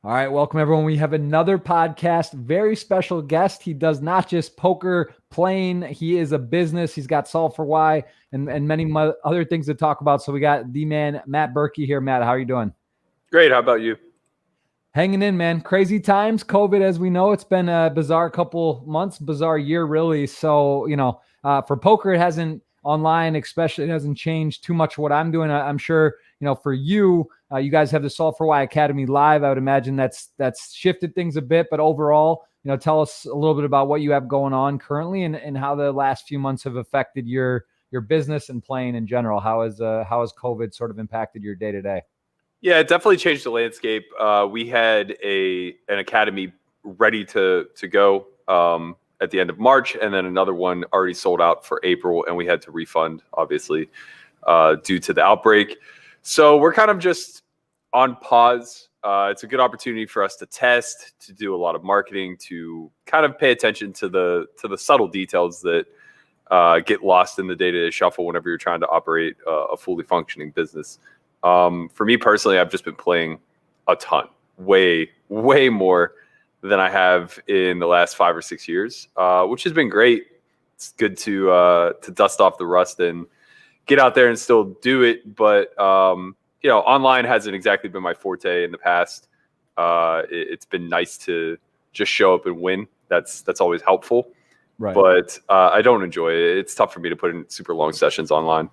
All right, welcome everyone. We have another podcast, very special guest. He does not just poker playing, he is a business. He's got Solve for Why and many other things to talk about. So we got the man, Matt Berkey here. Matt, how are you doing? Great. How about you? Hanging in, man. Crazy times. COVID, as we know, it's been a bizarre couple months, bizarre year, really. So, for poker, it hasn't online, especially, it hasn't changed too much what I'm doing. I'm sure, for you, you guys have the Solve for Why Academy live. I would imagine that's shifted things a bit, but overall, tell us a little bit about what you have going on currently and how the last few months have affected your business and playing in general. How has COVID sort of impacted your day to day? Yeah, it definitely changed the landscape. We had an academy ready to go at the end of March, and then another one already sold out for April, and we had to refund, obviously, due to the outbreak. So we're kind of just on pause. It's a good opportunity for us to test, to do a lot of marketing, to kind of pay attention to the subtle details that get lost in the day-to-day shuffle whenever you're trying to operate a fully functioning business. For me personally, I've just been playing a ton, way more than I have in the last 5 or 6 years, which has been great. It's good to dust off the rust and get out there and still do it. But online hasn't exactly been my forte in the past. It's been nice to just show up and win. That's always helpful. Right. But I don't enjoy it. It's tough for me to put in super long sessions online.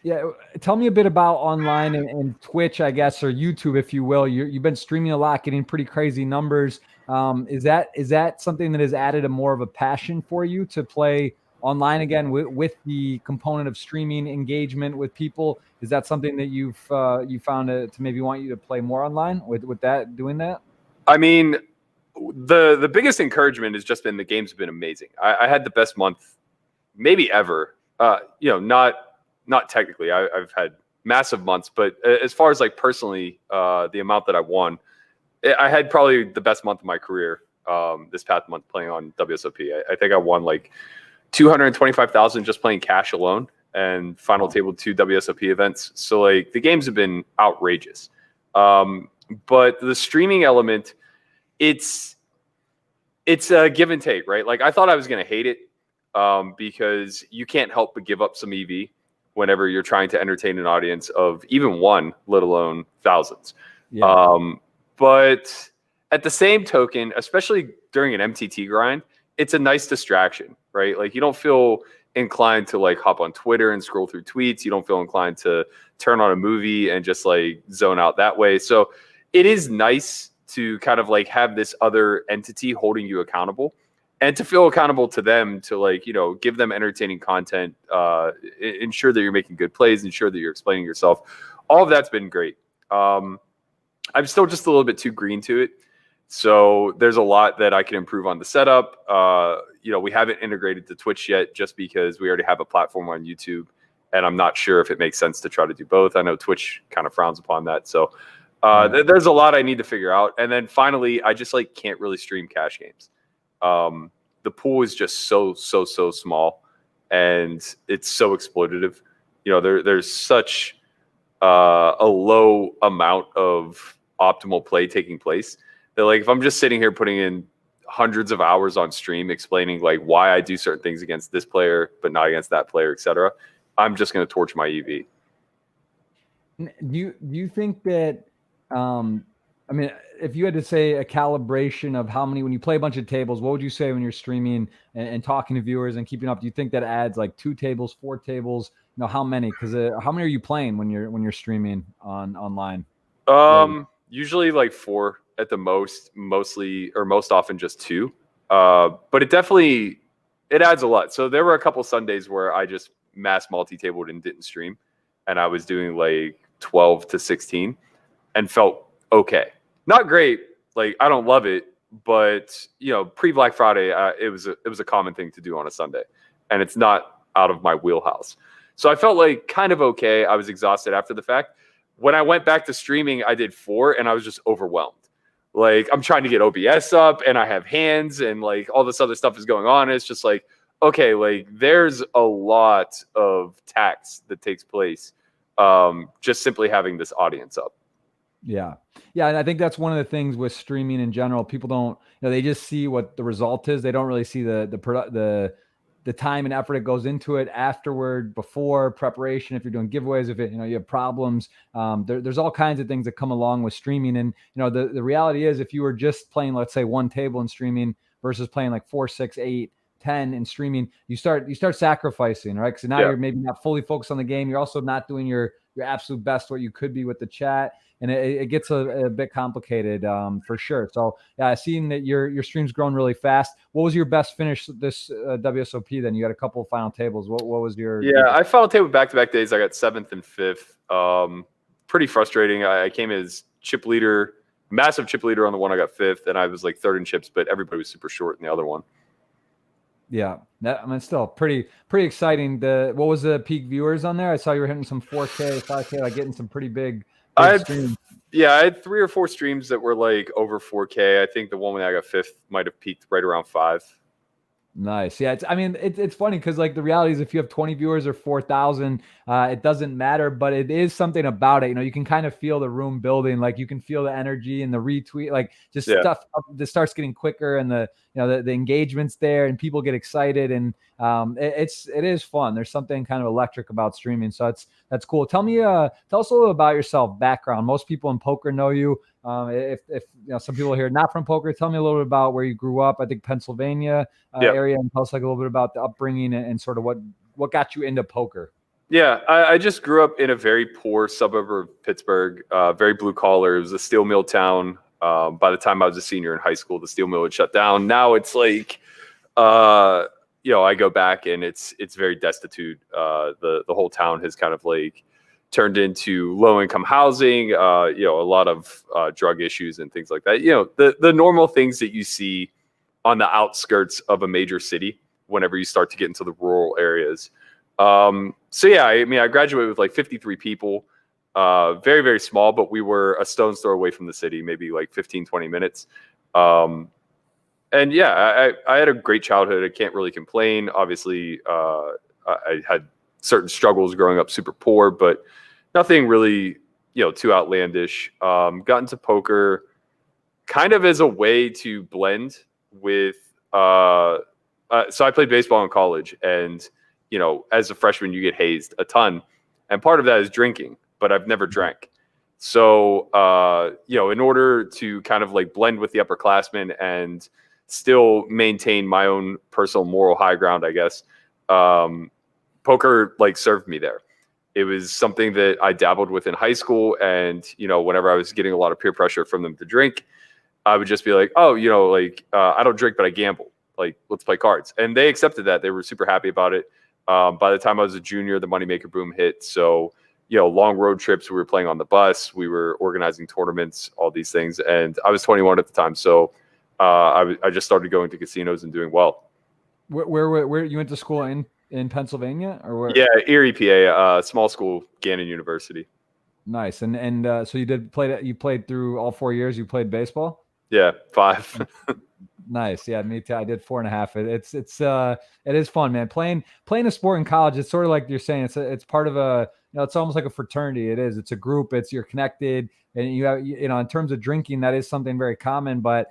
Yeah, tell me a bit about online and Twitch, I guess, or YouTube, if you will. You've been streaming a lot, getting pretty crazy numbers. Is that something that has added a more of a passion for you to play online again with the component of streaming engagement with people? Is that something that you found to maybe want you to play more online with doing that? I mean, the biggest encouragement has just been the games have been amazing. I had the best month maybe ever. Not technically, I've had massive months, but as far as like personally, the amount that I won, I had probably the best month of my career this past month playing on WSOP. I think I won like $225,000 just playing cash alone and final table 2 WSOP events. So like the games have been outrageous. But the streaming element, it's a give and take, right? Like I thought I was going to hate it because you can't help but give up some EV whenever you're trying to entertain an audience of even one, let alone thousands. Yeah. But at the same token, especially during an MTT grind, it's a nice distraction, right? Like you don't feel inclined to like hop on Twitter and scroll through tweets. You don't feel inclined to turn on a movie and just like zone out that way. So it is nice to kind of like have this other entity holding you accountable. And to feel accountable to them, to like, give them entertaining content, ensure that you're making good plays, ensure that you're explaining yourself. All of that's been great. I'm still just a little bit too green to it. So there's a lot that I can improve on the setup. We haven't integrated to Twitch yet just because we already have a platform on YouTube. And I'm not sure if it makes sense to try to do both. I know Twitch kind of frowns upon that. So there's a lot I need to figure out. And then finally, I just like can't really stream cash games. The pool is just so small and it's so exploitative. There's such a low amount of optimal play taking place that like if I'm just sitting here putting in hundreds of hours on stream explaining like why I do certain things against this player but not against that player, etc., I'm just going to torch my EV. Do you think that I mean, if you had to say a calibration of how many, when you play a bunch of tables, what would you say when you're streaming and talking to viewers and keeping up? Do you think that adds like 2 tables, 4 tables? How many? Because how many are you playing when you're streaming online? Usually like 4 at the most, most often just 2. But it adds a lot. So there were a couple Sundays where I just mass multi-tabled and didn't stream, and I was doing like 12 to 16 and felt okay. Not great. Like I don't love it, but pre-Black Friday, it was a common thing to do on a Sunday, and it's not out of my wheelhouse. So I felt like kind of okay. I was exhausted after the fact. When I went back to streaming, I did 4, and I was just overwhelmed. Like I'm trying to get OBS up, and I have hands, and like all this other stuff is going on. And it's just like, okay, like there's a lot of tax that takes place just simply having this audience up. Yeah. Yeah. And I think that's one of the things with streaming in general. People don't, they just see what the result is. They don't really see the time and effort that goes into it afterward, before preparation. If you're doing giveaways, if you have problems, there's all kinds of things that come along with streaming. And, the reality is, if you were just playing, let's say, one table in streaming versus playing like 4, 6, 8, 10 in streaming, you start sacrificing, right? Because now you're maybe not fully focused on the game. You're also not doing your absolute best, what you could be with the chat. And it gets a bit complicated, for sure. So yeah, seeing that your stream's grown really fast. What was your best finish this WSOP? Then you had a couple of final tables. What was your? Yeah, I final table back-to-back days. I got 7th and 5th. Pretty frustrating. I came as chip leader, massive chip leader on the one. I got 5th, and I was like 3rd in chips, but everybody was super short in the other one. Yeah, still pretty exciting. What was the peak viewers on there? I saw you were hitting some 4K, 5K, like getting some pretty big streams. Yeah, I had 3 or 4 streams that were like over 4K. I think the one when I got 5th might have peaked right around 5. Nice. Yeah. It's funny because like the reality is, if you have 20 viewers or 4,000, it doesn't matter, but it is something about it. You can kind of feel the room building, like you can feel the energy and the retweet, like just stuff that starts getting quicker, and the engagement's there and people get excited, and it is fun. There's something kind of electric about streaming. So that's cool. Tell us a little about yourself, background. Most people in poker know you. If some people here not from poker, tell me a little bit about where you grew up. I think Pennsylvania area, and tell us like a little bit about the upbringing and sort of what got you into poker. Yeah, I just grew up in a very poor suburb of Pittsburgh, very blue collar. It was a steel mill town. By the time I was a senior in high school, the steel mill had shut down. Now it's like, I go back and it's very destitute. The whole town has kind of like turned into low-income housing, a lot of drug issues and things like that. The normal things that you see on the outskirts of a major city whenever you start to get into the rural areas. I graduated with like 53 people, very, very small, but we were a stone's throw away from the city, maybe like 15, 20 minutes. I had a great childhood. I can't really complain. Obviously, I had certain struggles growing up super poor, but nothing really, too outlandish. Got into poker kind of as a way to blend with, so I played baseball in college, and, as a freshman, you get hazed a ton. And part of that is drinking, but I've never drank. So, in order to kind of like blend with the upperclassmen and still maintain my own personal moral high ground, I guess, poker like served me there. It was something that I dabbled with in high school. And, whenever I was getting a lot of peer pressure from them to drink, I would just be like, oh, I don't drink, but I gamble. Like, let's play cards. And they accepted that. They were super happy about it. By the time I was a junior, the moneymaker boom hit. So, long road trips, we were playing on the bus, we were organizing tournaments, all these things. And I was 21 at the time. So I just started going to casinos and doing well. Where you went to school in Pennsylvania, or where? Yeah, Erie, PA, small school, Gannon University. Nice. And so you played through all 4 years. You played baseball? Yeah, 5. Nice. Yeah, me too. I did 4.5. It is fun, man. Playing a sport in college, it's sort of like you're saying, it's part of it's almost like a fraternity. It is. It's a group. You're connected, and you have, in terms of drinking, that is something very common. But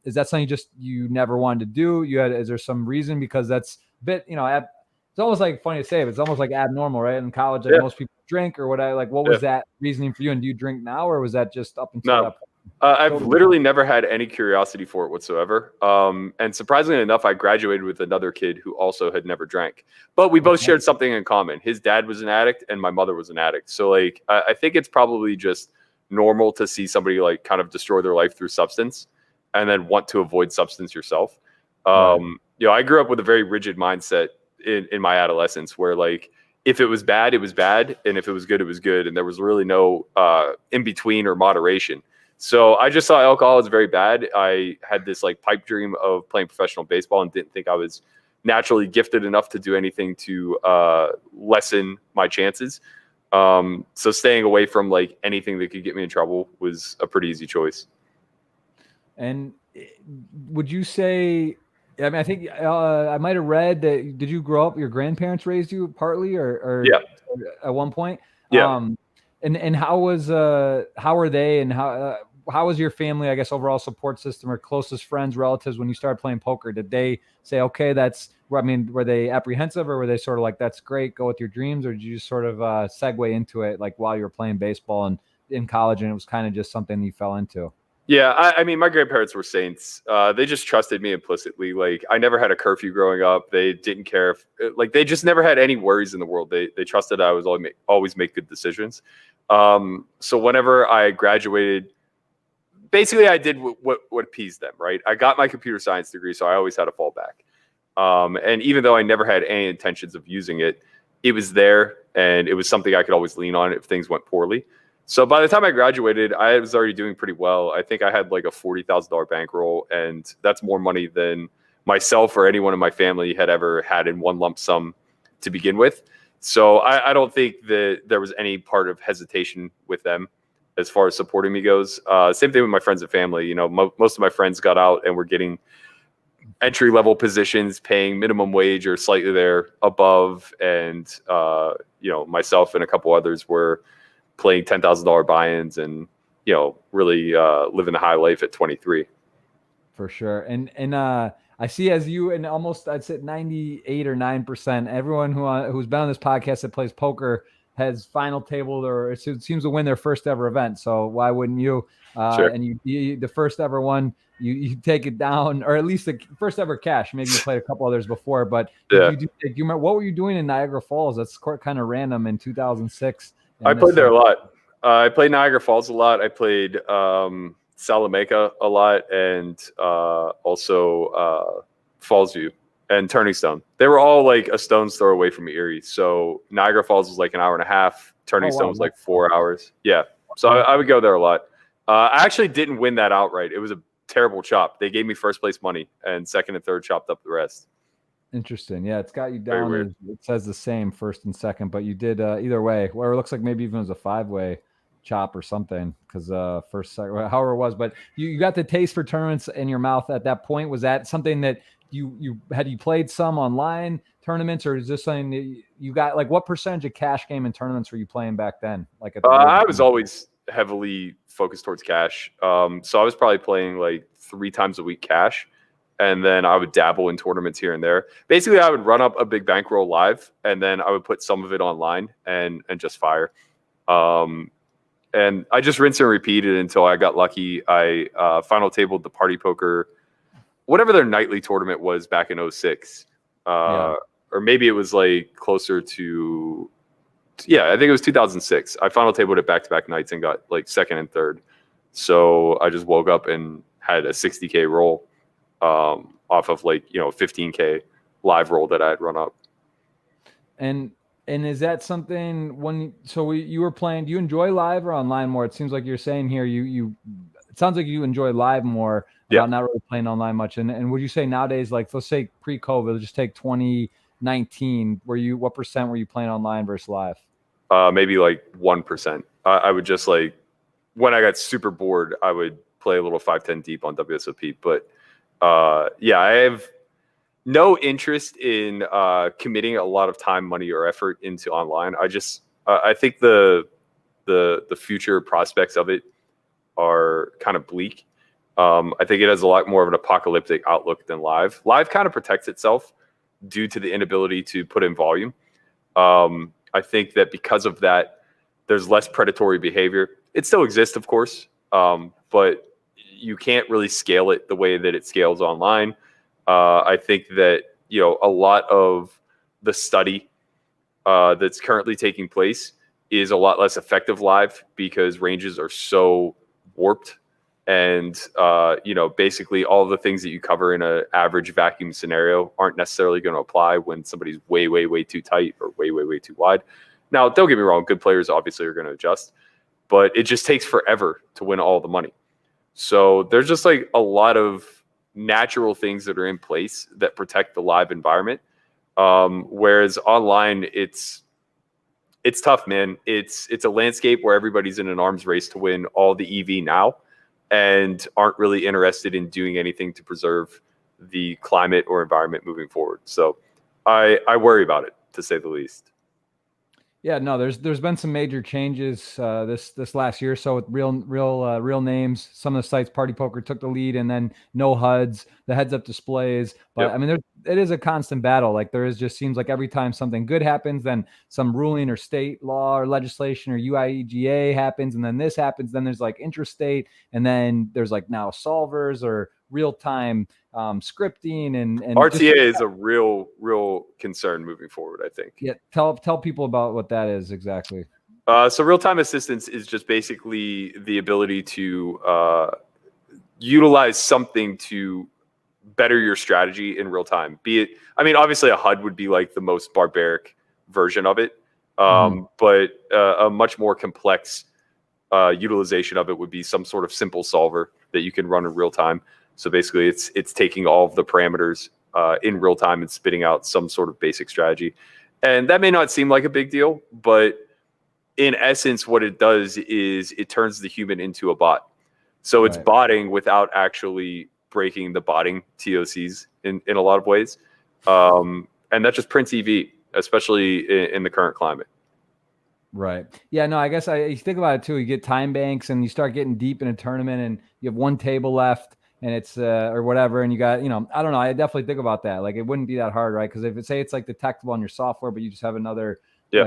is that something you never wanted to do? Is there some reason? Because that's a bit, it's almost like funny to say, but it's almost like abnormal, right? In college, like most people drink or what was that reasoning for you? And do you drink now, or was that just up until that point? I've literally never had any curiosity for it whatsoever. And surprisingly enough, I graduated with another kid who also had never drank, but we both shared something in common. His dad was an addict and my mother was an addict. So like, I think it's probably just normal to see somebody like kind of destroy their life through substance and then want to avoid substance yourself. I grew up with a very rigid mindset in my adolescence where like, if it was bad, it was bad. And if it was good, it was good. And there was really no in between or moderation. So I just saw alcohol as very bad. I had this like pipe dream of playing professional baseball and didn't think I was naturally gifted enough to do anything to lessen my chances. So staying away from like anything that could get me in trouble was a pretty easy choice. And would you say, I think I might have read that, did you grow up, your grandparents raised you partly or yeah, at one point? Yeah. And how are they, and how was your family, I guess, overall support system or closest friends, relatives when you started playing poker? Did they say, okay, were they apprehensive, or were they sort of like, that's great, go with your dreams? Or did you just sort of segue into it like while you were playing baseball and in college, and it was kind of just something you fell into? Yeah, I mean, my grandparents were saints. They just trusted me implicitly. Like, I never had a curfew growing up. They didn't care like, they just never had any worries in the world. They trusted I was always make good decisions. So whenever I graduated, basically I did what appeased them, right? I got my computer science degree, so I always had a fallback. And even though I never had any intentions of using it, it was there, and it was something I could always lean on if things went poorly. So by the time I graduated, I was already doing pretty well. I think I had like a $40,000 bankroll, and that's more money than myself or anyone in my family had ever had in one lump sum to begin with. So I don't think that there was any part of hesitation with them as far as supporting me goes. Same thing with my friends and family. You know, most of my friends got out and were getting entry level positions, paying minimum wage or slightly there above, and myself and a couple others were playing $10,000 buy-ins and really living the high life at 23. For sure. And I see, as you and almost, I'd say 98 or 9%, everyone who's been on this podcast that plays poker has final tabled or it seems to win their first ever event. So why wouldn't you? Sure. And you the first ever one, you take it down, or at least the first ever cash. Maybe you played a couple others before, but Yeah. you remember what were you doing in Niagara Falls? That's kind of random in 2006. I played there a lot. I played Niagara Falls a lot. I played Salamanca a lot, and also Fallsview and Turning Stone. They were all like a stone's throw away from Erie. So Niagara Falls was like an hour and a half. Turning Stone was like 4 hours. Yeah. So I would go there a lot. I actually didn't win that outright. It was a terrible chop. They gave me first place money, and second and third chopped up the rest. Interesting. Yeah, it's got you down. It says the same first and second, but you did either way. Or it looks like maybe even it was a 5-way chop or something, because first, second, however it was. But you got the taste for tournaments in your mouth at that point. Was that something that you played some online tournaments, or is this something that you got? Like, what percentage of cash game and tournaments were you playing back then? Like I was always heavily focused towards cash. So I was probably playing like 3 times a week cash. And then I would dabble in tournaments here and there. Basically, I would run up a big bankroll live, and then I would put some of it online and just fire. And I just rinse and repeated until I got lucky. I final tabled the Party Poker, whatever their nightly tournament was back in 2006. Or maybe it was like closer to, I think it was 2006. I final tabled it back-to-back nights and got like second and third. So I just woke up and had a 60K roll. Off of like 15K live roll that I had run up. And is that something you were playing? Do you enjoy live or online more? It seems like you're saying here it sounds like you enjoy live more. Yeah. Not really playing online much. And would you say nowadays, like let's say pre-COVID, just take 2019, what percent were you playing online versus live? Maybe like 1%. I would just like, when I got super bored, I would play a little 5-10 deep on WSOP, but I have no interest in committing a lot of time, money, or effort into online. I think the future prospects of it are kind of bleak. I think it has a lot more of an apocalyptic outlook than live. Live kind of protects itself due to the inability to put in volume. I think that because of that, there's less predatory behavior. It still exists, of course, but you can't really scale it the way that it scales online. I think that, a lot of the study that's currently taking place is a lot less effective live because ranges are so warped. And, basically all of the things that you cover in an average vacuum scenario aren't necessarily going to apply when somebody's way, way, way too tight or way, way, way too wide. Now, don't get me wrong. Good players obviously are going to adjust, but it just takes forever to win all the money. So there's just like a lot of natural things that are in place that protect the live environment. Whereas online, it's tough, man. It's a landscape where everybody's in an arms race to win all the EV now and aren't really interested in doing anything to preserve the climate or environment moving forward. So I worry about it, to say the least. Yeah, no, there's been some major changes this last year. So with real names, some of the sites, Party Poker took the lead, and then no HUDs, the heads up displays. But Yep. I mean, it is a constant battle. Like there is just seems like every time something good happens, then some ruling or state law or legislation or UIEGA happens, and then this happens. Then there's like interstate, and then there's like now solvers or real time scripting and RTA just is a real concern moving forward, I think. yeah. Tell people about what that is exactly. So real-time assistance is just basically the ability to utilize something to better your strategy in real time. Be it, I mean, obviously a HUD would be like the most barbaric version of it, but a much more complex utilization of it would be some sort of simple solver that you can run in real time. So basically, it's taking all of the parameters in real time and spitting out some sort of basic strategy. And that may not seem like a big deal, but in essence, what it does is it turns the human into a bot. So it's botting without actually breaking the botting TOCs in a lot of ways. And that just prints EV, especially in the current climate. Right. Yeah, no, I guess you think about it too. You get time banks and you start getting deep in a tournament and you have one table left and it's or whatever. And you got, I don't know. I definitely think about that. Like it wouldn't be that hard, right? Because if it's like detectable on your software, but you just have another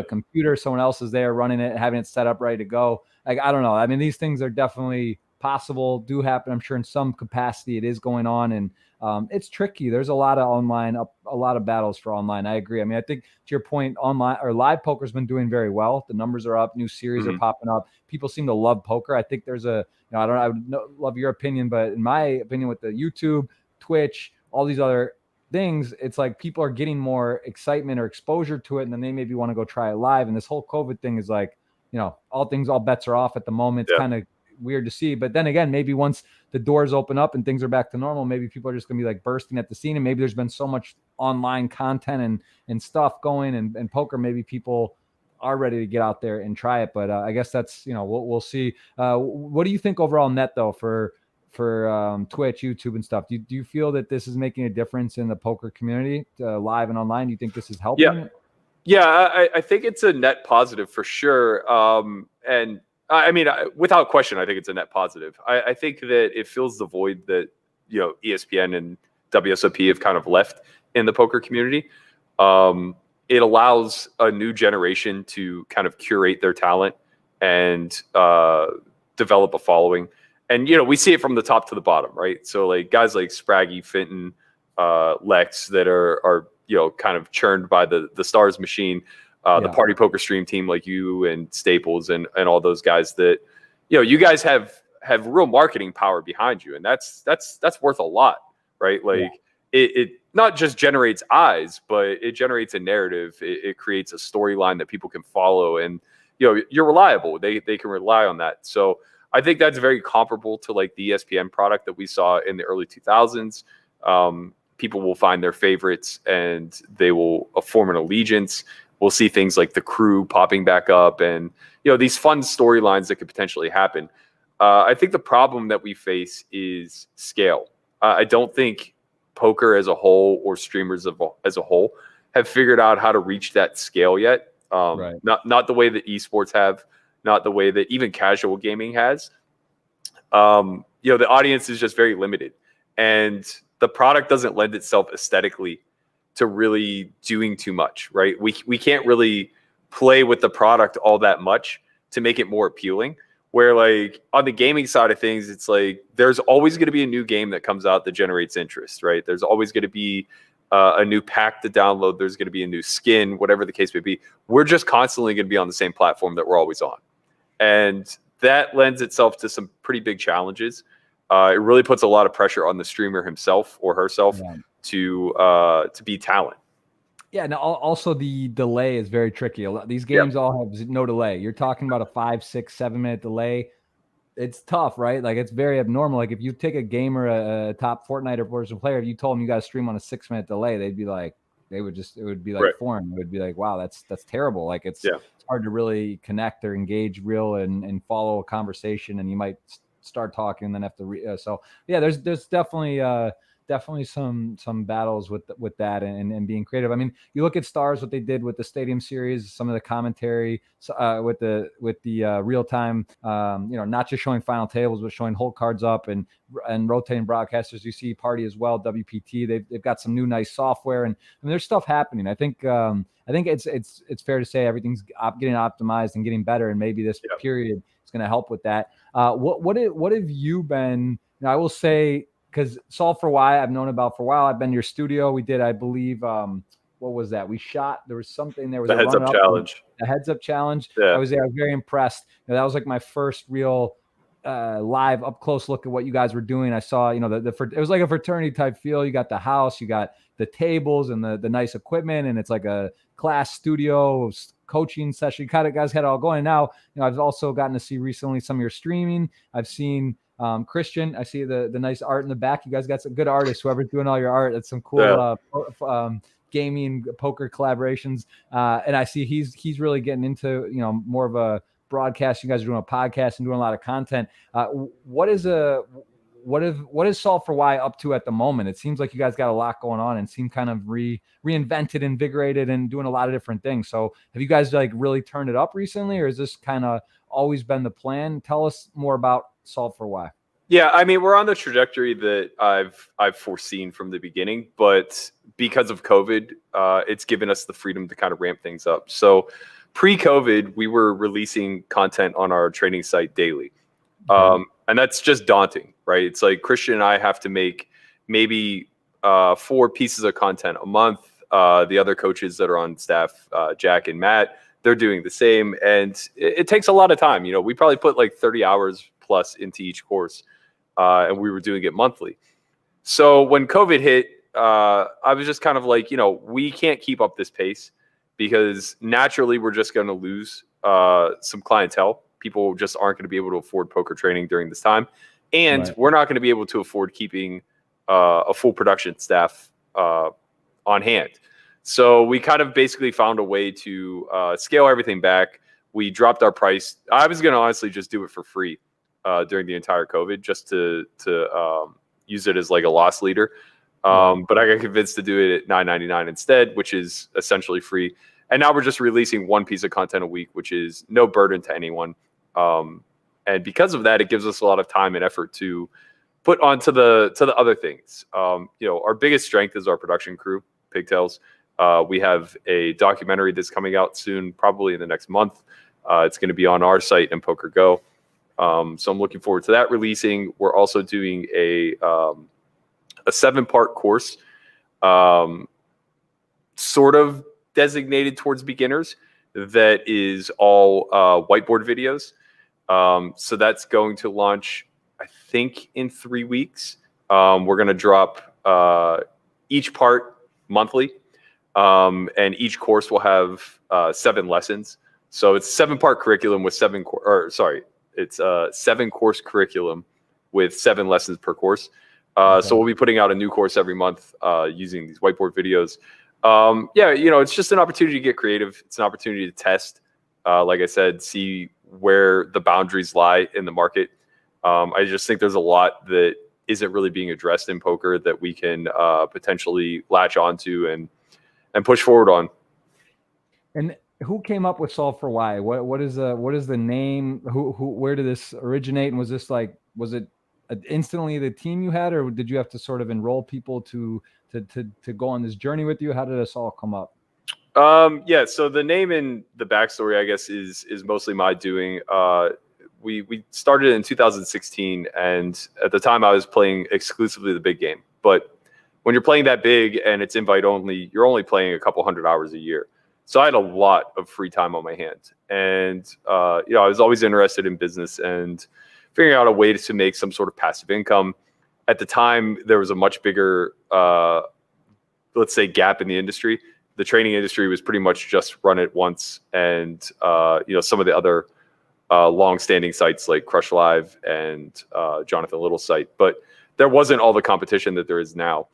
computer, someone else is there running it, having it set up, ready to go. Like, I don't know. I mean, these things are definitely possible, do happen. I'm sure in some capacity it is going on. And it's tricky. There's a lot of a lot of battles for online. I agree. I mean, I think to your point, online or live poker's been doing very well. The numbers are up. New series are popping up. People seem to love poker. I think there's I would love your opinion, but in my opinion, with the YouTube, Twitch, all these other things, it's like people are getting more excitement or exposure to it, and then they maybe want to go try it live. And this whole COVID thing is like, all bets are off at the moment. It's kind of weird to see, but then again, maybe once the doors open up and things are back to normal, maybe people are just going to be like bursting at the scene, and maybe there's been so much online content and stuff going and poker, maybe people are ready to get out there and try it. But I guess that's we'll see. What do you think overall net though for Twitch, YouTube and stuff? Do you feel that this is making a difference in the poker community, live and online? Do you think this is helping? Yeah, I think it's a net positive for sure. And I mean, without question, I think it's a net positive. I think that it fills the void that ESPN and WSOP have kind of left in the poker community. It allows a new generation to kind of curate their talent and develop a following. And we see it from the top to the bottom, right? So like guys like Spraggy, Fenton, Lex that are kind of churned by the Stars machine. The Party Poker stream team like you and Staples and all those guys that, you guys have real marketing power behind you. And that's worth a lot, right? Like it not just generates eyes, but it generates a narrative. It creates a storyline that people can follow, and, you're reliable. They can rely on that. So I think that's very comparable to like the ESPN product that we saw in the early 2000s. People will find their favorites and they will form an allegiance. We'll see things like the Crew popping back up and, these fun storylines that could potentially happen. I think the problem that we face is scale. I don't think poker as a whole or streamers as a whole have figured out how to reach that scale yet. Not the way that esports have, not the way that even casual gaming has. The audience is just very limited, and the product doesn't lend itself aesthetically to really doing too much, right? We can't really play with the product all that much to make it more appealing. Where like on the gaming side of things, it's like there's always going to be a new game that comes out that generates interest, right? There's always going to be a new pack to download. There's going to be a new skin, whatever the case may be. We're just constantly going to be on the same platform that we're always on. And that lends itself to some pretty big challenges. It really puts a lot of pressure on the streamer himself or herself to be talent. Yeah, and also the delay is very tricky. These games all have no delay. You're talking about a 5, 6, 7 minute delay. It's tough, right? Like it's very abnormal. Like if you take a gamer, a top Fortnite or professional player, if you told them you got to stream on a 6 minute delay, they'd be like, it would be like foreign. It would be like, wow, that's terrible. Like it's hard to really connect or engage real and follow a conversation, and you might start talking and then have to there's definitely definitely some battles with that and being creative. I mean, you look at Stars, what they did with the Stadium Series, some of the commentary with the real time, not just showing final tables, but showing whole cards up and rotating broadcasters. You see Party as well, WPT. They've got some new nice software, and I mean, there's stuff happening. I think it's fair to say everything's getting optimized and getting better, and maybe this period is going to help with that. What have you been? I will say, because Solve for Why I've known about for a while. I've been to your studio. We did, I believe, what was that? We shot. There was something. There was the heads up challenge. The heads up challenge. Yeah. I was there. I was very impressed. That was like my first real live up close look at what you guys were doing. I saw, it was like a fraternity type feel. You got the house, you got the tables and the nice equipment, and it's like a class studio coaching session. Kind of guys had it all going. Now, I've also gotten to see recently some of your streaming. I've seen Christian. I see the nice art in the back. You guys got some good artists. Whoever's doing all your art, that's some cool gaming poker collaborations. And I see he's really getting into more of a broadcast. You guys are doing a podcast and doing a lot of content. What is Solve for Why up to at the moment? It seems like you guys got a lot going on and seem kind of reinvented, invigorated, and doing a lot of different things. So have you guys like really turned it up recently, or has this kind of always been the plan? Tell us more about Solve for Why. Yeah, I mean, we're on the trajectory that I've foreseen from the beginning, but because of COVID, it's given us the freedom to kind of ramp things up. So pre-COVID, we were releasing content on our training site daily. And that's just daunting, right? It's like Christian and I have to make maybe 4 pieces of content a month. The other coaches that are on staff, Jack and Matt, they're doing the same. And it takes a lot of time. We probably put like 30 hours plus into each course. And we were doing it monthly. So when COVID hit, I was just kind of like, we can't keep up this pace because naturally we're just going to lose some clientele. People just aren't going to be able to afford poker training during this time. And we're not going to be able to afford keeping a full production staff on hand. So we kind of basically found a way to scale everything back. We dropped our price. I was going to honestly just do it for free during the entire COVID just to use it as like a loss leader. But I got convinced to do it at $9.99 instead, which is essentially free. And now we're just releasing 1 piece of content a week, which is no burden to anyone. And because of that, it gives us a lot of time and effort to put onto the other things. Our biggest strength is our production crew, Pigtails. We have a documentary that's coming out soon, probably in the next month. It's going to be on our site and Poker Go. So I'm looking forward to that releasing. We're also doing a 7-part course, sort of designated towards beginners, that is all whiteboard videos. So that's going to launch, I think, in 3 weeks. We're going to drop each part monthly, and each course will have 7 lessons. So it's a 7-part curriculum with 7-course curriculum with 7 lessons per course. So we'll be putting out a new course every month using these whiteboard videos. It's just an opportunity to get creative. It's an opportunity to test, like I said, see where the boundaries lie in the market. I just think there's a lot that isn't really being addressed in poker that we can potentially latch onto and push forward on. And who came up with Solve for Why? What is the name? Where did this originate? And was it instantly the team you had, or did you have to sort of enroll people to go on this journey with you? How did this all come up? So the name and the backstory, I guess, is mostly my doing. We started in 2016, and at the time I was playing exclusively the big game. But when you're playing that big and it's invite only, you're only playing a couple hundred hours a year. So I had a lot of free time on my hands, and I was always interested in business and figuring out a way to make some sort of passive income. At the time, there was a much bigger, let's say, gap in the industry. The training industry was pretty much just run it once, and some of the other long-standing sites like Crush Live and Jonathan Little's site, but there wasn't all the competition that there is now.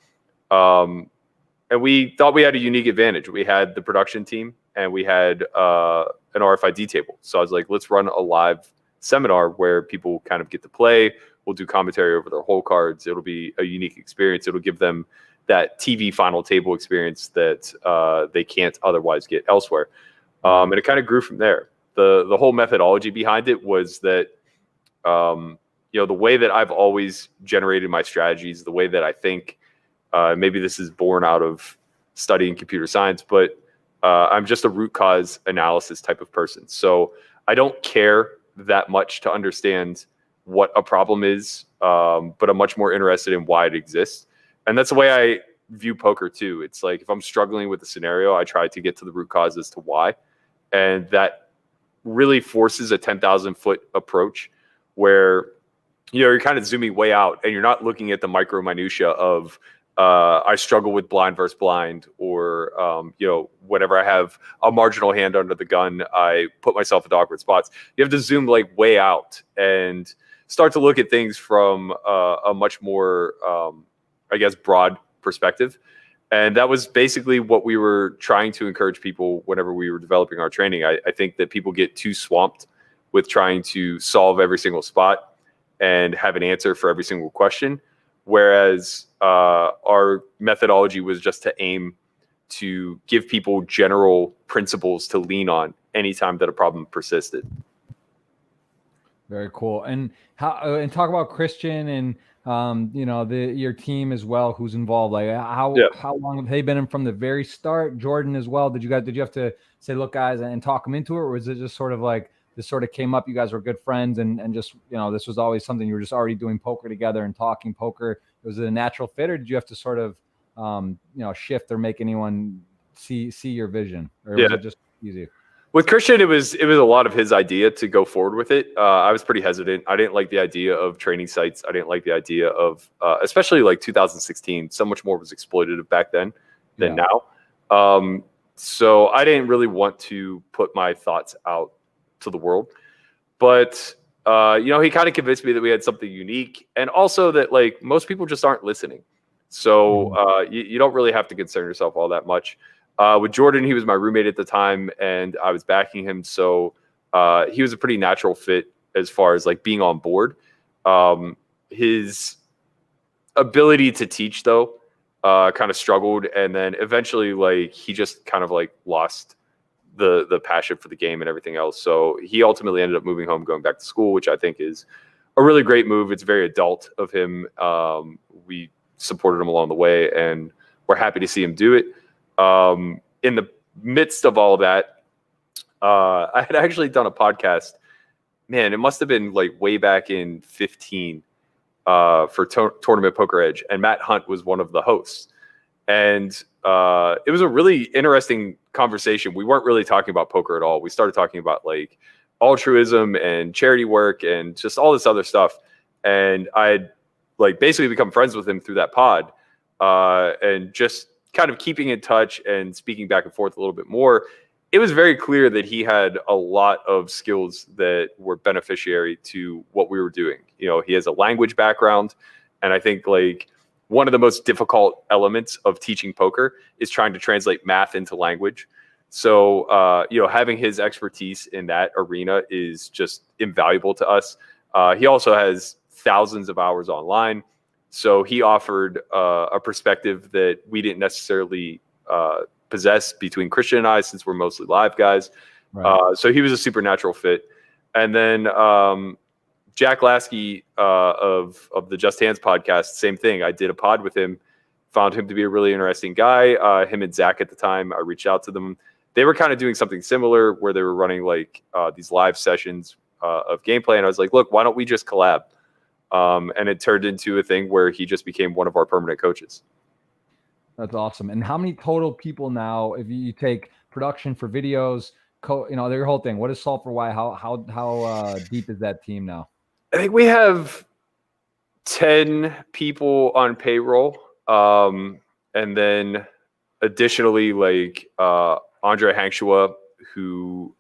And we thought we had a unique advantage. We had the production team, and we had an RFID table. So I was like, let's run a live seminar where people kind of get to play. We'll do commentary over their whole cards. It'll be a unique experience. It'll give them that TV final table experience that they can't otherwise get elsewhere. And it kind of grew from there. The whole methodology behind it was that, the way that I've always generated my strategies, the way that I think, maybe this is born out of studying computer science, but I'm just a root cause analysis type of person. So I don't care that much to understand what a problem is, but I'm much more interested in why it exists. And that's the way I view poker too. It's like, if I'm struggling with a scenario, I try to get to the root cause as to why. And that really forces a 10,000 foot approach where, you're kind of zooming way out and you're not looking at the micro minutia of, I struggle with blind versus blind, or, whenever I have a marginal hand under the gun, I put myself into awkward spots. You have to zoom like way out and start to look at things from a much more, broad perspective. And that was basically what we were trying to encourage people whenever we were developing our training. I think that people get too swamped with trying to solve every single spot and have an answer for every single question. Whereas our methodology was just to aim to give people general principles to lean on anytime that a problem persisted. Very cool. And talk about Christian and your team as well, who's involved. Like how long have they been in from the very start? Jordan as well. Did you have to say, look, guys, and talk them into it, or was it just sort of like this sort of came up, you guys were good friends and just, this was always something you were just already doing poker together and talking poker? Was it a natural fit, or did you have to sort of shift or make anyone see your vision, or was it just easy? With Christian, it was a lot of his idea to go forward with it. I was pretty hesitant. I didn't like the idea of training sites. I didn't like the idea of, especially like 2016, so much more was exploitative back then than now. So I didn't really want to put my thoughts out to the world. But, he kind of convinced me that we had something unique, and also that like most people just aren't listening. So you don't really have to concern yourself all that much. With Jordan, he was my roommate at the time, and I was backing him. So he was a pretty natural fit as far as like being on board. His ability to teach, though, kind of struggled. And then eventually, like, he just kind of like lost the passion for the game and everything else. So he ultimately ended up moving home, going back to school, which I think is a really great move. It's very adult of him. We supported him along the way, and we're happy to see him do it. In the midst of all of that, I had actually done a podcast. Man, it must have been like way back in 15 for Tournament Poker Edge, and Matt Hunt was one of the hosts. And it was a really interesting conversation. We weren't really talking about poker at all. We started talking about like altruism and charity work and just all this other stuff. And I had like basically become friends with him through that pod, and just kind of keeping in touch and speaking back and forth a little bit more. It was very clear that he had a lot of skills that were beneficiary to what we were doing. He has a language background, and I think like one of the most difficult elements of teaching poker is trying to translate math into language. So, having his expertise in that arena is just invaluable to us. He also has thousands of hours online. So he offered a perspective that we didn't necessarily possess between Christian and I, since we're mostly live guys. Right. So he was a supernatural fit. And then Jack Lasky of the Just Hands podcast, same thing. I did a pod with him, found him to be a really interesting guy. Him and Zach at the time, I reached out to them. They were kind of doing something similar where they were running like these live sessions of gameplay. And I was like, look, why don't we just collab? And it turned into a thing where he just became one of our permanent coaches. That's awesome. And how many total people now, if you take production for videos, their whole thing, what is Solve for Why? How deep is that team now? I think we have 10 people on payroll. And then additionally, like Andre Hankshua, who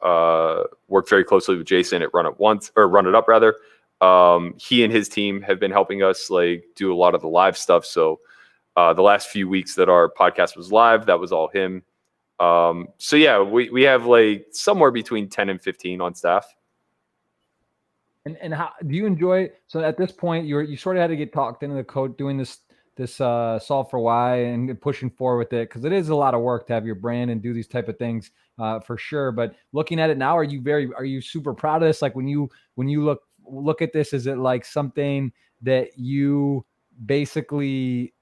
worked very closely with Jason at Run It Up rather. He and his team have been helping us like do a lot of the live stuff. So the last few weeks that our podcast was live, that was all him. So yeah, we have like somewhere between 10 and 15 on staff. And how do you enjoy? So at this point, you sort of had to get talked into the code doing this solve for why and pushing forward with it, because it is a lot of work to have your brand and do these type of things for sure. But looking at it now, are you super proud of this? Like when you look at this, is it like something that you basically,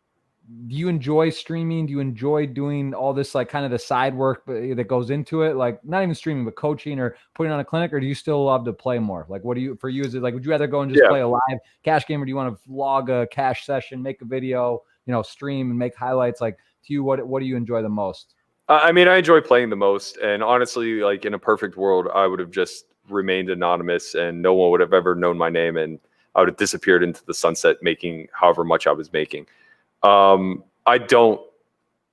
do you enjoy streaming? Do you enjoy doing all this, like kind of the side work that goes into it? Like not even streaming, but coaching or putting on a clinic, or do you still love to play more? Like for you, is it like, would you rather go and just play a live cash game, or do you want to log a cash session, make a video, stream and make highlights? Like to you, what do you enjoy the most? I mean, I enjoy playing the most. And honestly, like in a perfect world, I would have just remained anonymous and no one would have ever known my name. And I would have disappeared into the sunset making however much I was making. I don't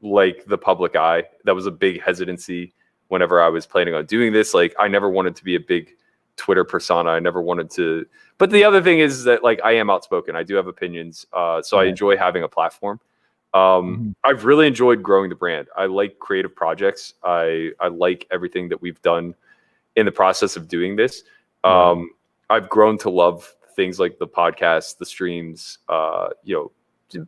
like the public eye. That was a big hesitancy whenever I was planning on doing this. Like I never wanted to be a big Twitter persona. I never wanted to, but the other thing is that like I am outspoken. I do have opinions. So I enjoy having a platform. I've really enjoyed growing the brand. I like creative projects. I like everything that we've done in the process of doing this. I've grown to love things like the podcast, the streams,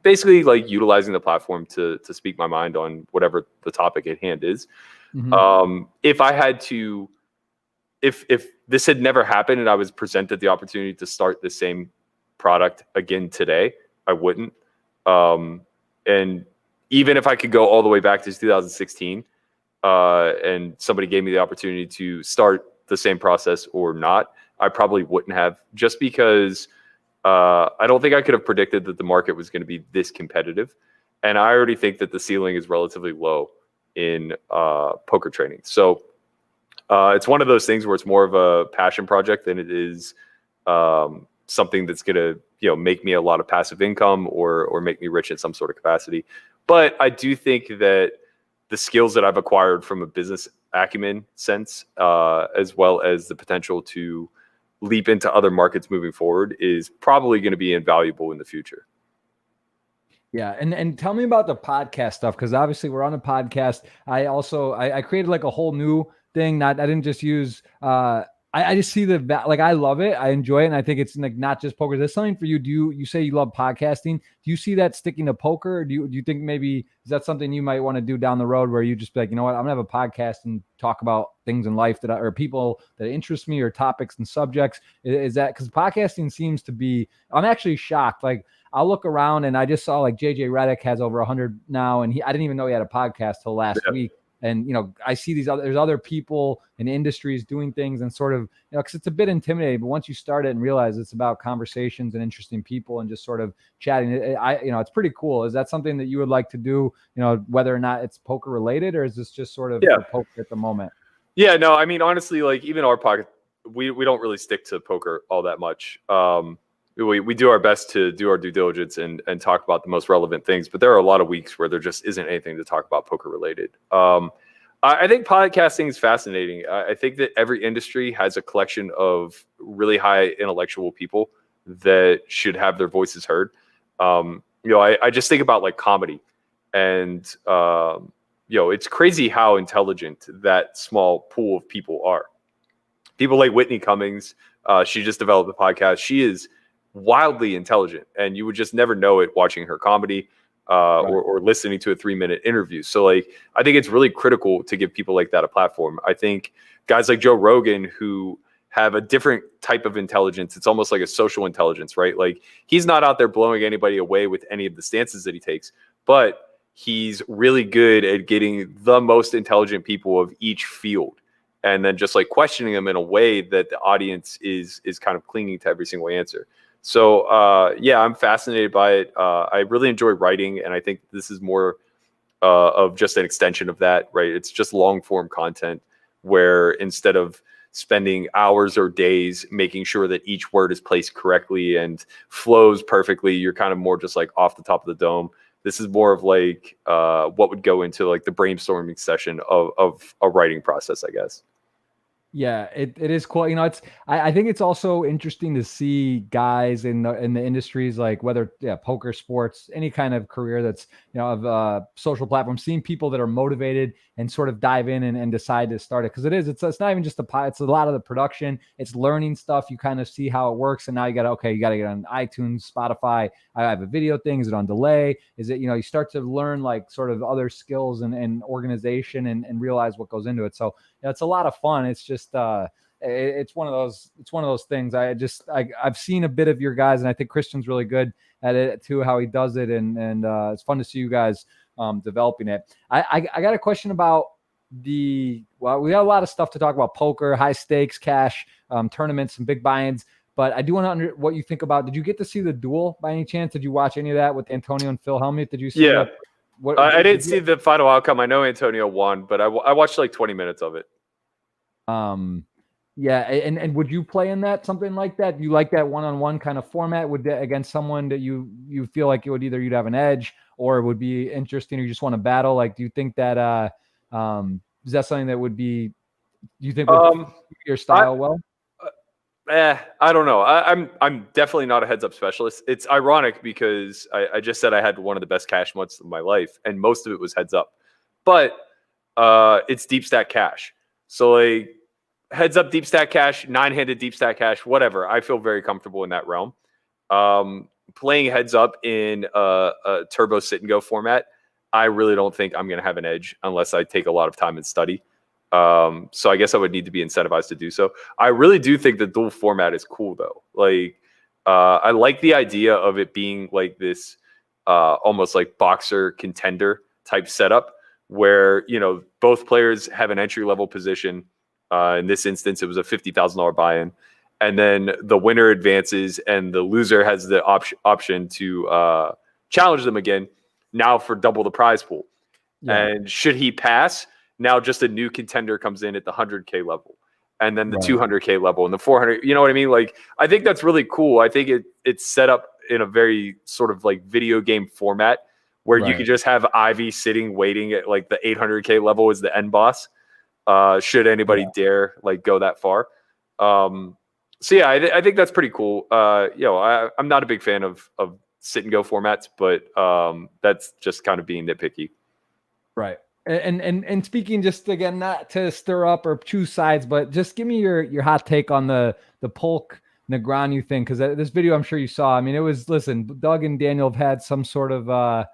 basically like utilizing the platform to speak my mind on whatever the topic at hand is. If I had to, if this had never happened and I was presented the opportunity to start the same product again today, I wouldn't. And even if I could go all the way back to 2016, and somebody gave me the opportunity to start the same process or not, I probably wouldn't have, just because I don't think I could have predicted that the market was going to be this competitive. And I already think that the ceiling is relatively low in poker training. So it's one of those things where it's more of a passion project than it is something that's going to make me a lot of passive income or make me rich in some sort of capacity. But I do think that the skills that I've acquired from a business acumen sense, as well as the potential to leap into other markets moving forward, is probably going to be invaluable in the future. Yeah. And tell me about the podcast stuff, because obviously we're on a podcast. I created like a whole new thing. I didn't just use, I just see like, I love it. I enjoy it. And I think it's like not just poker. There's something for you. You say you love podcasting. Do you see that sticking to poker? Or do you think maybe, is that something you might want to do down the road, where you just be like, you know what, I'm gonna have a podcast and talk about things in life or people that interest me, or topics and subjects? Is that, because podcasting seems to be, I'm actually shocked. Like I'll look around and I just saw like JJ Redick has over 100 now. And I didn't even know he had a podcast till last week. And, I see there's other people in industries doing things, and sort of, because it's a bit intimidating, but once you start it and realize it's about conversations and interesting people and just sort of chatting, it's pretty cool. Is that something that you would like to do, whether or not it's poker related, or is this just sort of for poker at the moment? Yeah, no, I mean, honestly, like even our podcast, we don't really stick to poker all that much. We do our best to do our due diligence and talk about the most relevant things, but there are a lot of weeks where there just isn't anything to talk about poker related. I think podcasting is fascinating. I think that every industry has a collection of really high intellectual people that should have their voices heard. I just think about like comedy, and it's crazy how intelligent that small pool of people are. People like Whitney Cummings, she just developed a podcast. She is wildly intelligent, and you would just never know it watching her comedy or listening to a 3-minute interview. So like, I think it's really critical to give people like that a platform. I think guys like Joe Rogan, who have a different type of intelligence, it's almost like a social intelligence, right? Like he's not out there blowing anybody away with any of the stances that he takes, but he's really good at getting the most intelligent people of each field, and then just like questioning them in a way that the audience is kind of clinging to every single answer. So, I'm fascinated by it. I really enjoy writing, and I think this is more of just an extension of that, right? It's just long form content, where instead of spending hours or days making sure that each word is placed correctly and flows perfectly, you're kind of more just like off the top of the dome. This is more of like what would go into like the brainstorming session of a writing process, I guess. Yeah, it is cool. You know, I think it's also interesting to see guys in the industries, like whether poker, sports, any kind of career that's of social platforms, seeing people that are motivated and sort of dive in and decide to start it, because it's not even just it's a lot of the production, it's learning stuff. You kind of see how it works, and now you got to get on iTunes, Spotify. I have a video thing. Is it on delay? Is it, you start to learn like sort of other skills and organization and realize what goes into it. So it's a lot of fun. It's just it's one of those things. I've seen a bit of your guys, and I think Christian's really good at it too, how he does it, and it's fun to see you guys developing it. I got a question about we got a lot of stuff to talk about: poker, high stakes, cash, tournaments, some big buy-ins. But I do want to what you think about. Did you get to see the duel by any chance? Did you watch any of that with Antonio and Phil Hellmuth? Did you see? Yeah. I didn't see the final outcome. I know Antonio won, but I watched like 20 minutes of it. Yeah, and would you play in something like that? Do you like that one-on-one kind of format? Would that against someone that you feel like it would either you'd have an edge or it would be interesting, or you just want to battle? Like, do you think that is that something that would be? Do you think would your style well? I don't know. I'm definitely not a heads up specialist. It's ironic because I just said I had one of the best cash months of my life, and most of it was heads up. But it's deep stack cash. So like heads up deep stack cash, 9-handed deep stack cash, whatever. I feel very comfortable in that realm. Playing heads up in a turbo sit and go format, I really don't think I'm going to have an edge unless I take a lot of time and study. So I guess I would need to be incentivized to do so. I really do think the dual format is cool though. Like, I like the idea of it being like this, almost like boxer contender type setup where, both players have an entry level position. In this instance, it was a $50,000 buy-in, and then the winner advances and the loser has the option to, challenge them again now for double the prize pool. Yeah. And should he pass, now just a new contender comes in at the 100K level, and then the 200K level and the 400. You know what I mean? Like, I think that's really cool. I think it's set up in a very sort of like video game format where you could just have Ivy sitting waiting at like the 800K level as the end boss. Should anybody dare like go that far. So yeah, I think that's pretty cool. I'm not a big fan of sit and go formats, but that's just kind of being nitpicky. Right. And speaking, just again, not to stir up or choose sides, but just give me your hot take on the Polk Negreanu thing, because this video I'm sure you saw. I mean, it was, listen, Doug and Daniel have had some sort of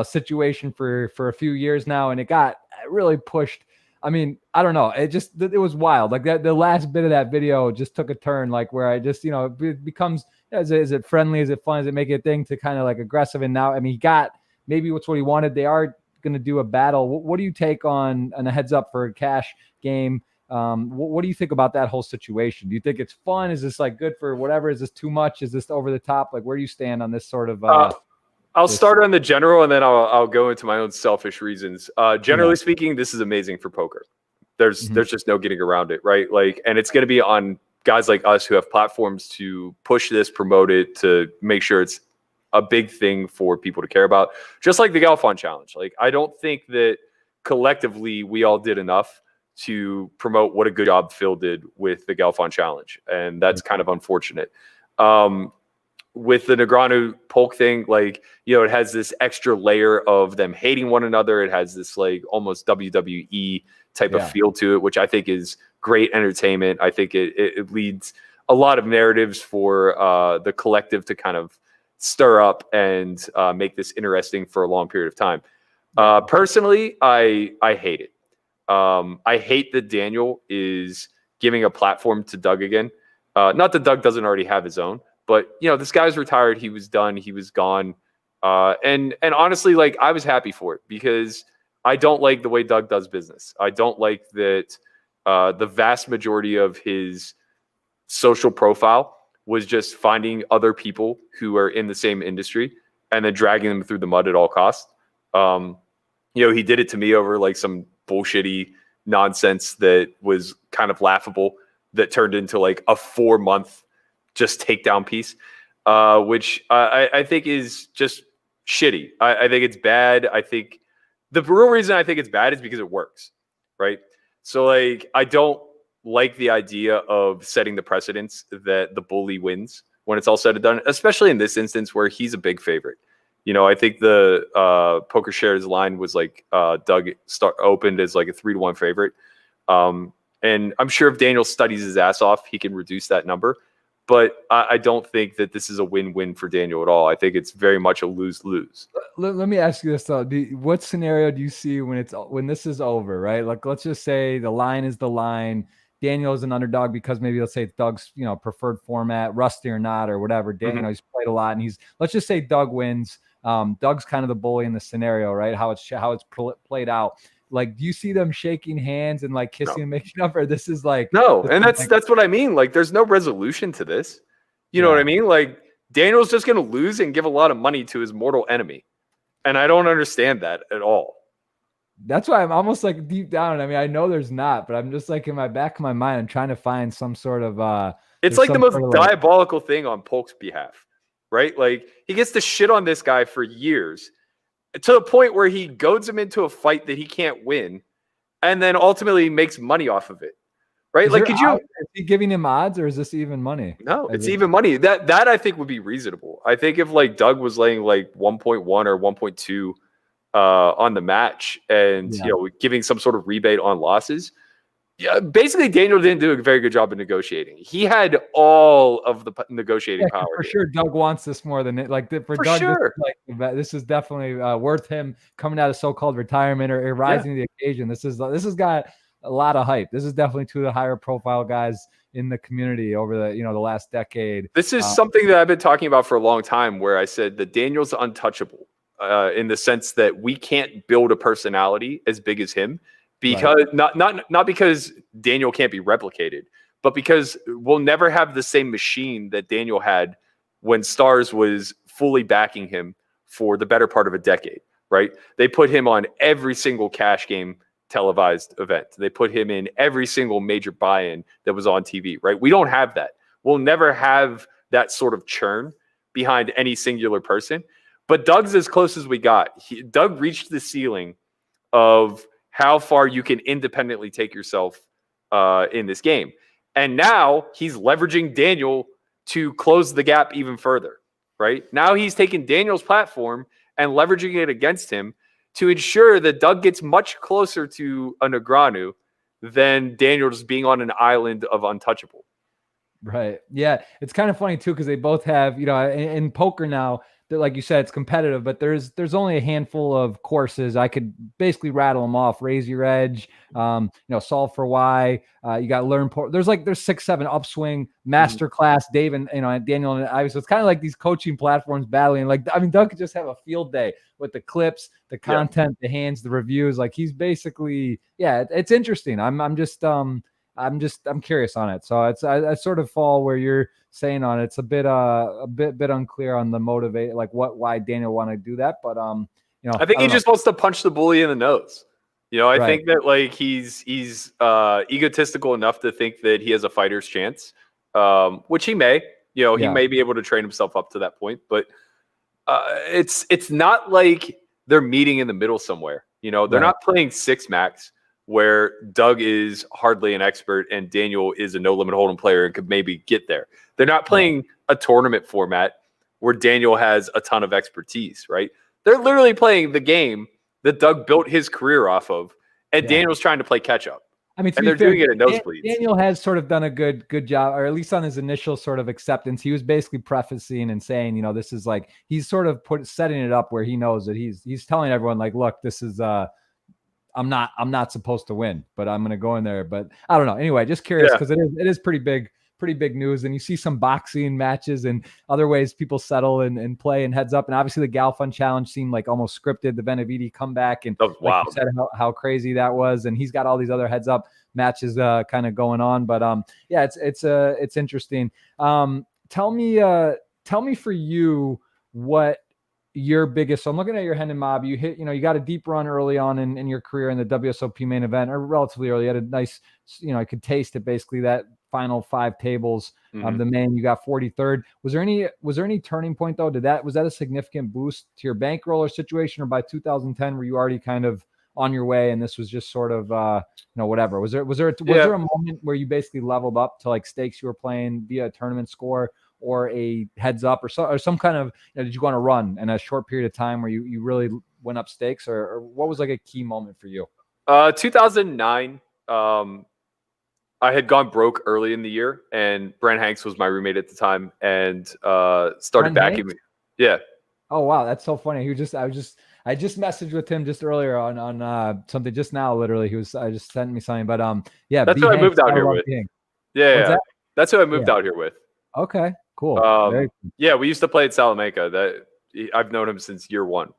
situation for a few years now, and it got really pushed. I mean, I don't know. It was wild. Like that, the last bit of that video just took a turn, like where I just, it becomes, is it friendly? Is it fun? Does it make it a thing to kind of like aggressive? And now, I mean, he got maybe what's what he wanted. They are going to do a battle. What do you take on a heads up for a cash game? What do you think about that whole situation? Do you think it's fun? Is this like good for whatever? Is this too much? Is this over the top? Like, where do you stand on this sort of? I'll start on the general, and then I'll go into my own selfish reasons. Generally speaking, this is amazing for poker. There's just no getting around it, right? Like, and it's going to be on guys like us who have platforms to push this, promote it, to make sure it's a big thing for people to care about. Just like the Galfond Challenge. Like, I don't think that collectively we all did enough to promote what a good job Phil did with the Galfond Challenge, and that's kind of unfortunate. With the Negreanu Polk thing, like, it has this extra layer of them hating one another. It has this like almost WWE type of feel to it, which I think is great entertainment. I think it leads a lot of narratives for the collective to kind of stir up and make this interesting for a long period of time. Personally, I hate it. I hate that Daniel is giving a platform to Doug again. Not that Doug doesn't already have his own, but this guy's retired. He was done. He was gone. And honestly, like, I was happy for it because I don't like the way Doug does business. I don't like that the vast majority of his social profile was just finding other people who are in the same industry and then dragging them through the mud at all costs. He did it to me over like some bullshitty nonsense that was kind of laughable that turned into like a 4-month just takedown piece, which I think is just shitty. I think it's bad. I think the real reason I think it's bad is because it works, right? So like, I don't like the idea of setting the precedence that the bully wins when it's all said and done, especially in this instance where he's a big favorite. I think the Poker Shares line was like Doug opened as like a 3-1 favorite. And I'm sure if Daniel studies his ass off, he can reduce that number. But I don't think that this is a win-win for Daniel at all. I think it's very much a lose-lose. Let me ask you this though: what scenario do you see when this is over? Right, like let's just say the line is the line. Daniel is an underdog because maybe let's say it's Doug's preferred format, rusty or not or whatever. Daniel, he's played a lot, and let's just say Doug wins. Doug's kind of the bully in the scenario, right? How it's played out. Like, do you see them shaking hands and like kissing and making up, or this is like no? And that's what I mean. Like, there's no resolution to this. You know what I mean? Like, Daniel's just going to lose and give a lot of money to his mortal enemy, and I don't understand that at all. That's why I'm almost like deep down. I mean, I know there's not, but I'm just like in my back of my mind, I'm trying to find some sort of. It's like the most diabolical thing on Polk's behalf, right? Like, he gets to shit on this guy for years, to the point where he goads him into a fight that he can't win, and then ultimately makes money off of it, right? Like, is he giving him odds, or is this even money? No, it's even money. That I think would be reasonable. I think if like Doug was laying like 1.1 or 1.2 on the match, and giving some sort of rebate on losses. Yeah, basically Daniel didn't do a very good job of negotiating. He had all of the negotiating power. For sure, Doug wants this more than it. Like for Doug, sure. This is definitely worth him coming out of so-called retirement or rising to the occasion. This has got a lot of hype. This is definitely two of the higher profile guys in the community over the the last decade. This is something that I've been talking about for a long time, where I said that Daniel's untouchable in the sense that we can't build a personality as big as him. Because not because Daniel can't be replicated, but because we'll never have the same machine that Daniel had when Stars was fully backing him for the better part of a decade, right? They put him on every single cash game televised event. They put him in every single major buy-in that was on TV, right? We don't have that. We'll never have that sort of churn behind any singular person. But Doug's as close as we got. Doug reached the ceiling of how far you can independently take yourself in this game. And now he's leveraging Daniel to close the gap even further, right? Now he's taking Daniel's platform and leveraging it against him to ensure that Doug gets much closer to a Negreanu than Daniel just being on an island of untouchable. Right. Yeah. It's kind of funny too, because they both have, in poker now, like you said, it's competitive, but there's only a handful of courses. I could basically rattle them off. Raise Your Edge, Solve for Why. You got Learn. There's 6-7 Upswing, Masterclass, Dave and Daniel and I. So it's kind of like these coaching platforms battling. Doug could just have a field day with the clips, the content, the hands, the reviews. Like he's basically, it's interesting. I'm curious on it. So I sort of fall where you're saying on it. It's a bit unclear on the motivate, like why Daniel want to do that. But I think he just wants to punch the bully in the nose. I think that like he's egotistical enough to think that he has a fighter's chance, which he may. He may be able to train himself up to that point, but it's not like they're meeting in the middle somewhere. They're not playing six max, where Doug is hardly an expert and Daniel is a no-limit hold'em player and could maybe get there. They're not playing a tournament format where Daniel has a ton of expertise, right? They're literally playing the game that Doug built his career off of, and Daniel's trying to play catch-up. I mean, and they're doing it at nosebleeds. Daniel has sort of done a good job, or at least on his initial sort of acceptance. He was basically prefacing and saying, this is like, he's sort of setting it up where he knows that he's telling everyone like, look, this is I'm not supposed to win, but I'm going to go in there. But I don't know. Anyway, just curious because it is pretty big news. And you see some boxing matches and other ways people settle and play and heads up. And obviously the Galfun challenge seemed like almost scripted. The Benavides comeback and like you said, how crazy that was. And he's got all these other heads up matches kind of going on. But it's interesting. Tell me for you what your biggest. So I'm looking at your Hendon Mob. You hit, you got a deep run early on in your career in the WSOP main event, or relatively early. You had a nice, I could taste it basically that final 5 tables of the main. You got 43rd. Was there any turning point though? Was that a significant boost to your bankroll or situation, or by 2010 were you already kind of on your way, and this was just sort of whatever. Was there a moment where you basically leveled up to like stakes you were playing via a tournament score or a heads up or some kind of, did you go on a run in a short period of time where you really went up stakes, or what was like a key moment for you? 2009. I had gone broke early in the year, and Brent Hanks was my roommate at the time, and started backing me. Yeah. Oh wow, that's so funny. I just messaged with him just earlier on something just now. Literally, I just sent me something. But yeah, that's who I moved out here with. Yeah, that's who I moved out here with. Okay, cool. Very cool. Yeah, we used to play at Salamanca. I've known him since year one.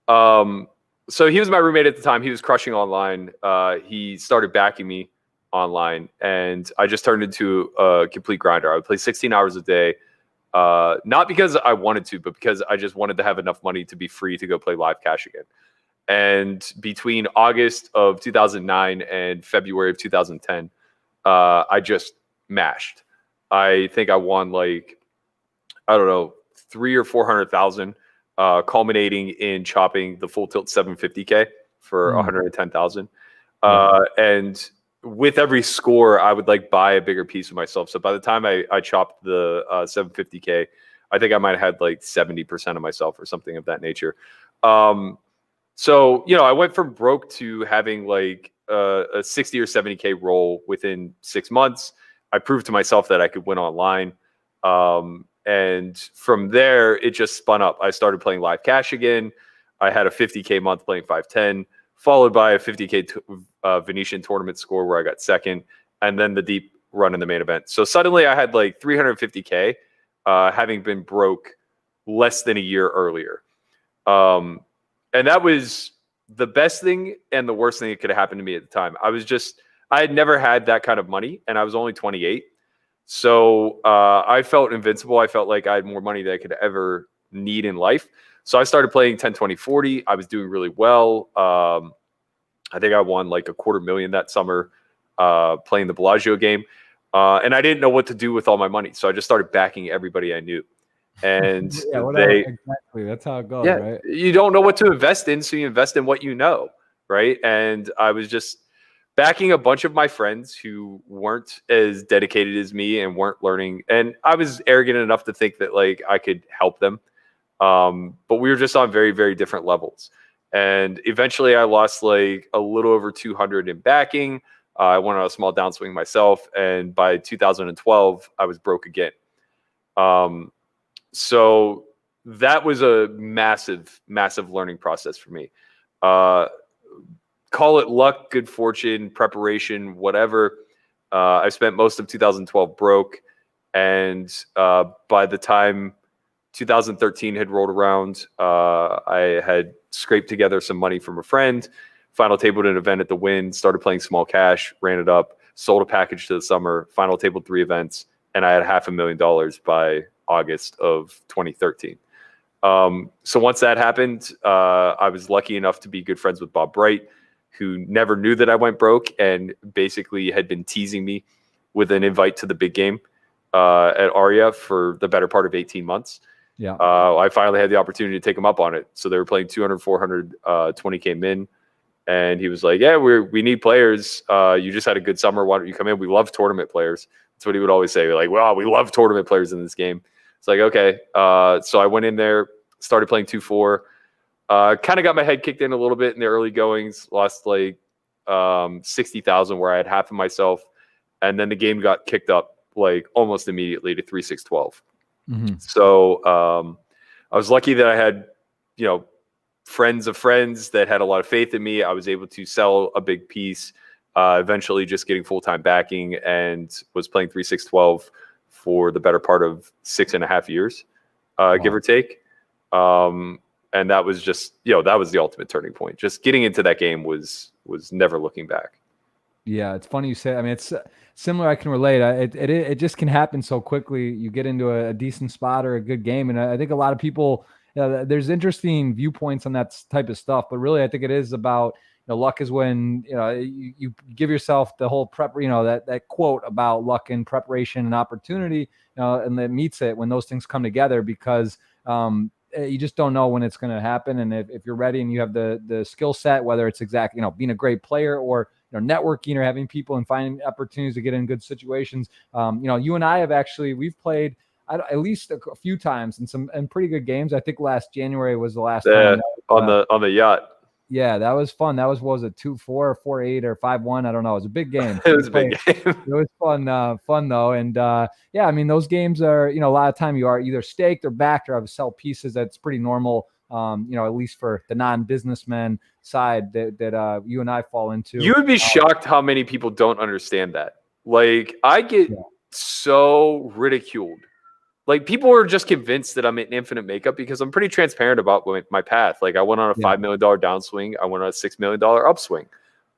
So he was my roommate at the time. He was crushing online. He started backing me online, and I just turned into a complete grinder. I would play 16 hours a day, not because I wanted to, but because I just wanted to have enough money to be free to go play live cash again. And between August of 2009 and February of 2010, I just mashed. I think I won like, I don't know, 300,000 or 400,000, culminating in chopping the full tilt 750K for 110,000. And with every score, I would like buy a bigger piece of myself. So by the time I chopped the 750K, I think I might have had like 70% of myself or something of that nature. So, I went from broke to having like a 60 or 70K roll within 6 months. I proved to myself that I could win online. And from there, it just spun up. I started playing live cash again. I had a 50K month playing 510, followed by a 50K Venetian tournament score where I got second, and then the deep run in the main event. So suddenly I had like 350K, having been broke less than a year earlier. And that was the best thing and the worst thing that could have happened to me at the time. I had never had that kind of money, and I was only 28. So I felt invincible. I felt like I had more money than I could ever need in life. So I started playing 10, 20, 40. I was doing really well. I think I won like $250,000 that summer playing the Bellagio game. And I didn't know what to do with all my money. So I just started backing everybody I knew. And exactly. That's how it goes, right? You don't know what to invest in, so you invest in what you know, right? And I was just backing a bunch of my friends who weren't as dedicated as me and weren't learning. And I was arrogant enough to think that like I could help them. But we were just on very, very different levels. And eventually I lost like a little over 200 in backing. I went on a small downswing myself. And by 2012, I was broke again. So that was a massive, massive learning process for me. Call it luck, good fortune, preparation, whatever. I spent most of 2012 broke. And by the time 2013 had rolled around, I had scraped together some money from a friend, final tabled an event at the Wynn, started playing small cash, ran it up, sold a package to the summer, final tabled 3 events, and I had $500,000 by August of 2013. So once that happened, I was lucky enough to be good friends with Bob Bright, who never knew that I went broke and basically had been teasing me with an invite to the big game at Aria for the better part of 18 months. Yeah. I finally had the opportunity to take him up on it. So they were playing 200, 400, 20K min. And he was like, yeah, we need players. You just had a good summer. Why don't you come in? We love tournament players. That's what he would always say. Like, wow, we love tournament players in this game. It's like, okay. So I went in there, started playing 2-4. Kind of got my head kicked in a little bit in the early goings. Lost like 60,000 where I had half of myself. And then the game got kicked up like almost immediately to 3-6-12. Mm-hmm. So I was lucky that I had, friends of friends that had a lot of faith in me. I was able to sell a big piece, eventually just getting full-time backing, and was playing 3-6-12 for the better part of 6.5 years, give or take. And that was just, that was the ultimate turning point. Just getting into that game was never looking back. Yeah, it's funny you say. I mean, it's similar. I can relate. It just can happen so quickly. You get into a decent spot or a good game, and I think a lot of people. There's interesting viewpoints on that type of stuff, but really, I think it is about luck is when you give yourself the whole prep. That quote about luck and preparation and opportunity, and that meets it when those things come together. Because you just don't know when it's going to happen. And if you're ready and you have the skill set, whether it's exactly, being a great player or, networking or having people and finding opportunities to get in good situations. You and I we've played at least a few times in pretty good games. I think last January was the last time. On the yacht. Yeah, that was fun. That was, what was it, 2-4 or 4-8 or 5-1? I don't know. It was a big game. It was a big game. It was fun though. And yeah, I mean, those games are, a lot of time you are either staked or backed or have to sell pieces. That's pretty normal. At least for the non-businessman side that you and I fall into. You would be shocked how many people don't understand that. Like, I get so ridiculed. Like, people are just convinced that I'm in infinite makeup because I'm pretty transparent about my path. Like, I went on a $5 million downswing. I went on a $6 million upswing.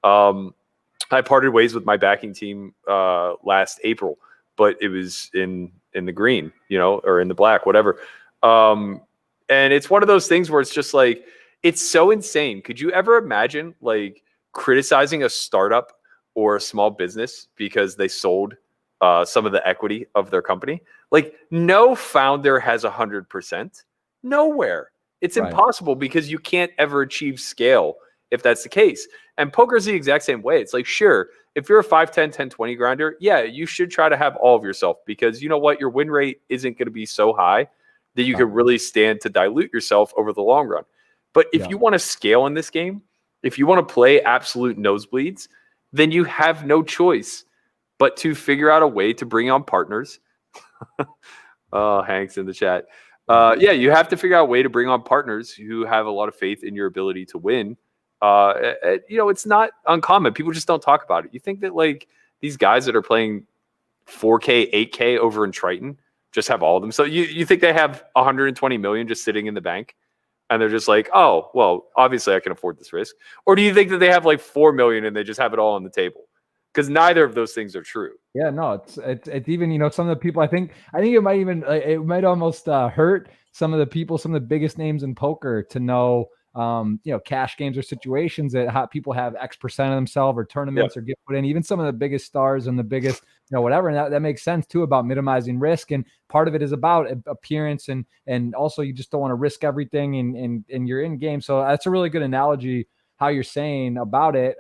I parted ways with my backing team last April, but it was in the green, or in the black, whatever. And it's one of those things where it's just like, it's so insane. Could you ever imagine like criticizing a startup or a small business because they sold some of the equity of their company? Like, no founder has 100%. Nowhere. It's impossible because you can't ever achieve scale if that's the case. And poker is the exact same way. It's like, sure, if you're a 5-10, 10-20 grinder, yeah, you should try to have all of yourself because you know what? Your win rate isn't going to be so high that you could really stand to dilute yourself over the long run. But if you want to scale in this game, if you want to play absolute nosebleeds, then you have no choice but to figure out a way to bring on partners. Oh, Hank's in the chat. You have to figure out a way to bring on partners who have a lot of faith in your ability to win. It's not uncommon. People just don't talk about it. You think that like these guys that are playing 4K, 8K over in Triton just have all of them. So you think they have 120 million just sitting in the bank and they're just like, oh, well, obviously I can afford this risk. Or do you think that they have like 4 million and they just have it all on the table? Because neither of those things are true. Yeah, no, it's even, some of the people, I think it might almost hurt some of the people, some of the biggest names in poker to know, cash games or situations that people have X% of themselves or tournaments or get put in, even some of the biggest stars and the biggest, whatever. And that makes sense too about minimizing risk. And part of it is about appearance and also you just don't want to risk everything in your in game. So that's a really good analogy how you're saying about it.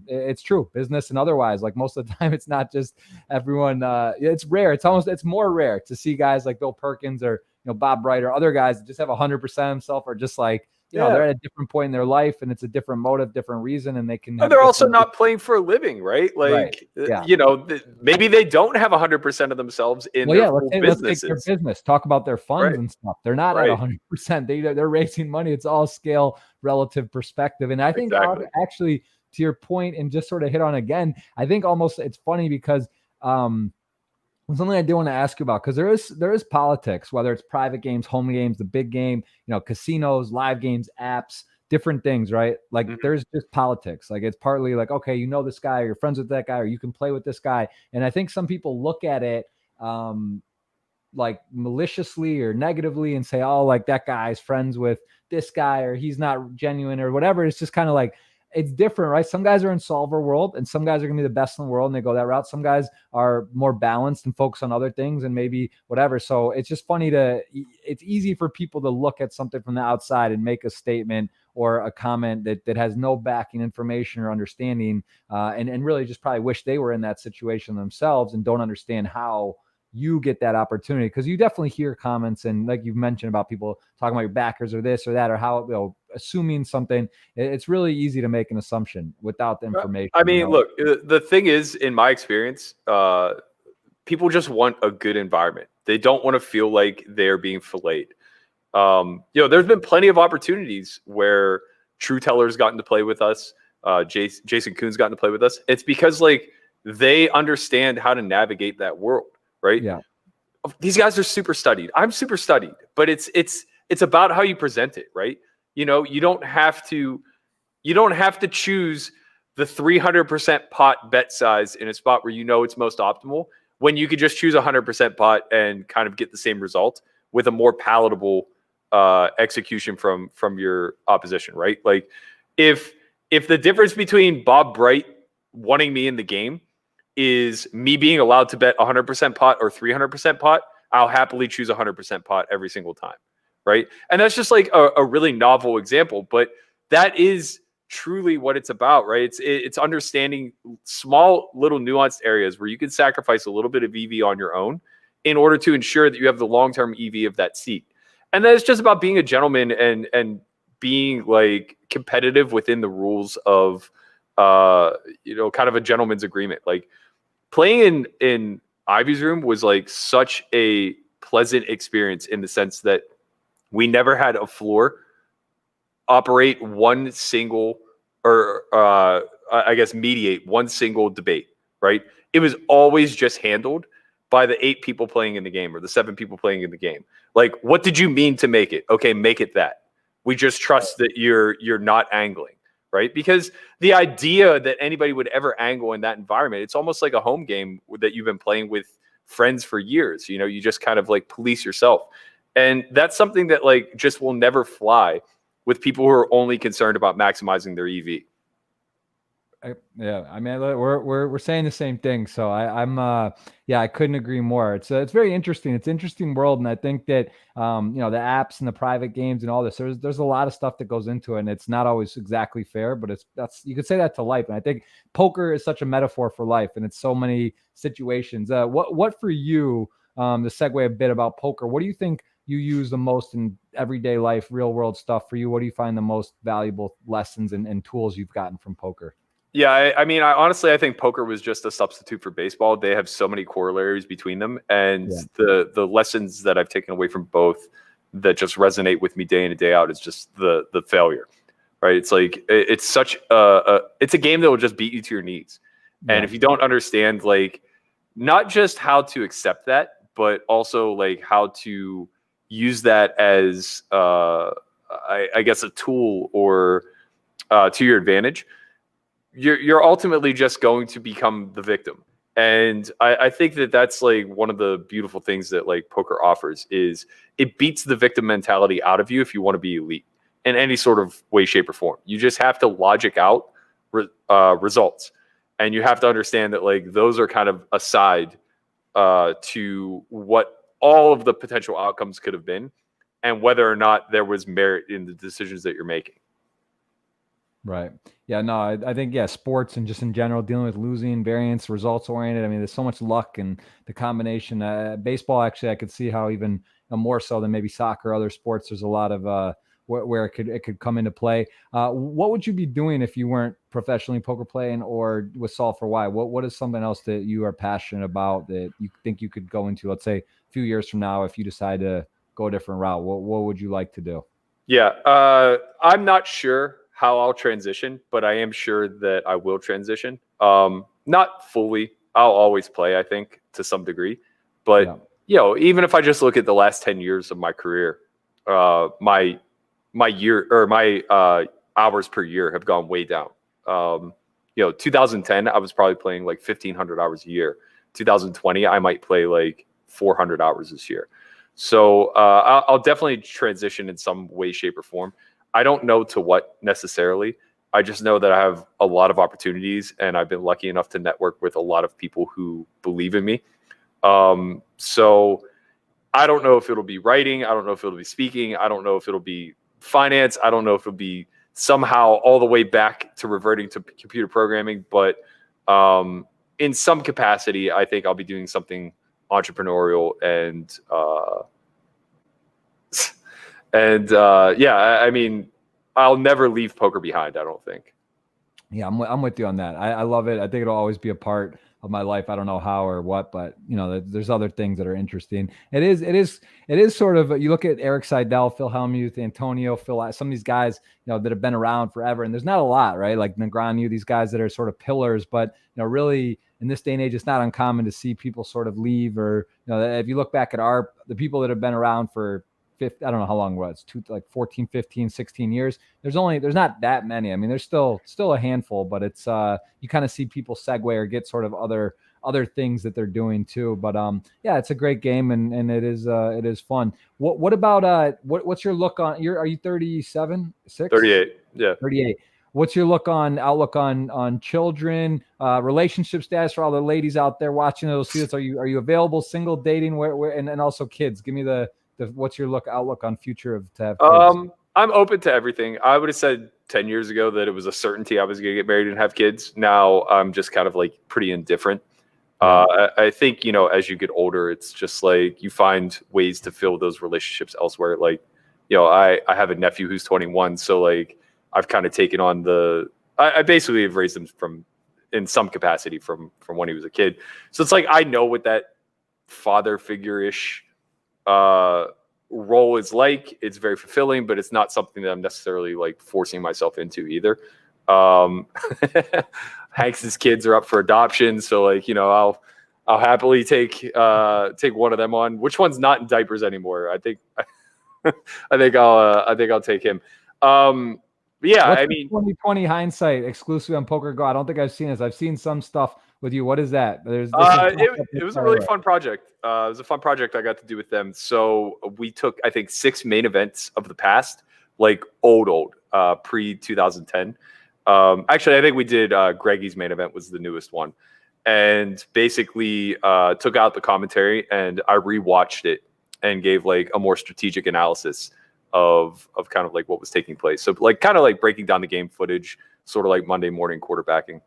It's true, business and otherwise. Like most of the time, it's not just everyone. It's rare. It's more rare to see guys like Bill Perkins or Bob Bright or other guys that just have 100% themselves or just like they're at a different point in their life and it's a different motive, different reason, and they can. They're also not playing for a living, right? Like maybe they don't have 100% of themselves in their full businesses. Let's take their business. Talk about their funds and stuff. They're not at 100%. They're raising money. It's all scale, relative perspective, and I think actually to your point and just sort of hit on again. I think almost it's funny because something I do want to ask you about, because there is politics, whether it's private games, home games, the big game, casinos, live games, apps, different things, right? Like there's just politics. Like it's partly like, okay, this guy, or you're friends with that guy, or you can play with this guy. And I think some people look at it like maliciously or negatively and say, oh, like that guy's friends with this guy, or he's not genuine or whatever. It's just kind of like, it's different, right? Some guys are in solver world and some guys are going to be the best in the world and they go that route. Some guys are more balanced and focus on other things and maybe whatever. So it's just funny it's easy for people to look at something from the outside and make a statement or a comment that has no backing information or understanding and really just probably wish they were in that situation themselves and don't understand how you get that opportunity. Because you definitely hear comments and like you've mentioned about people talking about your backers or this or that or how assuming something. It's really easy to make an assumption without the information. I mean, look, the thing is, in my experience, people just want a good environment. They don't want to feel like they're being filleted. There's been plenty of opportunities where True Teller's gotten to play with us. Jason Kuhn's gotten to play with us. It's because like they understand how to navigate that world. Right. Yeah. These guys are super studied. I'm super studied, but it's about how you present it. Right. You don't have to choose the 300% pot bet size in a spot where it's most optimal when you could just choose 100% pot and kind of get the same result with a more palatable execution from your opposition. Right. Like if the difference between Bob Bright wanting me in the game is me being allowed to bet 100% pot or 300% pot, I'll happily choose 100% pot every single time, right? And that's just like a really novel example, but that is truly what it's about, right? It's understanding small little nuanced areas where you can sacrifice a little bit of EV on your own in order to ensure that you have the long-term EV of that seat. And then it's just about being a gentleman and being like competitive within the rules of kind of a gentleman's agreement. Like playing in Ivy's room was like such a pleasant experience in the sense that we never had a floor operate one single or I guess mediate one single debate, right? It was always just handled by the 8 people playing in the game or the 7 people playing in the game. Like, what did you mean to make it? Okay, make it that. We just trust that you're not angling, right? Because the idea that anybody would ever angle in that environment, it's almost like a home game that you've been playing with friends for years. You know, you just kind of like police yourself. And that's something that like just will never fly with people who are only concerned about maximizing their EV. Yeah, I mean, we're saying the same thing. So I couldn't agree more. It's very interesting. It's an interesting world, and I think that the apps and the private games and all this. There's a lot of stuff that goes into it, and it's not always exactly fair. But that's you could say that to life, and I think poker is such a metaphor for life, and it's so many situations. What for you? To segue a bit about poker, what do you think you use the most in everyday life, real world stuff for you? What do you find the most valuable lessons and tools you've gotten from poker? Yeah, I mean, honestly, I think poker was just a substitute for baseball. They have so many corollaries between them, and the lessons that I've taken away from both that just resonate with me day in and day out is just the failure, right? It's like it's such it's a game that will just beat you to your knees, and if you don't understand like not just how to accept that, but also like how to use that as I guess a tool or to your advantage, you're ultimately just going to become the victim. And I think that that's like one of the beautiful things that like poker offers is it beats the victim mentality out of you if you want to be elite in any sort of way, shape, or form. You just have to logic out results. And you have to understand that like those are kind of aside to what all of the potential outcomes could have been and whether or not there was merit in the decisions that you're making. Right. Yeah, no, I think, sports and just in general, dealing with losing, variance, results oriented. I mean, there's so much luck and the combination. Baseball, actually, I could see how even more so than maybe soccer, or other sports, there's a lot of where it could come into play. What would you be doing if you weren't professionally poker playing or with Solve for Why? What is something else that you are passionate about that you think you could go into, let's say, a few years from now, if you decide to go a different route? What would you like to do? Yeah, I'm not sure how I'll transition, but I am sure that I will transition. Not fully. I'll always play, I think, to some degree. But even if I just look at the last 10 years of my career, my year or my hours per year have gone way down. 2010, I was probably playing like 1,500 hours a year. 2020, I might play like 400 hours this year. So I'll definitely transition in some way, shape, or form. I don't know to what necessarily. I just know that I have a lot of opportunities, and I've been lucky enough to network with a lot of people who believe in me. So I don't know if it'll be writing. I don't know if it'll be speaking. I don't know if it'll be finance. I don't know if it'll be somehow all the way back to reverting to computer programming. But in some capacity, I think I'll be doing something entrepreneurial I mean, I'll never leave poker behind, I don't think. Yeah, I'm with you on that. I love it. I think it'll always be a part of my life. I don't know how or what, but there's other things that are interesting. It is sort of, you look at Eric Seidel, Phil Hellmuth, Antonio, some of these guys, that have been around forever, and there's not a lot, right? Like Negreanu, these guys that are sort of pillars, but really in this day and age, it's not uncommon to see people sort of leave, or if you look back at the people that have been around for I don't know how long it was, 14, 15, 16 years. There's not that many. I mean, there's still a handful, but it's you kind of see people segue or get sort of other things that they're doing too. But it's a great game, and it is fun. What about what's your look on are you 37, 6? 38. Yeah. 38. What's your outlook on children, relationship status for all the ladies out there watching those students? Are you available, single, dating, where and also kids? Give me the what's your outlook on future of to have kids? I'm open to everything. I would have said 10 years ago that it was a certainty I was going to get married and have kids. Now I'm just kind of like pretty indifferent. I think, as you get older, it's just like you find ways to fill those relationships elsewhere. Like, I have a nephew who's 21. So like I've kind of taken on I basically have raised him in some capacity from when he was a kid. So it's like, I know what that father figure-ish role is like. It's very fulfilling, but it's not something that I'm necessarily like forcing myself into either. Hanks's kids are up for adoption, so like I'll happily take one of them on. Which one's not in diapers anymore? I think I'll take him. Yeah, What's I mean, 2020 hindsight exclusively on Poker Go. I don't think I've seen this. I've seen some stuff with you. What is that? It was a really fun project. It was a fun project I got to do with them. So we took, I think, 6 main events of the past, like old, pre 2010. Actually, I think we did Greggy's main event was the newest one, and basically took out the commentary and I rewatched it and gave like a more strategic analysis of kind of like what was taking place. So like kind of like breaking down the game footage, sort of like Monday morning quarterbacking.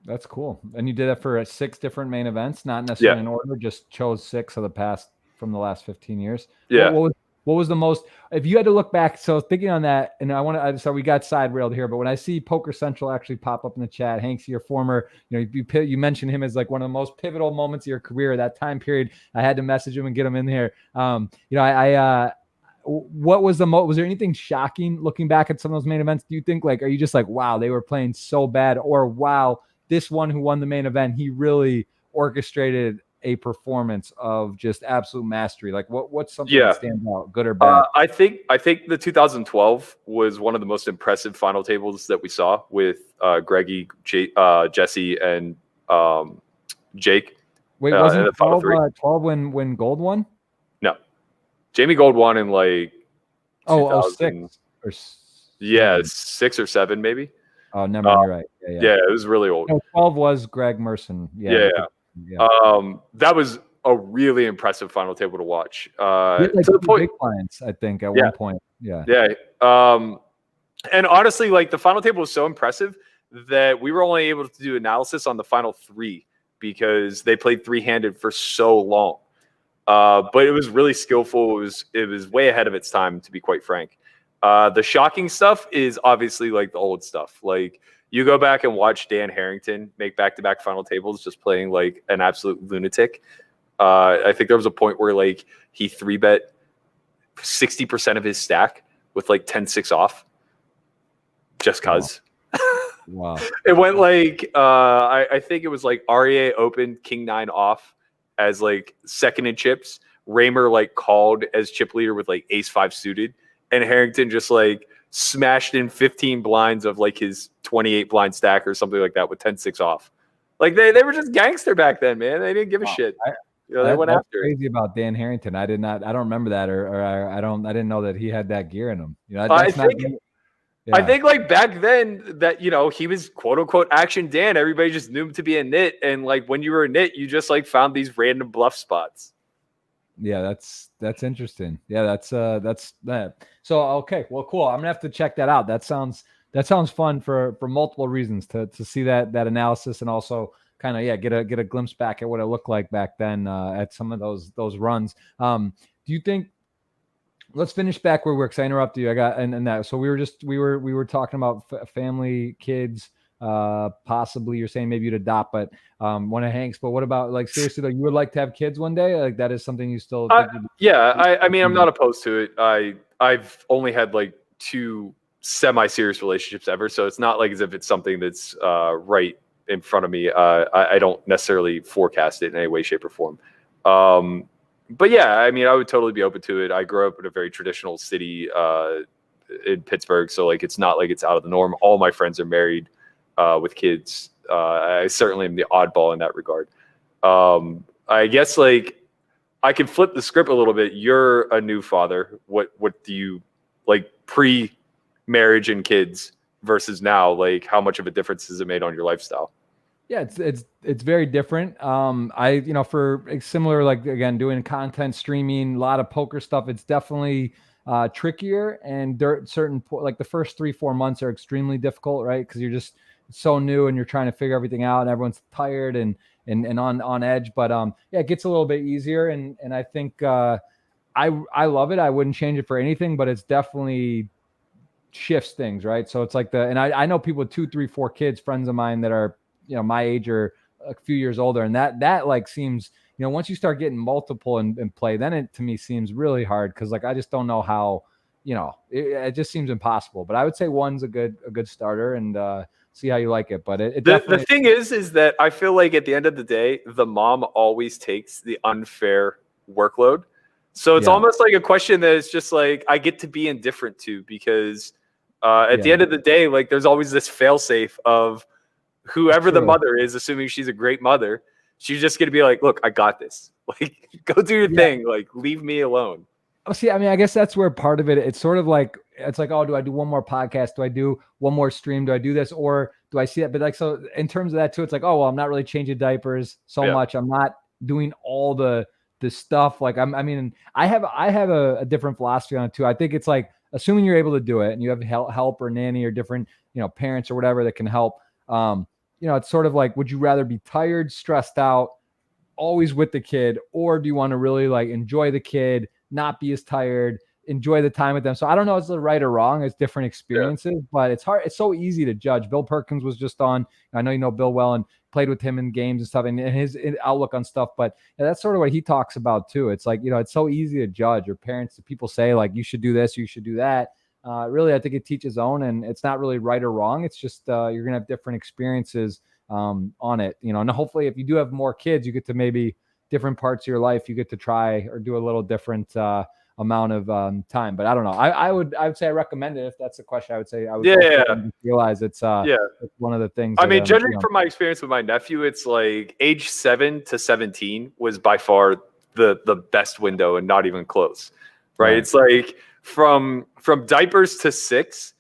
That's cool. And you did that for 6 different main events, not necessarily in order, just chose 6 of the past from the last 15 years. Yeah. What was the most, if you had to look back, so thinking on that, and so we got side railed here, but when I see Poker Central actually pop up in the chat, Hanks, your former, you mentioned him as like one of the most pivotal moments of your career, that time period. I had to message him and get him in here. What was was there anything shocking looking back at some of those main events? Do you think like, are you just like, wow, they were playing so bad, or wow, this one who won the main event, he really orchestrated a performance of just absolute mastery? Like what's something that stands out, good or bad? I think the 2012 was one of the most impressive final tables that we saw with Greggy, Jesse, and Jake. Wait, wasn't 12 when Gold won? No, Jamie Gold won in like 6 or 6 or 7 maybe. Oh, never mind. You're right. Yeah, it was really old. No, 12 was Greg Merson. Yeah. That was a really impressive final table to watch. Like to the point, big clients, I think, at one point. Yeah. And honestly, like the final table was so impressive that we were only able to do analysis on the final 3 because they played 3-handed for so long. But it was really skillful. It was way ahead of its time, to be quite frank. The shocking stuff is obviously like the old stuff. Like you go back and watch Dan Harrington make back-to-back final tables, just playing like an absolute lunatic. I think there was a point where like he 3-bet 60% of his stack with like 10-6 off, just cause. Wow. It went like I think it was like REA opened King 9 off as like second in chips. Raymer like called as chip leader with like Ace 5 suited, and Harrington just like smashed in 15 blinds of like his 28 blind stack or something like that with 10-6 off. Like they were just gangster back then, man. They didn't give a shit. They went after crazy it. About Dan Harrington. I don't remember that, or I didn't know that he had that gear in him. I think like back then that, he was quote unquote action Dan. Everybody just knew him to be a nit. And like when you were a nit, you just like found these random bluff spots. Yeah, that's interesting. Yeah, that's that. So okay, well, cool. I'm gonna have to check that out. That sounds fun for multiple reasons to see that analysis, and also kind of get a glimpse back at what it looked like back then at some of those runs. Do you think? Let's finish back where we were, because I interrupted you. I got and that. So we were talking about family, kids. Possibly you're saying maybe you'd adopt, but one of Hank's. But what about like seriously though? You would like to have kids one day? Like that is something you still? I mean, I'm not opposed to it. I've only had like 2 semi-serious relationships ever, so it's not like as if it's something that's right in front of me. I don't necessarily forecast it in any way, shape, or form. But yeah, I mean, I would totally be open to it. I grew up in a very traditional city in Pittsburgh, so like it's not like it's out of the norm. All my friends are married with kids. I certainly am the oddball in that regard. I guess like I can flip the script a little bit. You're a new father. What do you like pre-marriage and kids versus now? Like how much of a difference has it made on your lifestyle? Yeah, it's very different. For similar, like again, doing content streaming, a lot of poker stuff. It's definitely trickier, and like the first 3-4 months are extremely difficult, right? Because you're just so new and you're trying to figure everything out, and everyone's tired and on edge. But yeah, it gets a little bit easier, and I think I love it. I wouldn't change it for anything, but it's definitely shifts things, right? So it's like and I know people with 2, 3, 4 kids, friends of mine that are, my age or a few years older. And that like seems, once you start getting multiple and play, then it to me seems really hard. Cause like, I just don't know how, it just seems impossible, but I would say one's a good starter and see how you like it. But it definitely. The thing is that I feel like at the end of the day, the mom always takes the unfair workload. So it's almost like a question that is just like I get to be indifferent to, because at the end of the day, like there's always this failsafe of whoever the mother is, assuming she's a great mother, she's just gonna be like, look, I got this. Like, go do your thing. Like, leave me alone. Oh, see, I mean, I guess that's where part of it, it's sort of like, it's like, oh, do I do one more podcast? Do I do one more stream? Do I do this? Or do I see it? But like, so in terms of that too, it's like, oh, well, I'm not really changing diapers so much. I'm not doing all the stuff. Like I mean, I have a different philosophy on it too. I think it's like, assuming you're able to do it and you have help or nanny or different, parents or whatever that can help. It's sort of like, would you rather be tired, stressed out, always with the kid, or do you want to really like enjoy the kid, not be as tired, enjoy the time with them? So I don't know if it's the right or wrong. It's different experiences, but it's hard. It's so easy to judge. Bill Perkins was just on. I know you know Bill well and played with him in games and stuff, and his outlook on stuff. But that's sort of what he talks about too. It's like, it's so easy to judge, or people say like, you should do this, you should do that. Really, I think it teaches own, and it's not really right or wrong. It's just you're gonna have different experiences on it, and hopefully if you do have more kids, you get to maybe different parts of your life, you get to try or do a little different amount of time. But I don't know. I would say I recommend it. If that's the question, I would say I would realize it's it's one of the things. I mean, judging from my experience with my nephew, it's like age 7 to 17 was by far the best window, and not even close. Right? It's like from diapers to 6,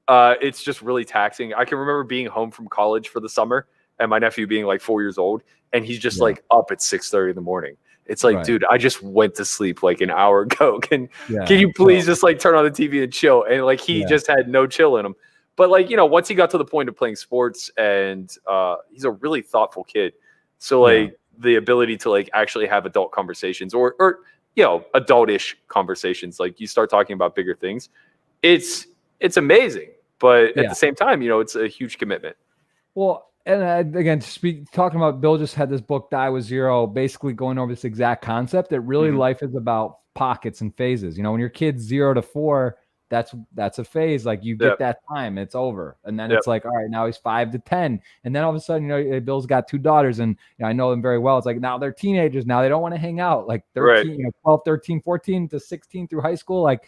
it's just really taxing. I can remember being home from college for the summer and my nephew being like 4 years old, and he's just like up at 6:30 in the morning. It's like, dude, I just went to sleep like an hour ago. Can you please just like turn on the TV and chill? And like he just had no chill in him. But like, once he got to the point of playing sports, and he's a really thoughtful kid. So like the ability to like actually have adult conversations or adult-ish conversations, like you start talking about bigger things, it's amazing. But at the same time, it's a huge commitment. Well, and again, talking about Bill just had this book, Die with Zero, basically going over this exact concept that really life is about pockets and phases. When your kid's 0 to 4, that's a phase. Like you get that time, it's over. And then it's like, all right, now he's 5 to 10. And then all of a sudden, Bill's got 2 daughters, and I know them very well. It's like, now they're teenagers. Now they don't want to hang out. Like 13, 12, 13, 14 to 16 through high school. Like,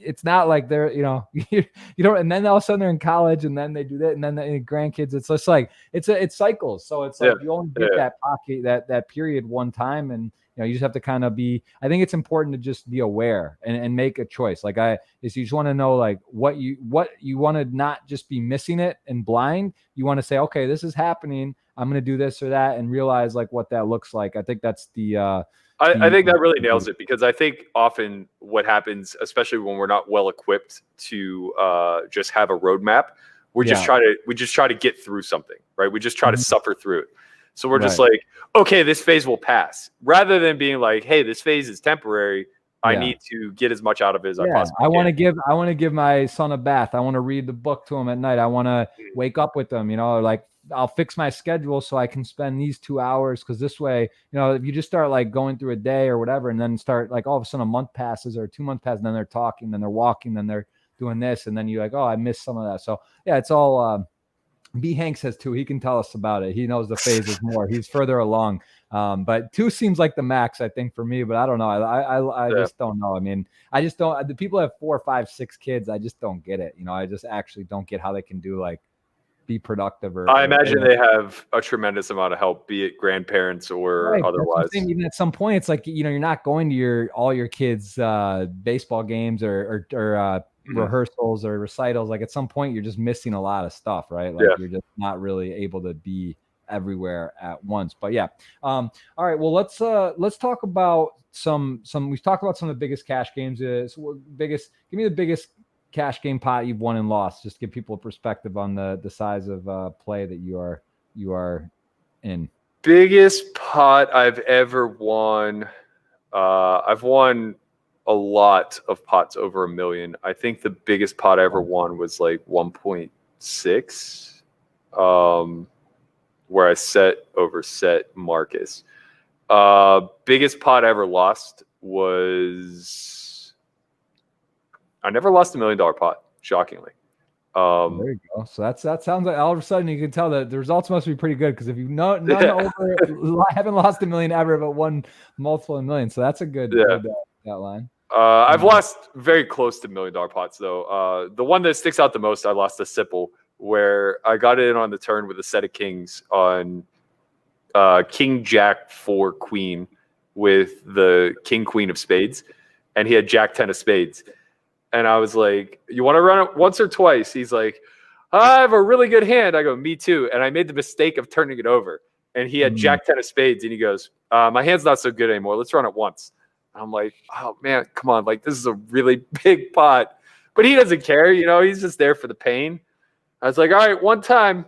it's not like they're, you don't, and then all of a sudden they're in college, and then they do that, and then the grandkids. It's just like, it's cycles. So it's like you only get that pocket, that period one time, and you just have to kind of be. I think it's important to just be aware and make a choice. Like you just want to know like what you want to not just be missing it and blind. You want to say, okay, this is happening. I'm going to do this or that, and realize like what that looks like. I think that's the. I think that really nails it, because I think often what happens, especially when we're not well equipped to just have a roadmap, we just try to get through something, right? We just try to suffer through it. So we're just like, okay, this phase will pass, rather than being like, hey, this phase is temporary. I need to get as much out of it as I possibly can. I want to give my son a bath. I want to read the book to him at night. I want to wake up with him, like I'll fix my schedule so I can spend these 2 hours. Cause this way, if you just start like going through a day or whatever, and then start like all of a sudden a month passes or 2 months pass, and then they're talking, then they're walking, then they're doing this. And then you're like, oh, I missed some of that. So yeah, it's all, B Hanks has 2. He can tell us about it. He knows the phases more. He's further along. But 2 seems like the max, I think, for me, but I don't know. I just don't know. I mean, I just don't, the people have 4, 5, 6 kids. I just don't get it. I just actually don't get how they can do like, be productive. I imagine they have a tremendous amount of help, be it grandparents or otherwise. Even at some point, it's like, you're not going to all your kids' baseball games or rehearsals or recitals. Like at some point, you're just missing a lot of stuff, right? Like you're just not really able to be everywhere at once. But yeah, all right. Well, let's talk about some. We've talked about some of the biggest cash games. So give me the biggest cash game pot you've won and lost. Just to give people a perspective on the size of play that you are in. Biggest pot I've ever won. I've won a lot of pots over $1 million. I think the biggest pot I ever won was like 1.6, where I set Marcus. Biggest pot I ever lost was, I never lost $1 million pot, shockingly. There you go. So that sounds like all of a sudden you can tell that the results must be pretty good, because if you haven't lost $1 million ever, but won multiple $1 million, so that's a good that line. I've lost very close to $1 million pots though. The one that sticks out the most, I lost a Sipple, where I got it in on the turn with a set of kings on King Jack 4 Queen with the King Queen of spades, and he had Jack 10 of spades. And I was like, you want to run it once or twice? He's like, I have a really good hand. I go, me too. And I made the mistake of turning it over. And he had Jack 10 of spades. And he goes, my hand's not so good anymore. Let's run it once. I'm like, oh, man, come on. Like, this is a really big pot. But he doesn't care. You know, he's just there for the pain. I was like, all right, one time.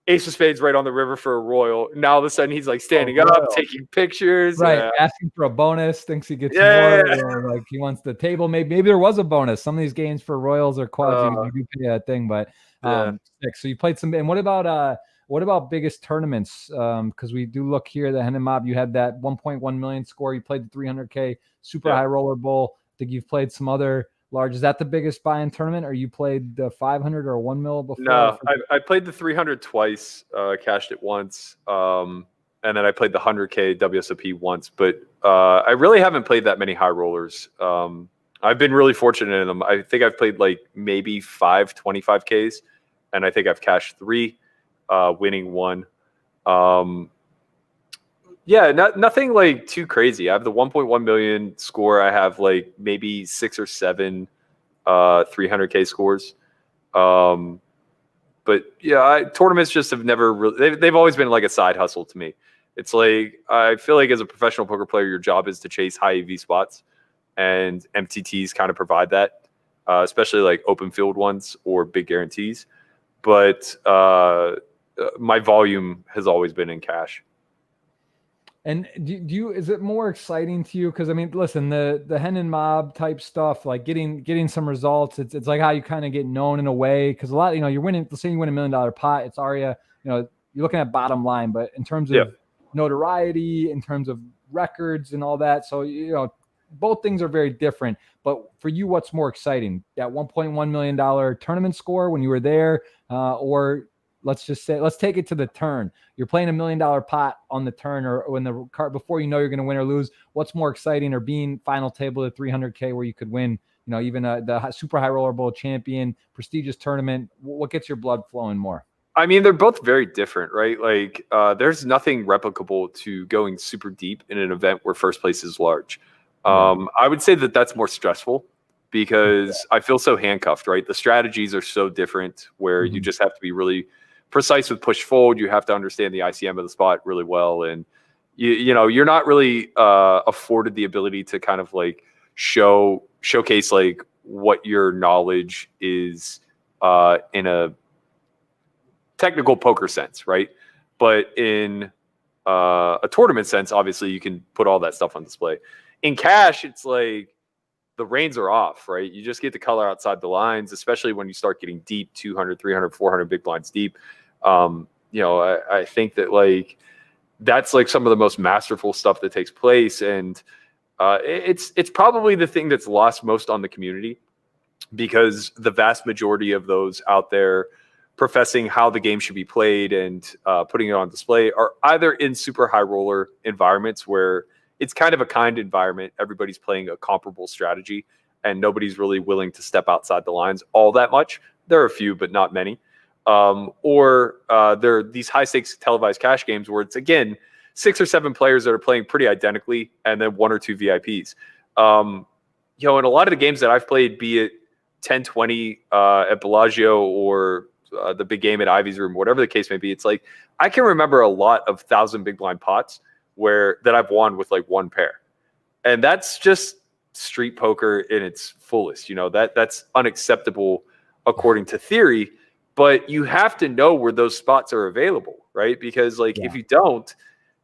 Ace of spades right on the river for a royal. Now all of a sudden he's like standing up, taking pictures. Right, asking for a bonus, thinks he gets more. Or like he wants the table. Maybe there was a bonus. Some of these games for royals or quads, you do pay a thing. But so you played some. And what about biggest tournaments? Because we do look here, the Hen and Mob, you had that 1.1 million score. You played the 300K Super High Roller Bowl. I think you've played some other large. Is that the biggest buy-in tournament, or you played the 500 or 1 mil before? No, I played the 300 twice, cashed it once, and then I played the 100K WSOP once. But I really haven't played that many high rollers. I've been really fortunate in them. I think I've played like maybe 5 25Ks, and I think I've cashed 3, winning 1. Nothing like too crazy. I have the 1.1 million score. I have like maybe 6 or 7 300K scores. But yeah, tournaments just have never really, they've always been like a side hustle to me. It's like, I feel like as a professional poker player, your job is to chase high EV spots, and MTTs kind of provide that, especially like open field ones or big guarantees. But my volume has always been in cash. And is it more exciting to you? Because I mean, listen, the Hen and Mob type stuff, like getting some results, it's like how you kind of get known in a way. Because a lot, you're winning. Let's say you win $1 million pot, it's Aria. You're looking at bottom line, but in terms of notoriety, in terms of records and all that, so both things are very different. But for you, what's more exciting? That $1.1 million tournament score when you were there, or let's take it to the turn. You're playing $1 million pot on the turn, or when the card before you know you're going to win or lose. What's more exciting, or being final table at 300K where you could win, even the Super High Roller Bowl champion, prestigious tournament? What gets your blood flowing more? I mean, they're both very different, right? Like, there's nothing replicable to going super deep in an event where first place is large. I would say that that's more stressful because I feel so handcuffed, right? The strategies are so different where you just have to be really precise with push fold. You have to understand the ICM of the spot really well, and you're not really afforded the ability to kind of like showcase like what your knowledge is in a technical poker sense, right? But in a tournament sense, obviously you can put all that stuff on display. In cash, it's like the reins are off, right? You just get to color outside the lines, especially when you start getting deep, 200, 300, 400 big blinds deep. I think that like that's like some of the most masterful stuff that takes place, and it's probably the thing that's lost most on the community, because the vast majority of those out there professing how the game should be played and putting it on display are either in super high roller environments where it's kind of a kind environment. Everybody's playing a comparable strategy and nobody's really willing to step outside the lines all that much. There are a few, but not many. Or there are these high stakes televised cash games where it's, again, 6 or 7 players that are playing pretty identically and then 1 or 2 VIPs. In a lot of the games that I've played, be it 10-20 at Bellagio or the big game at Ivy's room, whatever the case may be. It's like I can remember a lot of 1,000 big blind pots that I've won with like one pair, and that's just street poker in its fullest. That's unacceptable according to theory, but you have to know where those spots are available, right? Because if you don't,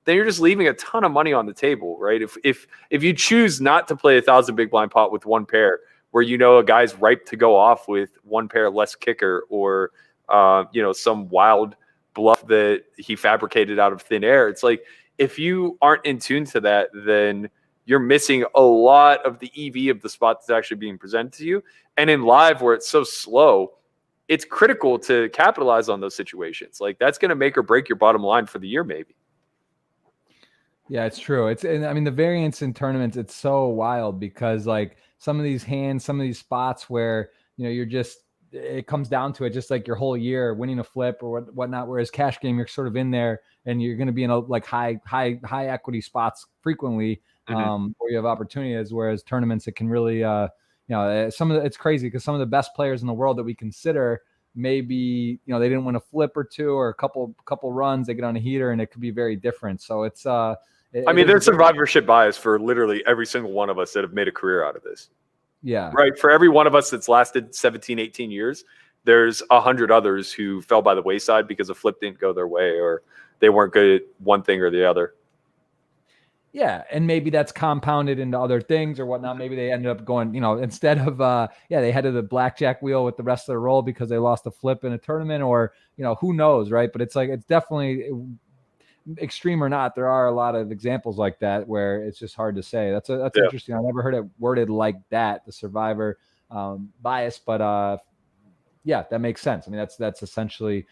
then you're just leaving a ton of money on the table, right? If you choose not to play 1,000 big blind pot with one pair, where a guy's ripe to go off with one pair less kicker, or some wild bluff that he fabricated out of thin air, it's like if you aren't in tune to that, then you're missing a lot of the EV of the spot that's actually being presented to you. And in live, where it's so slow, it's critical to capitalize on those situations. Like that's going to make or break your bottom line for the year, maybe. Yeah, it's true. And I mean, the variance in tournaments, it's so wild because like some of these hands, some of these spots where, it comes down to it, just like your whole year winning a flip or whatnot. Whereas cash game, you're sort of in there and you're going to be in like high equity spots frequently, where you have opportunities. Whereas tournaments, it can really, it's crazy because some of the best players in the world that we consider, maybe they didn't win a flip or two or a couple runs, they get on a heater, and it could be very different. So it's there's survivorship bias for literally every single one of us that have made a career out of this. Yeah. Right. For every one of us that's lasted 17, 18 years, there's 100 others who fell by the wayside because a flip didn't go their way or they weren't good at one thing or the other. Yeah. And maybe that's compounded into other things or whatnot. Maybe they ended up going, instead of, they headed the blackjack wheel with the rest of the roll because they lost a flip in a tournament, or, who knows. Right. But it's like, it's definitely extreme or not. There are a lot of examples like that where it's just hard to say. That's interesting. I never heard it worded like that, the survivor bias, but that makes sense. I mean, that's essentially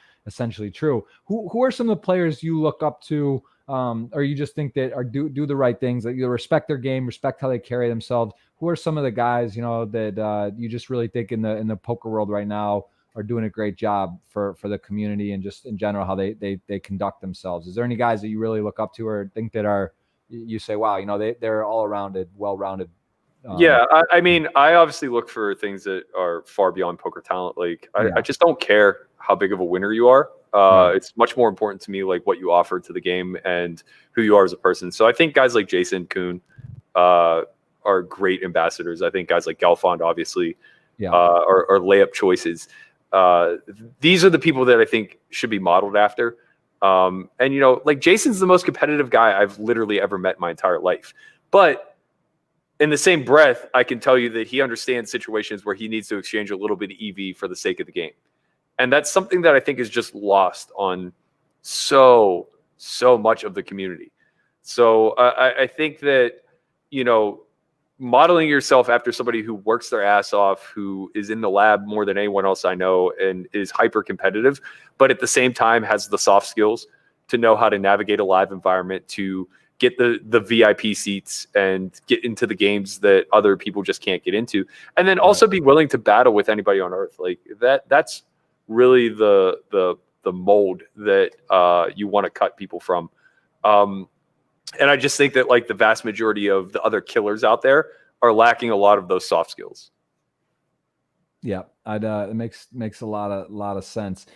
true. Who are some of the players you look up to, or you just think that do the right things, that you respect their game, respect how they carry themselves? Who are some of the guys, that you just really think in the poker world right now are doing a great job for the community and just in general, how they conduct themselves? Is there any guys that you really look up to or think that you say, wow, they're all arounded, well-rounded? I mean, I obviously look for things that are far beyond poker talent. Like I just don't care how big of a winner you are. It's much more important to me, like what you offer to the game and who you are as a person. So I think guys like Jason Kuhn are great ambassadors. I think guys like Galfond, obviously, are layup choices. These are the people that I think should be modeled after. And like Jason's the most competitive guy I've literally ever met in my entire life. But in the same breath, I can tell you that he understands situations where he needs to exchange a little bit of EV for the sake of the game. And that's something that I think is just lost on so much of the community. So I think that, modeling yourself after somebody who works their ass off, who is in the lab more than anyone else I know and is hyper competitive, but at the same time has the soft skills to know how to navigate a live environment, to get the VIP seats and get into the games that other people just can't get into. And then also be willing to battle with anybody on earth. Like that's really the mold that you want to cut people from. And I just think that like the vast majority of the other killers out there are lacking a lot of those soft skills. Yeah, it makes a lot of sense.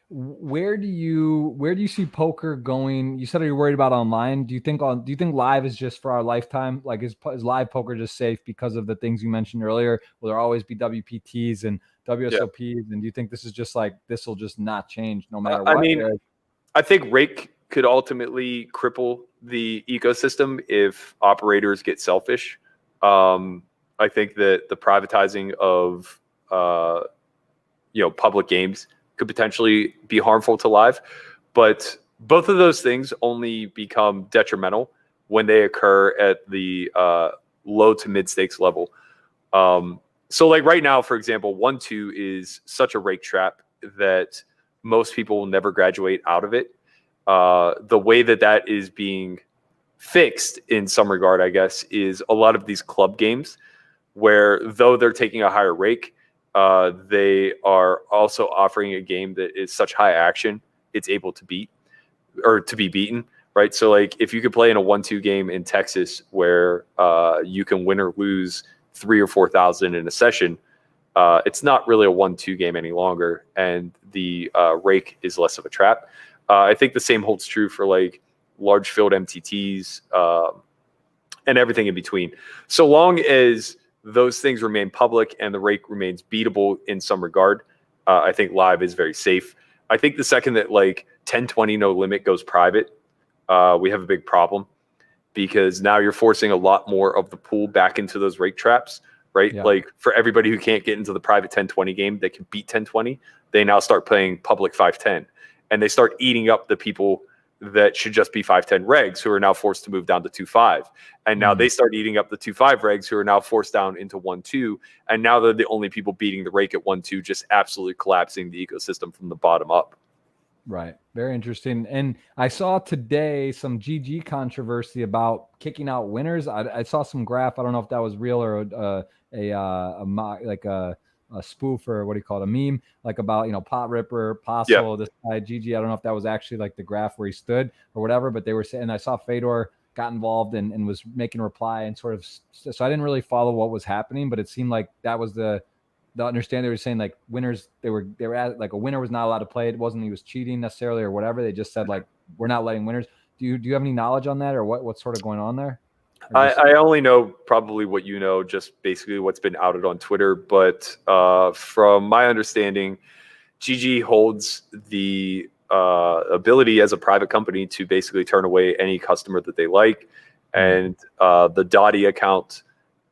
Where do you see poker going? You said you're worried about online. Do you think live is just for our lifetime? Like is live poker just safe because of the things you mentioned earlier? Will there always be WPTs and WSOPs? Yeah. And do you think this is just like this will just not change no matter what? I mean, I think rake could ultimately cripple the ecosystem if operators get selfish. I think that the privatizing of public games could potentially be harmful to live, but both of those things only become detrimental when they occur at the low to mid stakes level. So like right now, for example, 1-2 is such a rake trap that most people will never graduate out of it. The way that is being fixed in some regard, I guess, is a lot of these club games where though they're taking a higher rake, they are also offering a game that is such high action, it's able to beat or to be beaten, right? So like if you could play in a 1-2 game in Texas where you can win or lose 3,000 or 4,000 in a session, It's not really a 1-2 game any longer, and the rake is less of a trap. I think the same holds true for like large field MTTs and everything in between. So long as those things remain public and the rake remains beatable in some regard, I think live is very safe. I think the second that like 10-20 no limit goes private, we have a big problem, because now you're forcing a lot more of the pool back into those rake traps, right? Yeah. Like for everybody who can't get into the private 10-20 game that can beat 10-20, they now start playing public 5-10, and they start eating up the people that should just be 5-10 regs who are now forced to move down to 2-5. And now they start eating up the 2-5 regs who are now forced down into 1-2. And now they're the only people beating the rake at 1-2, just absolutely collapsing the ecosystem from the bottom up. Right. Very interesting. And I saw today some GG controversy about kicking out winners. I saw some graph. I don't know if that was real or a spoof, or what do you call it, a meme, like about, you know, Pot Ripper, Postle, this guy, GG. I don't know if that was actually like the graph where he stood or whatever, but they were saying, I saw Fedor got involved and was making a reply and sort of, so I didn't really follow what was happening, but it seemed like that was the understanding. They were saying like winners, they were at, like a winner was not allowed to play. It wasn't he was cheating necessarily or whatever. They just said like, we're not letting winners. Do you have any knowledge on that, or what's sort of going on there? I only know probably what you know, just basically what's been outed on Twitter. But from my understanding, GG holds the ability as a private company to basically turn away any customer that they like. And the Dottie account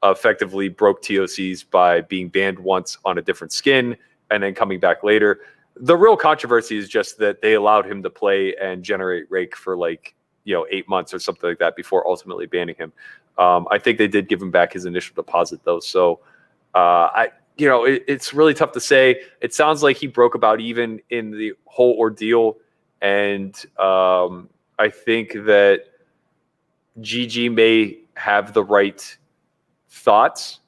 effectively broke TOCs by being banned once on a different skin and then coming back later. The real controversy is just that they allowed him to play and generate rake for like, 8 months or something like that before ultimately banning him. I think they did give him back his initial deposit though. So it's really tough to say. It sounds like he broke about even in the whole ordeal. And I think that GG may have the right thoughts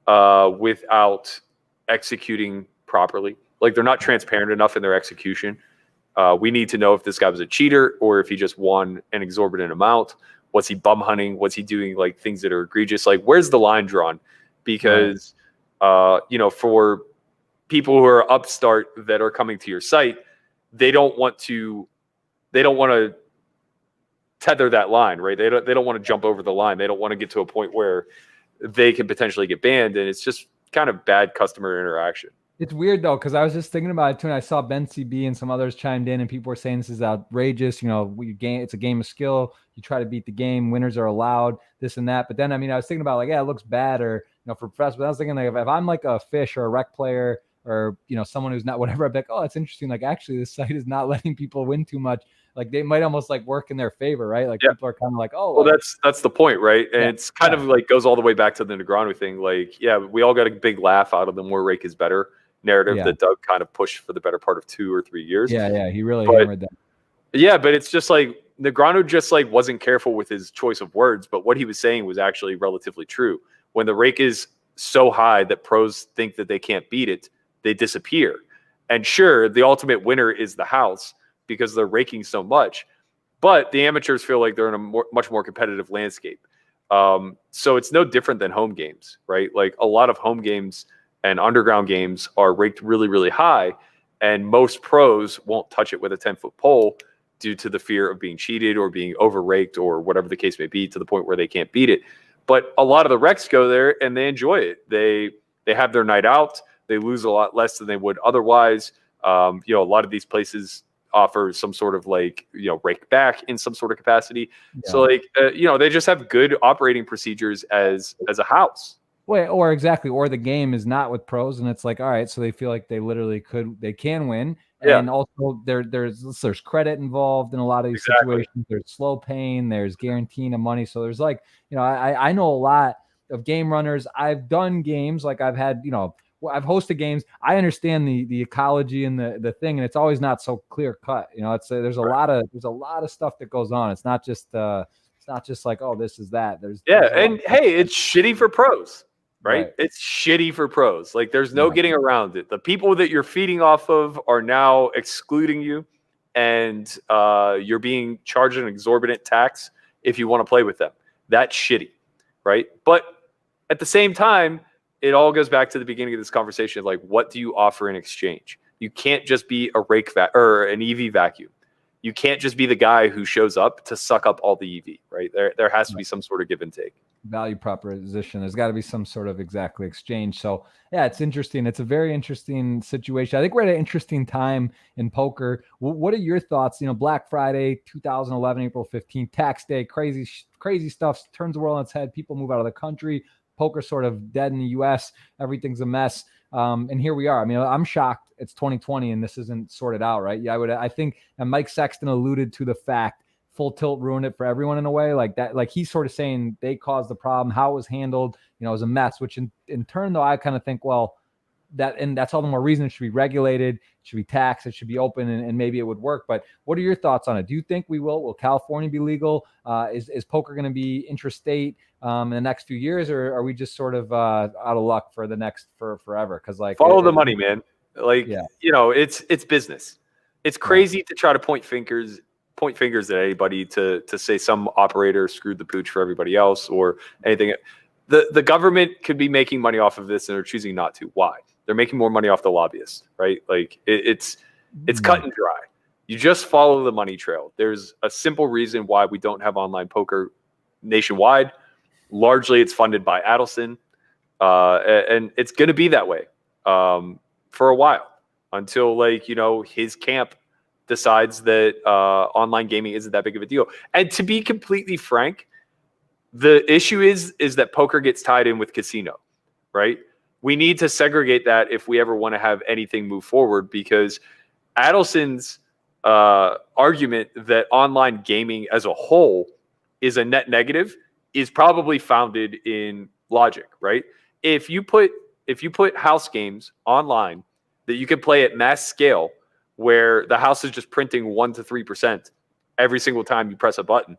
without executing properly. Like they're not transparent enough in their execution. We need to know if this guy was a cheater or if he just won an exorbitant amount. Was he bum hunting? Was he doing like things that are egregious? Like where's the line drawn? Because for people who are upstart that are coming to your site, they don't want to tether that line, right? They don't want to jump over the line. They don't want to get to a point where they can potentially get banned, and it's just kind of bad customer interaction. It's weird though, because I was just thinking about it too, and I saw Ben CB and some others chimed in, and people were saying this is outrageous. It's a game of skill. You try to beat the game. Winners are allowed. This and that. But then, I was thinking about like, yeah, it looks bad, or for professionals. But I was thinking like, if I'm like a fish or a rec player, or someone who's not whatever, I'd be like, oh, that's interesting. Like actually, this site is not letting people win too much. Like they might almost like work in their favor, right? Like people are kind of like, oh, well, that's the point, right? And it's kind of like goes all the way back to the Negreanu thing. Like, yeah, we all got a big laugh out of the more rake is better narrative that Doug kind of pushed for the better part of 2 or 3 years. Yeah, he really hammered that. Yeah, but it's just like Negreanu just like wasn't careful with his choice of words, but what he was saying was actually relatively true. When the rake is so high that pros think that they can't beat it, they disappear. And sure, the ultimate winner is the house because they're raking so much, but the amateurs feel like they're in a much more competitive landscape. So it's no different than home games, right? Like a lot of home games and underground games are raked really, really high, and most pros won't touch it with a 10-foot pole due to the fear of being cheated or being over-raked or whatever the case may be, to the point where they can't beat it. But a lot of the recs go there and they enjoy it. They have their night out. They lose a lot less than they would otherwise. A lot of these places offer some sort of like, rake back in some sort of capacity. Yeah. So like, they just have good operating procedures as a house. Well, or exactly, or the game is not with pros, and it's like, all right, so they feel like they can win, and also there's credit involved in a lot of these situations. There's slow paying, there's guaranteeing of money, so there's like, I know a lot of game runners. I've done games, like I've had, I've hosted games. I understand the ecology and the thing, and it's always not so clear cut. There's a lot of stuff that goes on. It's not just like, oh, this is that. There's hey, it's shitty for pros. Right? It's shitty for pros. Like there's no getting around it. The people that you're feeding off of are now excluding you, and you're being charged an exorbitant tax if you want to play with them. That's shitty, right? But at the same time, it all goes back to the beginning of this conversation of like, what do you offer in exchange? You can't just be a or an EV vacuum. You can't just be the guy who shows up to suck up all the EV, right? There has to be some sort of give and take. Value proposition. There's got to be some sort of exactly exchange. So yeah, it's interesting. It's a very interesting situation. I think we're at an interesting time in poker. What are your thoughts? Black Friday, 2011, April 15th, tax day, crazy stuff turns the world on its head. People move out of the country. Poker sort of dead in the US. Everything's a mess. And here we are. I mean, I'm shocked it's 2020 and this isn't sorted out, right? Yeah, I think, and Mike Sexton alluded to the fact Full Tilt ruined it for everyone in a way like that. Like he's sort of saying they caused the problem, how it was handled, it was a mess, which in turn, though, I kind of think, well, that's all the more reason it should be regulated, it should be taxed, it should be open, and maybe it would work. But what are your thoughts on it? Do you think will California be legal? Is poker going to be interstate in the next few years, or are we just sort of out of luck for forever? Because like follow the money, man. Like, it's business. It's crazy to try to point fingers at anybody to say some operator screwed the pooch for everybody else or anything. The government could be making money off of this and they're choosing not to. Why? They're making more money off the lobbyists, right? Like it's cut and dry. You just follow the money trail. There's a simple reason why we don't have online poker nationwide. Largely it's funded by Adelson. And it's going to be that way for a while until his camp decides that online gaming isn't that big of a deal. And to be completely frank, the issue is that poker gets tied in with casino, right? We need to segregate that if we ever want to have anything move forward, because Adelson's argument that online gaming as a whole is a net negative is probably founded in logic, right? If you put house games online that you can play at mass scale, where the house is just printing 1% to 3% every single time you press a button,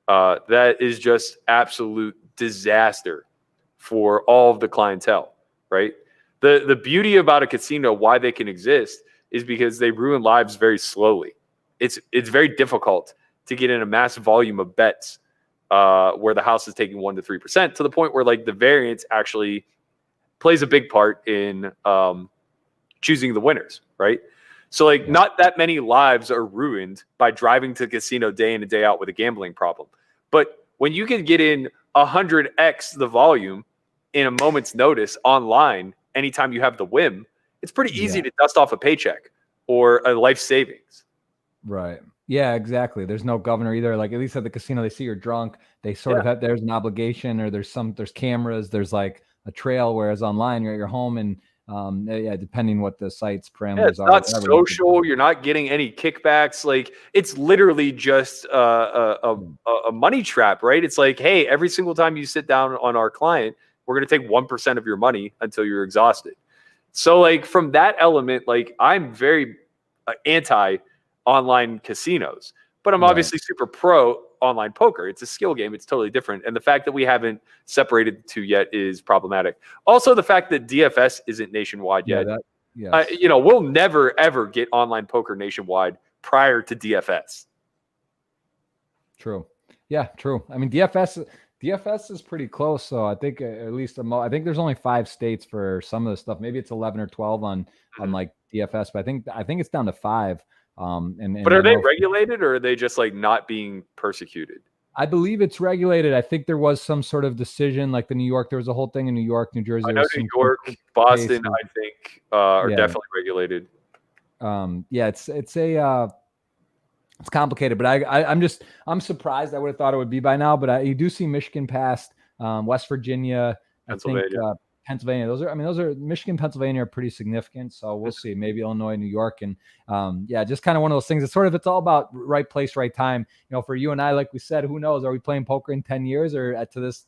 that is just absolute disaster for all of the clientele, right? The beauty about a casino, why they can exist, is because they ruin lives very slowly. It's very difficult to get in a massive volume of bets where the house is taking 1% to 3%, to the point where like the variance actually plays a big part in choosing the winners, right? So like not that many lives are ruined by driving to casino day in and day out with a gambling problem. But when you can get in 100x the volume in a moment's notice online, anytime you have the whim, it's pretty easy to dust off a paycheck or a life savings. Right. Yeah, exactly. There's no governor either. Like at least at the casino, they see you're drunk. They sort of have, there's an obligation, or there's cameras, there's like a trail, whereas online you're at your home and depending what the site's parameters are. It's not social. You're not getting any kickbacks. Like it's literally just a money trap, right? It's like, hey, every single time you sit down on our client, we're going to take 1% of your money until you're exhausted. So like from that element, like I'm very anti online casinos, but I'm obviously super pro online poker. It's a skill game. It's totally different. And the fact that we haven't separated the two yet is problematic. Also, the fact that DFS isn't nationwide yet. We'll never, ever get online poker nationwide prior to DFS. True. Yeah, true. I mean, DFS is pretty close. So I think at least I think there's only 5 states for some of the stuff. Maybe it's 11 or 12 on like DFS, but I think it's down to 5. But are they regulated, or are they just like not being persecuted? I believe it's regulated. I think there was some sort of decision, like the New York. There was a whole thing in New York, New Jersey. I know New York, Boston, I think, are definitely regulated. It's complicated, but I'm surprised. I would have thought it would be by now, but you do see Michigan passed, West Virginia, Pennsylvania. Pennsylvania. Those are Michigan, Pennsylvania are pretty significant. So we'll see. Maybe Illinois, New York, and just kind of one of those things. It's all about right place, right time. For you and I, like we said, who knows? Are we playing poker in 10 years or to this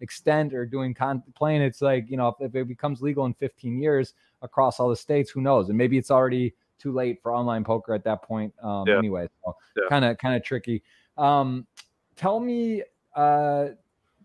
extent, or doing playing? It's like, if it becomes legal in 15 years across all the states, who knows? And maybe it's already too late for online poker at that point. Anyway, so kind of tricky.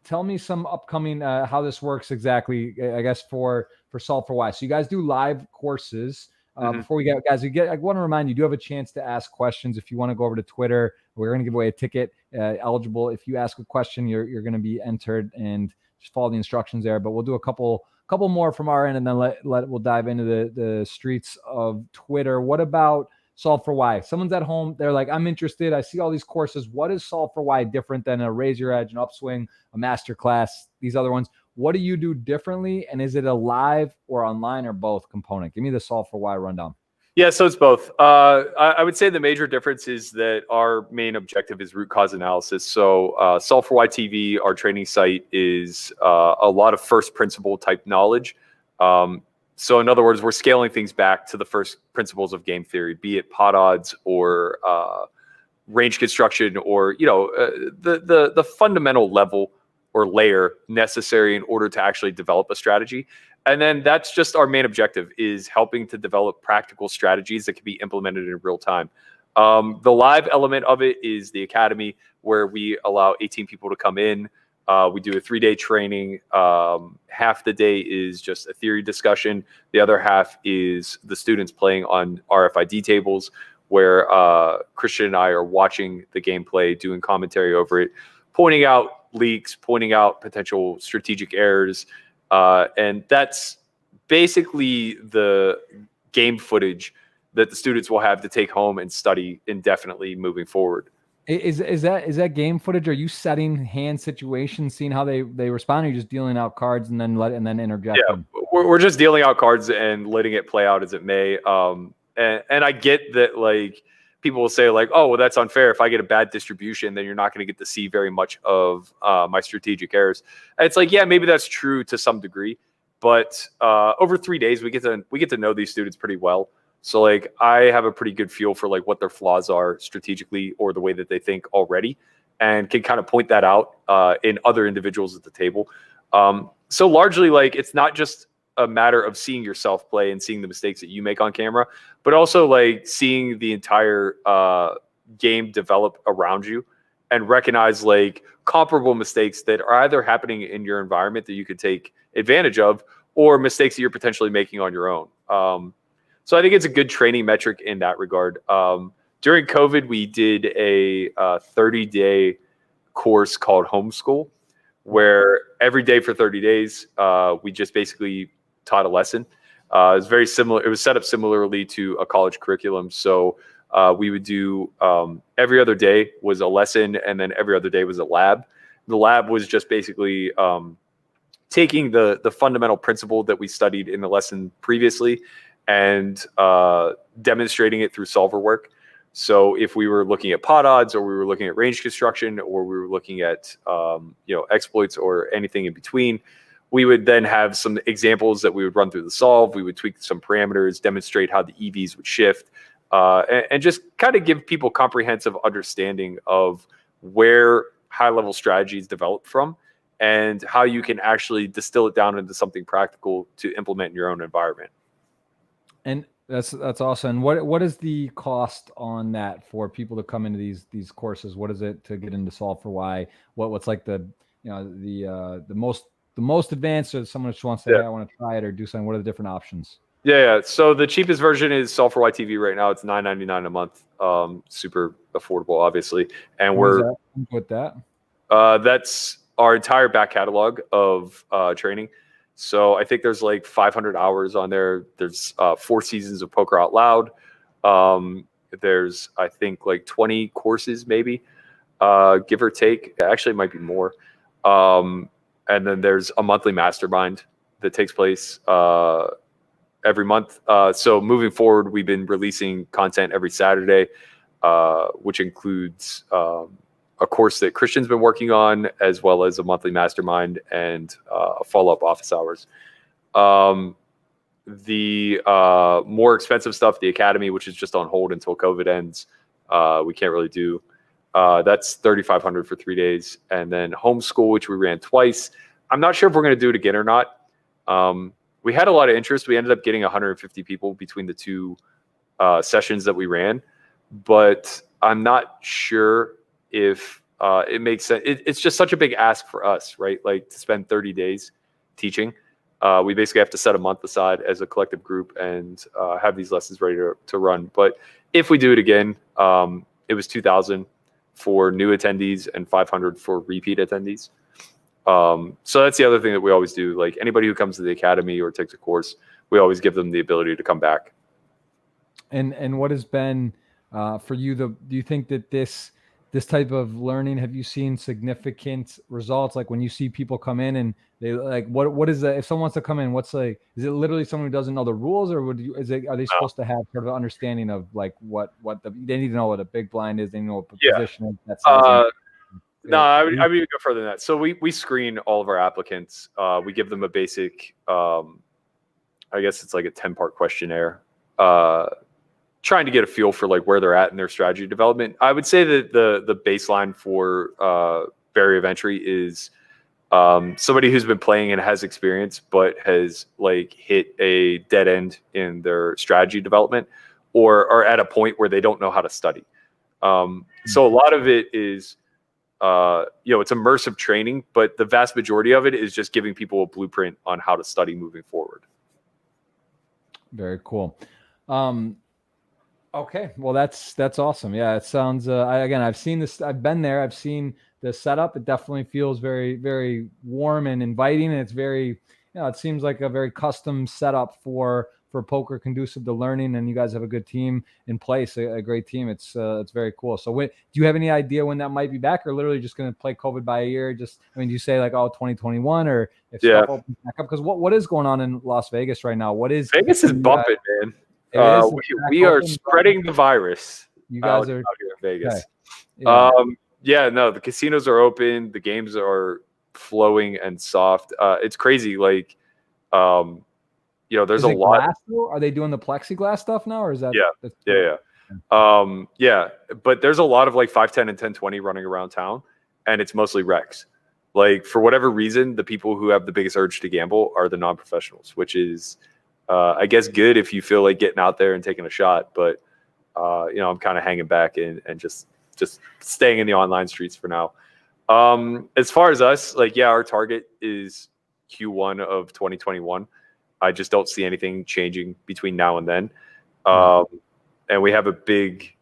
Tell me some upcoming how this works exactly, I guess, for Solve for Why. So you guys do live courses. Before we get, guys, I want to remind you, do have a chance to ask questions. If you want to go over to Twitter, we're going to give away a ticket eligible. If you ask a question, you're going to be entered, and just follow the instructions there. But we'll do a couple more from our end, and then we'll dive into the streets of Twitter. What about Solve for Why? Someone's at home, they're like, I'm interested. I see all these courses. What is Solve for Why different than a Raise Your Edge, an Upswing, a Masterclass, these other ones? What do you do differently? And is it a live or online or both component? Give me the Solve for Why rundown. Yeah, so it's both. I would say the major difference is that our main objective is root cause analysis. So Solve for Why TV, our training site, is a lot of first principle type knowledge. So in other words, we're scaling things back to the first principles of game theory, be it pot odds or range construction, or the fundamental level or layer necessary in order to actually develop a strategy. And then that's just our main objective, is helping to develop practical strategies that can be implemented in real time. The live element of it is the academy, where we allow 18 people to come in. We do a 3-day training. Half the day is just a theory discussion. The other half is the students playing on RFID tables, where Christian and I are watching the gameplay, doing commentary over it, pointing out leaks, pointing out potential strategic errors. And that's basically the game footage that the students will have to take home and study indefinitely moving forward. Is that game footage? Are you setting hand situations, seeing how they respond? Or are you just dealing out cards and then interjecting? Yeah, we're just dealing out cards and letting it play out as it may. And I get that, like, people will say, like, oh, well, that's unfair. If I get a bad distribution, then you're not going to get to see very much of my strategic errors. And it's like, yeah, maybe that's true to some degree, but over 3 days, we get to know these students pretty well. So, like, I have a pretty good feel for, like, what their flaws are strategically or the way that they think already, and can kind of point that out in other individuals at the table. So largely, like, it's not just a matter of seeing yourself play and seeing the mistakes that you make on camera, but also, like, seeing the entire game develop around you and recognize, like, comparable mistakes that are either happening in your environment that you could take advantage of, or mistakes that you're potentially making on your own. So I think it's a good training metric in that regard. During COVID, we did a 30-day course called Homeschool, where every day for 30 days, we just basically taught a lesson. It was very similar. It was set up similarly to a college curriculum. So we would do every other day was a lesson, and then every other day was a lab. The lab was just basically taking the fundamental principle that we studied in the lesson previously and demonstrating it through solver work. So if we were looking at pot odds, or we were looking at range construction, or we were looking at exploits or anything in between, we would then have some examples that we would run through the solve. We would tweak some parameters, demonstrate how the EVs would shift, and just kind of give people comprehensive understanding of where high-level strategies develop from and how you can actually distill it down into something practical to implement in your own environment. And that's awesome. What is the cost on that for people to come into these courses? What is it to get into Solve for Why? What's like the most advanced, or someone just wants to say, hey, I want to try it or do something? What are the different options? Yeah. So the cheapest version is Solve for Why TV right now. It's $9.99 a month. Super affordable, obviously. And we're with that. That's our entire back catalog of training. So I think there's like 500 hours on there. There's 4 seasons of Poker Out Loud. There's, I think, like 20 courses, maybe, give or take. Actually, it might be more. And then there's a monthly mastermind that takes place every month. So moving forward, we've been releasing content every Saturday, which includes a course that Christian's been working on, as well as a monthly mastermind and a follow-up office hours. The more expensive stuff, the academy, which is just on hold until COVID ends, we can't really do. That's $3,500 for 3 days. And then Homeschool, which we ran twice. I'm not sure if we're going to do it again or not. We had a lot of interest. We ended up getting 150 people between the 2 sessions that we ran, but I'm not sure if it makes sense. It's just such a big ask for us, right? Like, to spend 30 days teaching. We basically have to set a month aside as a collective group and have these lessons ready to run. But if we do it again, it was $2,000 for new attendees and $500 for repeat attendees. So that's the other thing that we always do. Like anybody who comes to the academy or takes a course, we always give them the ability to come back. And what has been for you? Do you think that this type of learning, have you seen significant results? Like when you see people come in and they like, what is that? If someone wants to come in, what's like, is it literally someone who doesn't know the rules, or are they supposed to have sort of an understanding of like what they need to know what a big blind is, they know what position is, that's no, I would even go further than that. So we screen all of our applicants. We give them a basic, I guess it's like a 10-part questionnaire, trying to get a feel for like where they're at in their strategy development. I would say that the baseline for barrier of entry is somebody who's been playing and has experience, but has like hit a dead end in their strategy development, or are at a point where they don't know how to study. So a lot of it is, it's immersive training, but the vast majority of it is just giving people a blueprint on how to study moving forward. Very cool. Okay. Well, that's awesome. Yeah. It sounds, I've seen this, I've been there, I've seen the setup. It definitely feels very, very warm and inviting. And it's very, it seems like a very custom setup for poker, conducive to learning. And you guys have a good team in place, a great team. It's very cool. So do you have any idea when that might be back, or literally just going to play COVID by a year? Do you say like, 2021, or if stuff opens back up? Because what is going on in Las Vegas right now? Vegas is bumping, man. We are spreading the virus. You guys out are here in Vegas. Okay. Yeah. No, the casinos are open. The games are flowing and soft. It's crazy. Like, there's a lot. Glass, are they doing the plexiglass stuff now, or is that? Yeah. But there's a lot of like 510 and 1020 running around town, and it's mostly Rex. Like for whatever reason, the people who have the biggest urge to gamble are the non-professionals, which is, I guess, good if you feel like getting out there and taking a shot. But I'm kind of hanging back and just staying in the online streets for now. As far as us, our target is Q1 of 2021. I just don't see anything changing between now and then. And we have a big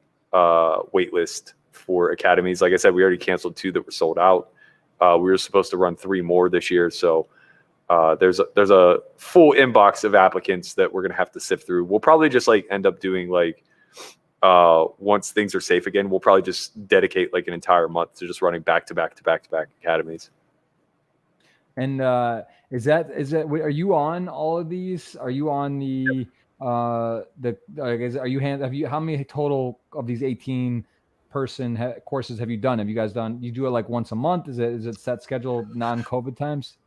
wait list for academies. Like I said, we already canceled 2 that were sold out. We were supposed to run 3 more this year. So there's a full inbox of applicants that we're going to have to sift through. We'll probably just end up doing once things are safe again, we'll probably just dedicate an entire month to just running back to back academies. And are you on all of these? Are you on the how many total of these 18 person courses have you done? Have you guys done, you do it once a month? Is it set schedule non-COVID times?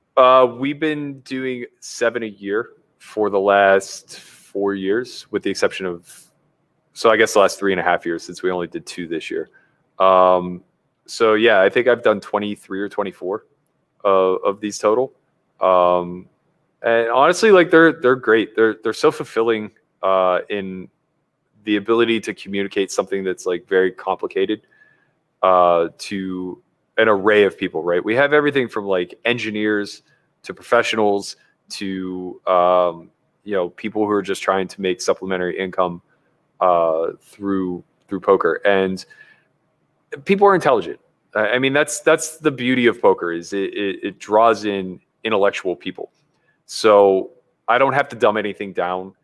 We've been doing 7 a year for the last 4 years, with the exception of, I guess the last 3.5 years, since we only did 2 this year. I think I've done 23 or 24 of these total. And honestly, they're great. They're so fulfilling in the ability to communicate something that's very complicated to an array of people, right? We have everything from engineers to professionals to people who are just trying to make supplementary income through poker, and people are intelligent. I mean, that's the beauty of poker, is it draws in intellectual people. So I don't have to dumb anything down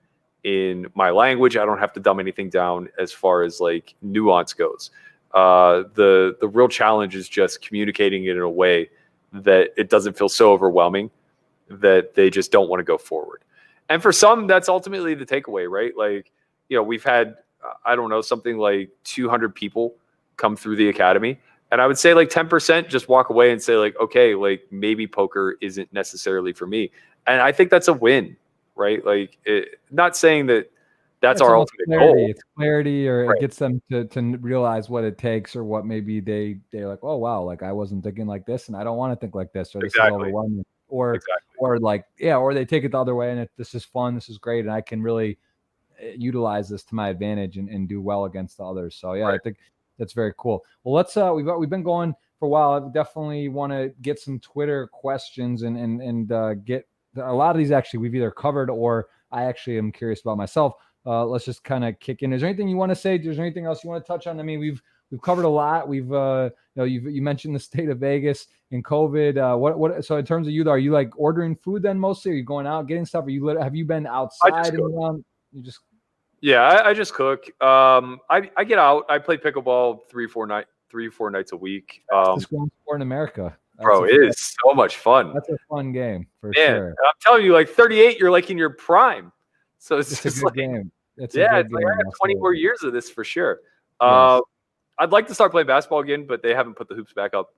in my language. I don't have to dumb anything down as far as nuance goes. The real challenge is just communicating it in a way that it doesn't feel so overwhelming that they just don't want to go forward. And for some, that's ultimately the takeaway, right? We've had, I don't know, something like 200 people come through the academy. And I would say 10% just walk away and say okay, maybe poker isn't necessarily for me. And I think that's a win, right? Not saying that that's our ultimate goal. It's clarity, or right. It gets them to realize what it takes, or what maybe they're oh, wow, I wasn't thinking like this, and I don't want to think like this, or this is overwhelming. Or they take it the other way, and this is fun, this is great, and I can really utilize this to my advantage and do well against the others. So right. I think that's very cool. Well, let's we've been going for a while. I definitely want to get some Twitter questions and get a lot of these. Actually, we've either covered, or I actually am curious about myself. Let's just kind of kick in. Is there anything you want to say? Is there anything else you want to touch on? I mean, we've covered a lot. We've you mentioned the state of Vegas and COVID. So in terms of you, are you like ordering food then mostly? Are you going out getting stuff? Have you been outside and around? You just I just cook. I get out. I play pickleball 3-4 nights a week. Fastest growing sport in America. Bro, it is so much fun. That's a fun game for sure. I'm telling you, like 38, you're like in your prime. So it's just a good game. It's like I got 20 more years of this for sure. Yes. I'd like to start playing basketball again, but they haven't put the hoops back up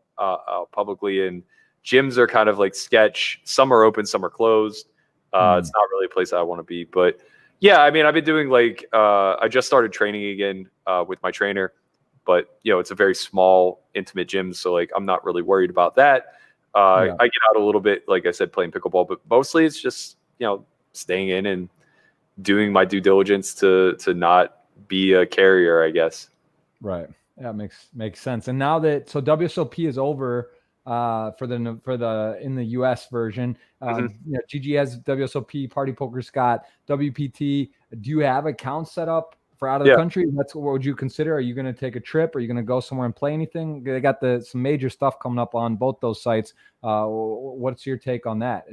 publicly, and gyms are kind of like sketch. Some are open, some are closed. It's not really a place I want to be. But yeah, I mean, I've been doing like I just started training again with my trainer, but it's a very small, intimate gym, so like I'm not really worried about that. I get out a little bit, like I said, playing pickleball, but mostly it's just staying in and doing my due diligence to not be a carrier, I guess. Right. Yeah, makes sense. And now that WSOP is over for the in the US version, GG has WSOP, Party Poker Scott, WPT. Do you have accounts set up for out of the country? What would you consider? Are you going to take a trip? Are you going to go somewhere and play anything? They got some major stuff coming up on both those sites. What's your take on that?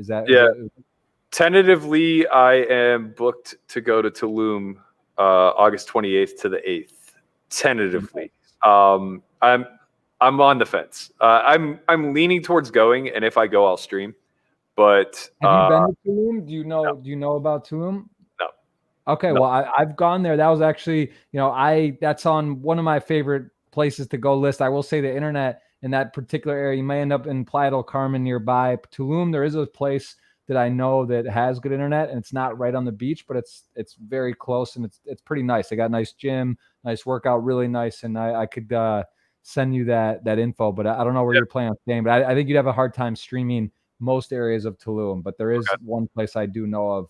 Tentatively, I am booked to go to Tulum August 28th to the 8th. Tentatively. I'm on the fence. I'm leaning towards going, and if I go, I'll stream. But have you been to Tulum? Do you know about Tulum? No. Okay, no. Well, I've gone there. That was actually, that's on one of my favorite places to go list. I will say the internet in that particular area, you may end up in Playa del Carmen nearby. Tulum, there is a place that I know that has good internet, and it's not right on the beach, but it's very close, and it's pretty nice. They got a nice gym, nice workout, really nice, and I could send you that info, but I don't know where you're planning on staying, but I think you'd have a hard time streaming most areas of Tulum, but there is one place I do know of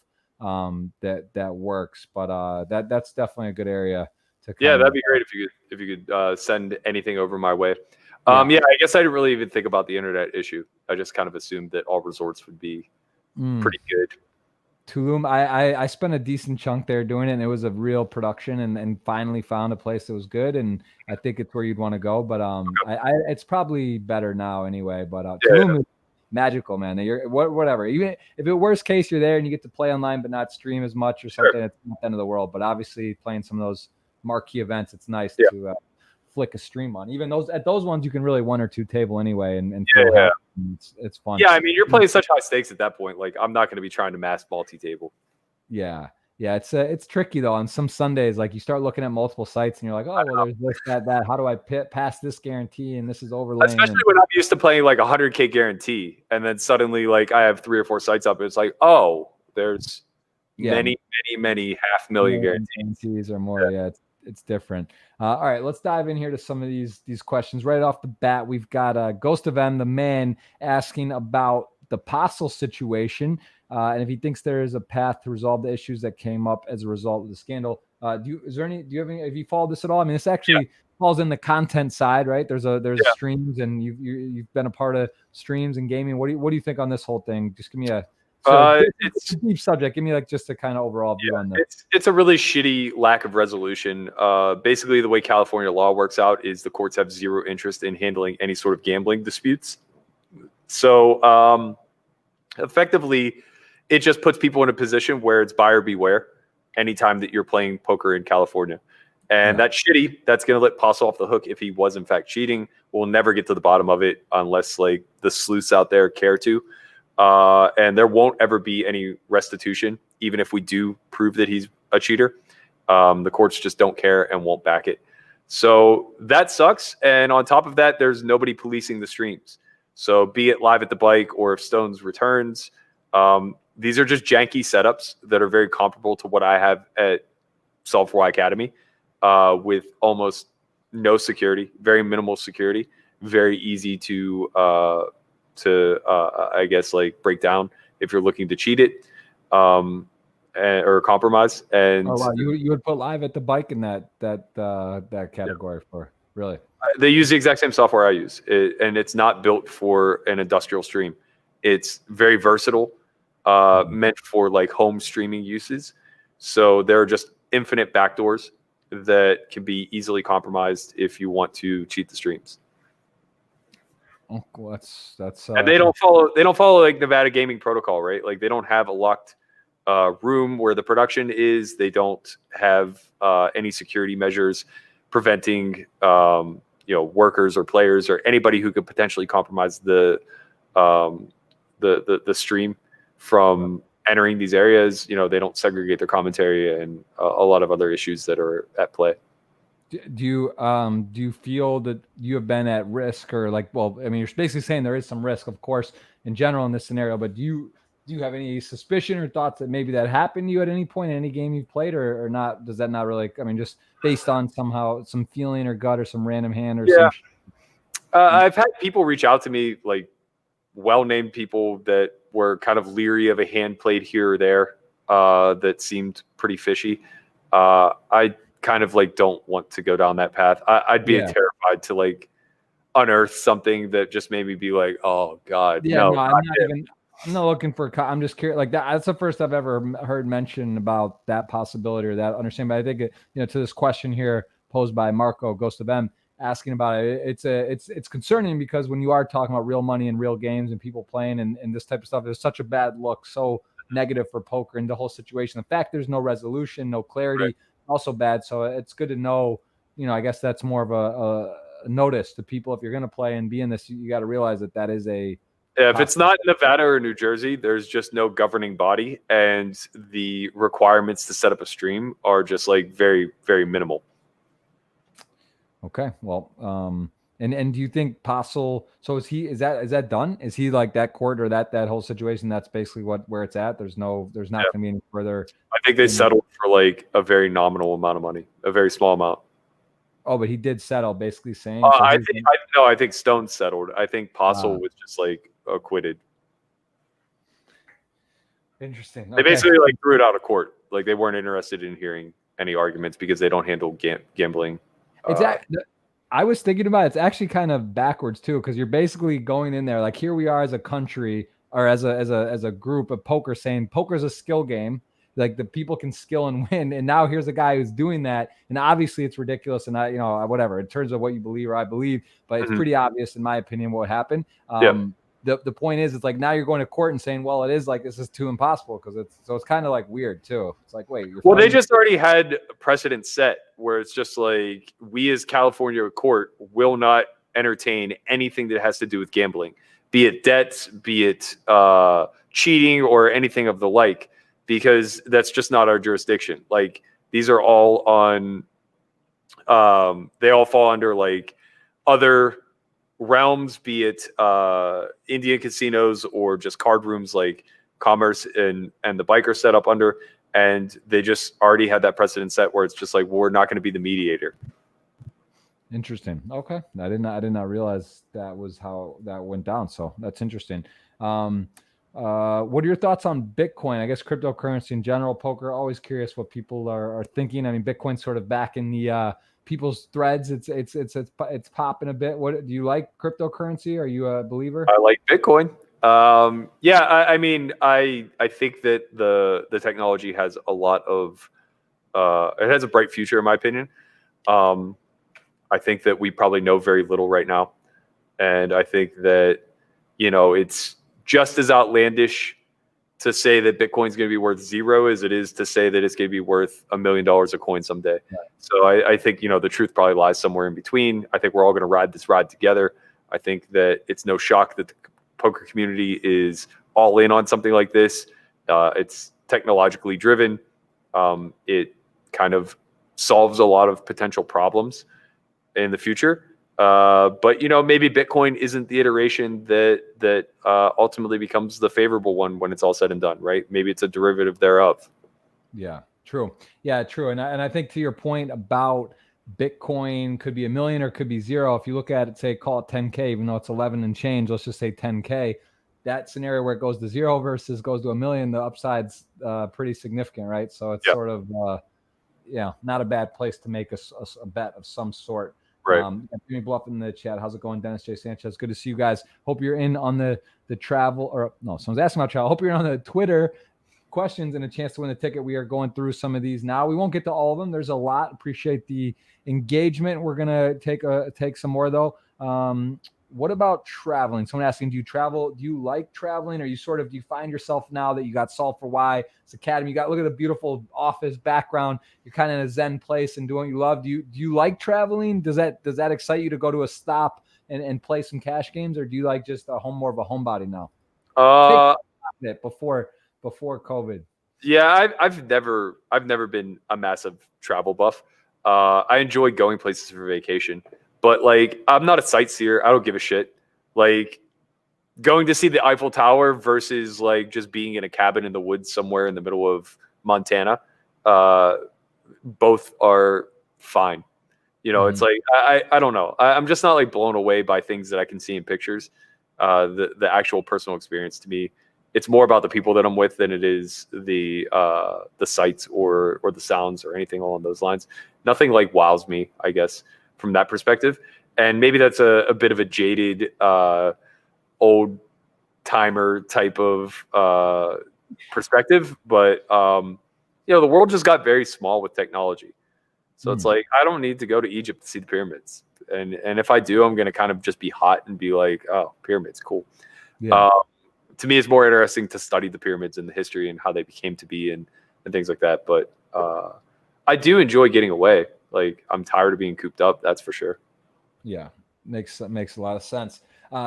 that works, but that's definitely a good area to come. That'd be great if you could send anything over my way. I guess I didn't really even think about the internet issue. I just kind of assumed that all resorts would be pretty good. Tulum, I spent a decent chunk there doing it, and it was a real production, and finally found a place that was good, and I think it's where you'd want to go, but it's probably better now anyway, but Tulum is magical, man. Whatever, even if it worst case you're there and you get to play online but not stream as much or something, it's not the end of the world, but obviously playing some of those marquee events, it's nice to flick a stream on. Even those ones you can really one or two table anyway, and it's fun. Yeah, I mean, you're playing such high stakes at that point. Like, I'm not going to be trying to mass multi-table. Yeah, it's tricky though. On some Sundays, like you start looking at multiple sites and you're like, oh, well, there's this, that. How do I pass this guarantee? And this is overlaying. Especially when I'm used to playing like 100K guarantee, and then suddenly like I have 3 or 4 sites up. It's like, oh, there's many $500,000 guarantees or more. Yeah, it's different. All right, let's dive in here to some of these questions. Right off the bat, we've got Ghost of M, the man, asking about the Apostle situation, and if he thinks there is a path to resolve the issues that came up as a result of the scandal. Have you followed this at all? I mean, this actually falls in the content side, right? There's streams, and you've been a part of streams and gaming. What do you think on this whole thing? Just give me it's a deep subject. Give me like just a kind of overall view on this. It's a really shitty lack of resolution. Basically, the way California law works out is the courts have zero interest in handling any sort of gambling disputes. So effectively, it just puts people in a position where it's buyer beware anytime that you're playing poker in California. And that's shitty. That's going to let Apostle off the hook if he was in fact cheating. We'll never get to the bottom of it unless like the sleuths out there care to. And there won't ever be any restitution, even if we do prove that he's a cheater. The courts just don't care and won't back it. So that sucks. And on top of that, there's nobody policing the streams. So be it Live at the Bike or if Stones returns, these are just janky setups that are very comparable to what I have at Solve for Why Academy, with almost no security, very minimal security, very easy to I guess like break down if you're looking to cheat it or compromise. And you would put Live at the Bike in that category for really? They use the exact same software I use, and it's not built for an industrial stream. It's very versatile, meant for like home streaming uses. So there are just infinite backdoors that can be easily compromised if you want to cheat the streams. Oh, well, that's and they don't follow like Nevada gaming protocol, right? Like they don't have a locked room where the production is. They don't have any security measures preventing workers or players or anybody who could potentially compromise the stream from entering these areas. They don't segregate their commentary and a lot of other issues that are at play. Do you feel that you have been at risk, or like, well, I mean, you're basically saying there is some risk, of course, in general in this scenario, but do you have any suspicion or thoughts that maybe that happened to you at any point in any game you've played, or not? Does that not really, I mean, just based on somehow some feeling or gut or some random hand or some I've had people reach out to me, like well-named people that were kind of leery of a hand played here or there that seemed pretty fishy. I kind of like don't want to go down that path. I'd be terrified to like unearth something that just made me be like, oh God, no. I'm not looking for. I'm just curious. Like that's the first I've ever heard mention about that possibility or that understanding. But I think to this question here posed by Marco Ghost of M asking about it, it's concerning because when you are talking about real money and real games and people playing and this type of stuff, there's such a bad look, so negative for poker and the whole situation. The fact there's no resolution, no clarity. Right. Also bad. So it's good to know, I guess that's more of a notice to people. If you're going to play and be in this, you got to realize that is a. Yeah, if it's not Nevada or New Jersey, there's just no governing body, and the requirements to set up a stream are just like very, very minimal. Okay. Well, and do you think Postle, so is that done? Is he like that court or that whole situation? That's basically where it's at. There's not going to be any further. I think they settled for like a very nominal amount of money, a very small amount. Oh, but he did settle, basically saying. I think Stone settled. I think Postle was just like acquitted. Interesting. They basically like threw it out of court. Like they weren't interested in hearing any arguments because they don't handle gambling. Exactly. I was thinking about it. It's actually kind of backwards too, because you're basically going in there like, here we are as a country or as a group of poker saying poker is a skill game. Like the people can skill and win. And now here's a guy who's doing that. And obviously it's ridiculous. And whatever, in terms of what you believe or I believe, but it's pretty obvious in my opinion what happened. The point is, it's like now you're going to court and saying, well, it is like this is too impossible because it's kind of like weird too. It's like, wait, they just already had precedent set where it's just like we as California court will not entertain anything that has to do with gambling, be it debts, be it cheating or anything of the like, because that's just not our jurisdiction. Like these are all on, they all fall under like other realms, be it Indian casinos or just card rooms like Commerce and the Biker set up under, and they just already had that precedent set where it's just like, well, we're not going to be the mediator. Interesting. Okay. I did not realize that was how that went down. So that's interesting. What are your thoughts on Bitcoin? I guess cryptocurrency in general, poker, always curious what people are thinking. I mean, Bitcoin's sort of back in the people's threads. It's popping a bit. What do you like cryptocurrency? Are you a believer? I like Bitcoin. I mean, I think that the technology has a lot of it has a bright future in my opinion. I think that we probably know very little right now, and I think that it's just as outlandish to say that Bitcoin's going to be worth zero as it is to say that it's going to be worth $1 million a coin someday. Right. So I think, the truth probably lies somewhere in between. I think we're all going to ride this ride together. I think that it's no shock that the poker community is all in on something like this. It's technologically driven. It kind of solves a lot of potential problems in the future. But maybe Bitcoin isn't the iteration that ultimately becomes the favorable one when it's all said and done, right? Maybe it's a derivative thereof. Yeah, true. Yeah, true. And I think to your point about Bitcoin could be $1 million or could be zero. If you look at it, say call it 10K, even though it's 11 and change, let's just say 10K. That scenario where it goes to zero versus goes to $1 million, the upside's pretty significant, right? So it's sort of not a bad place to make a bet of some sort. Right. Jimmy Bluff in the chat. How's it going? Dennis J. Sanchez. Good to see you guys. Hope you're in on the travel, or no, someone's asking about travel. Hope you're on the Twitter questions and a chance to win the ticket. We are going through some of these now. We won't get to all of them. There's a lot. Appreciate the engagement. We're gonna take some more though. What about traveling? Someone asking, do you travel? Do you like traveling? Or do you find yourself now that you got Solve for Why, it's Academy, look at the beautiful office background. You're kind of in a Zen place and doing what you love. Do you like traveling? Does that excite you to go to a stop and play some cash games? Or do you like just more of a homebody now? Take before COVID. Yeah, I've never been a massive travel buff. I enjoy going places for vacation. But, like, I'm not a sightseer. I don't give a shit. Like, going to see the Eiffel Tower versus, like, just being in a cabin in the woods somewhere in the middle of Montana, both are fine. It's like, I don't know. I'm just not, like, blown away by things that I can see in pictures. The actual personal experience, to me, it's more about the people that I'm with than it is the sights or the sounds or anything along those lines. Nothing, like, wows me, I guess, from that perspective. And maybe that's a bit of a jaded old timer type of perspective, but the world just got very small with technology. So it's like, I don't need to go to Egypt to see the pyramids. And if I do, I'm going to kind of just be hot and be like, oh, pyramids, cool. Yeah. To me, it's more interesting to study the pyramids and the history and how they became to be and things like that. But I do enjoy getting away. Like, I'm tired of being cooped up. That's for sure. Yeah, makes a lot of sense.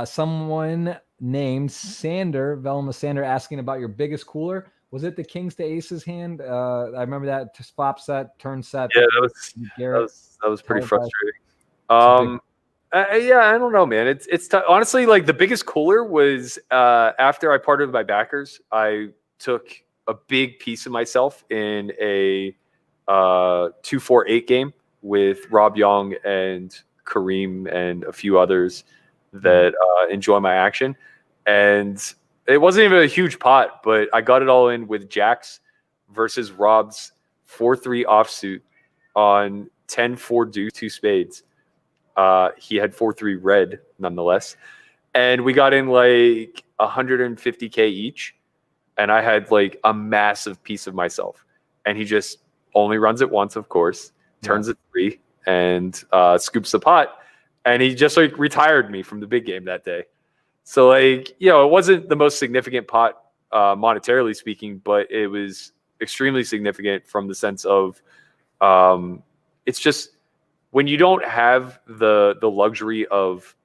Someone named Velma Sander, asking about your biggest cooler. Was it the Kings to Aces hand? I remember that flop set, turn set. Yeah, that was pretty frustrating. Yeah, I don't know, man. It's honestly, like, the biggest cooler was after I parted with my backers. I took a big piece of myself in a 2-4-8 game with Rob Young and Kareem and a few others that enjoy my action. And it wasn't even a huge pot, but I got it all in with Jacks versus Rob's 4-3 offsuit on 10-4 deuce, 2 spades. He had 4-3 red nonetheless. And we got in like 150K each. And I had like a massive piece of myself. And he just only runs it once, of course, turns it 3 and scoops the pot. And he just like retired me from the big game that day. So, like, it wasn't the most significant pot monetarily speaking, but it was extremely significant from the sense of it's just when you don't have the luxury of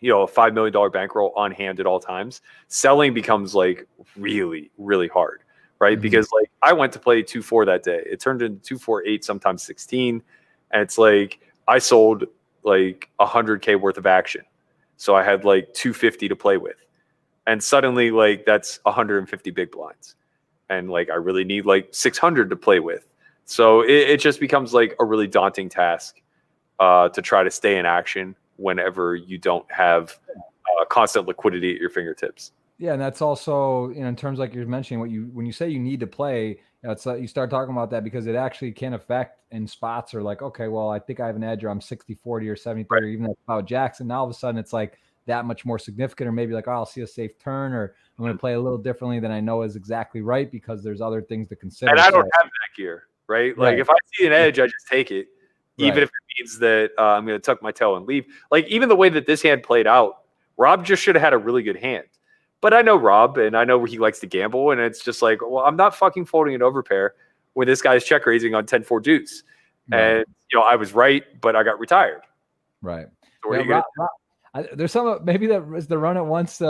a $5 million bankroll on hand at all times, selling becomes like really, really hard. Right. Mm-hmm. Because like I went to play 2-4 that day. It turned into 2-4-8, sometimes 16. And it's like I sold like 100K worth of action. So I had like 250 to play with. And suddenly like that's 150 big blinds. And like I really need like 600 to play with. So it just becomes like a really daunting task to try to stay in action whenever you don't have constant liquidity at your fingertips. Yeah, and that's also, in terms like you're mentioning, when you say you need to play, it's you start talking about that because it actually can affect in spots or like, okay, well, I think I have an edge or I'm 60-40 or 70-30 or even about Jackson. Now all of a sudden it's like that much more significant, or maybe like, oh, I'll see a safe turn, or I'm going to play a little differently than I know is exactly right because there's other things to consider. And I don't have that gear, right? Like if I see an edge, I just take it, even if it means that I'm going to tuck my toe and leave. Like even the way that this hand played out, Rob just should have had a really good hand. But I know Rob, and I know he likes to gamble, and it's just like, well, I'm not fucking folding an overpair when this guy's check raising on 10-4 deuce. Right. And, I was right, but I got retired. Right. So Rob, there's some, maybe that was the run at once he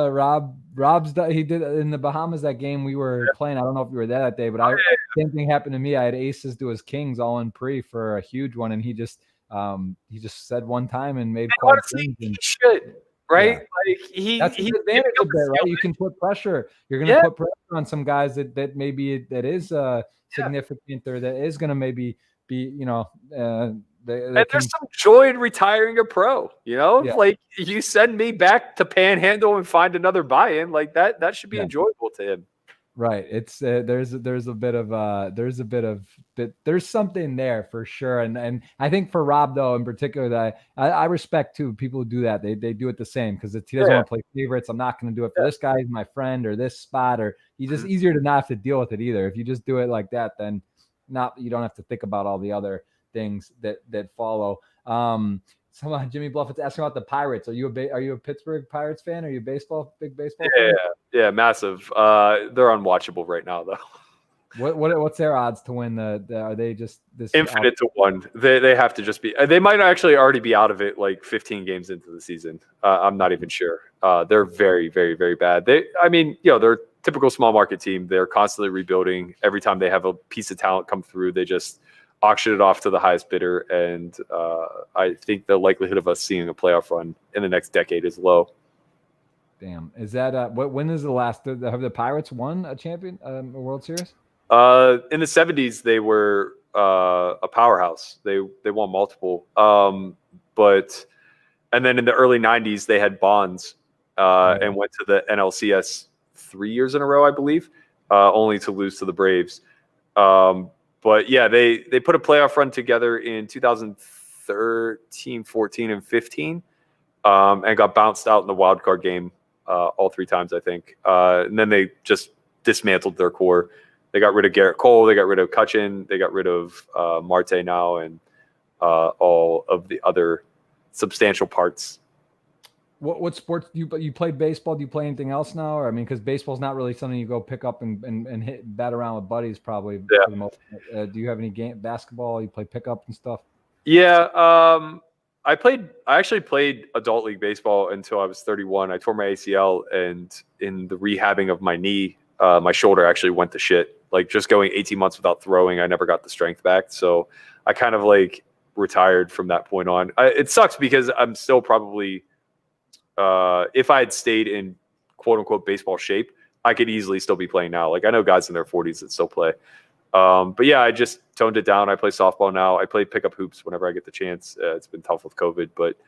did in the Bahamas that game we were playing. I don't know if you were there that day, but same thing happened to me. I had aces to his kings all in pre for a huge one, and he just said one time and made quad kings. He should. Right? Yeah. Like that's the advantage of it, right? You can put pressure. You're going to put pressure on some guys that maybe that is significant or that is going to maybe be, and there's some joy in retiring a pro, like you send me back to Panhandle and find another buy-in like that should be enjoyable to him. Right. It's there's a bit of there's something there for sure. And I think for Rob though in particular that I respect too people who do that. They do it the same because he doesn't Yeah, want to play favorites. I'm not going to do it for yeah. this guy, he's my friend, or this spot, or he's just Mhm. easier to not have to deal with it either. If you just do it like that, then not you don't have to think about all the other things that follow. Someone Jimmy Bluffett's asking about the Pirates. Are you a Pittsburgh Pirates fan? Are you big baseball Yeah, fan? yeah, massive. They're unwatchable right now though. What's their odds to win are they just this out? Infinite to one. They have to just be. They might actually already be out of it like 15 games into the season. I'm not even sure. They're very, very, very bad. I mean, they're a typical small market team. They're constantly rebuilding. Every time they have a piece of talent come through, they just auction it off to the highest bidder. And I think the likelihood of us seeing a playoff run in the next decade is low. Damn, is that when is the last? Have the Pirates won a World Series? In the 70s, they were a powerhouse. They won multiple. And then in the early 90s, they had Bonds and went to the NLCS 3 years in a row, I believe, only to lose to the Braves. But yeah, they put a playoff run together in 2013, 14, and 15, and got bounced out in the wild card game all 3 times, I think. And then they just dismantled their core. They got rid of Garrett Cole. They got rid of Cutchin. They got rid of Marte now and all of the other substantial parts. What sports do you played baseball? Do you play anything else now? Or I mean, because baseball's not really something you go pick up and hit bat around with buddies probably. Yeah. For the most, do you have any basketball? You play pickup and stuff? Yeah. I actually played adult league baseball until I was 31. I tore my ACL, and in the rehabbing of my knee, my shoulder actually went to shit. Like just going 18 months without throwing, I never got the strength back. So I kind of like retired from that point on. It sucks because I'm still probably, if I had stayed in quote unquote baseball shape, I could easily still be playing now. Like I know guys in their 40s that still play. But yeah, I just toned it down. I play softball now. I play pickup hoops whenever I get the chance. It's been tough with COVID, but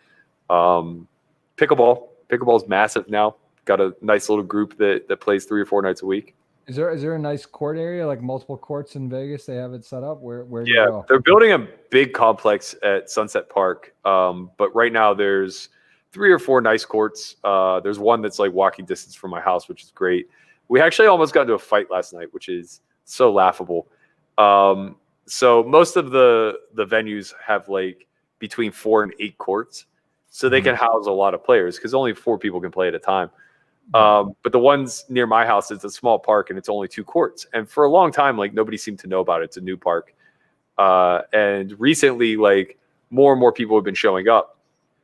pickleball is massive now. Got a nice little group that plays 3 or 4 nights a week. Is there a nice court area, like multiple courts in Vegas? They have it set up. Where do you go? They're building a big complex at Sunset Park. But right now there's 3 or 4 nice courts. There's one that's like walking distance from my house, which is great. We actually almost got into a fight last night, which is so laughable. So most of the venues have like between 4 and 8 courts, so they can house a lot of players because only 4 people can play at a time. But the ones near my house, it's a small park and it's only 2 courts. And for a long time, like nobody seemed to know about it. It's a new park. And recently, like more and more people have been showing up.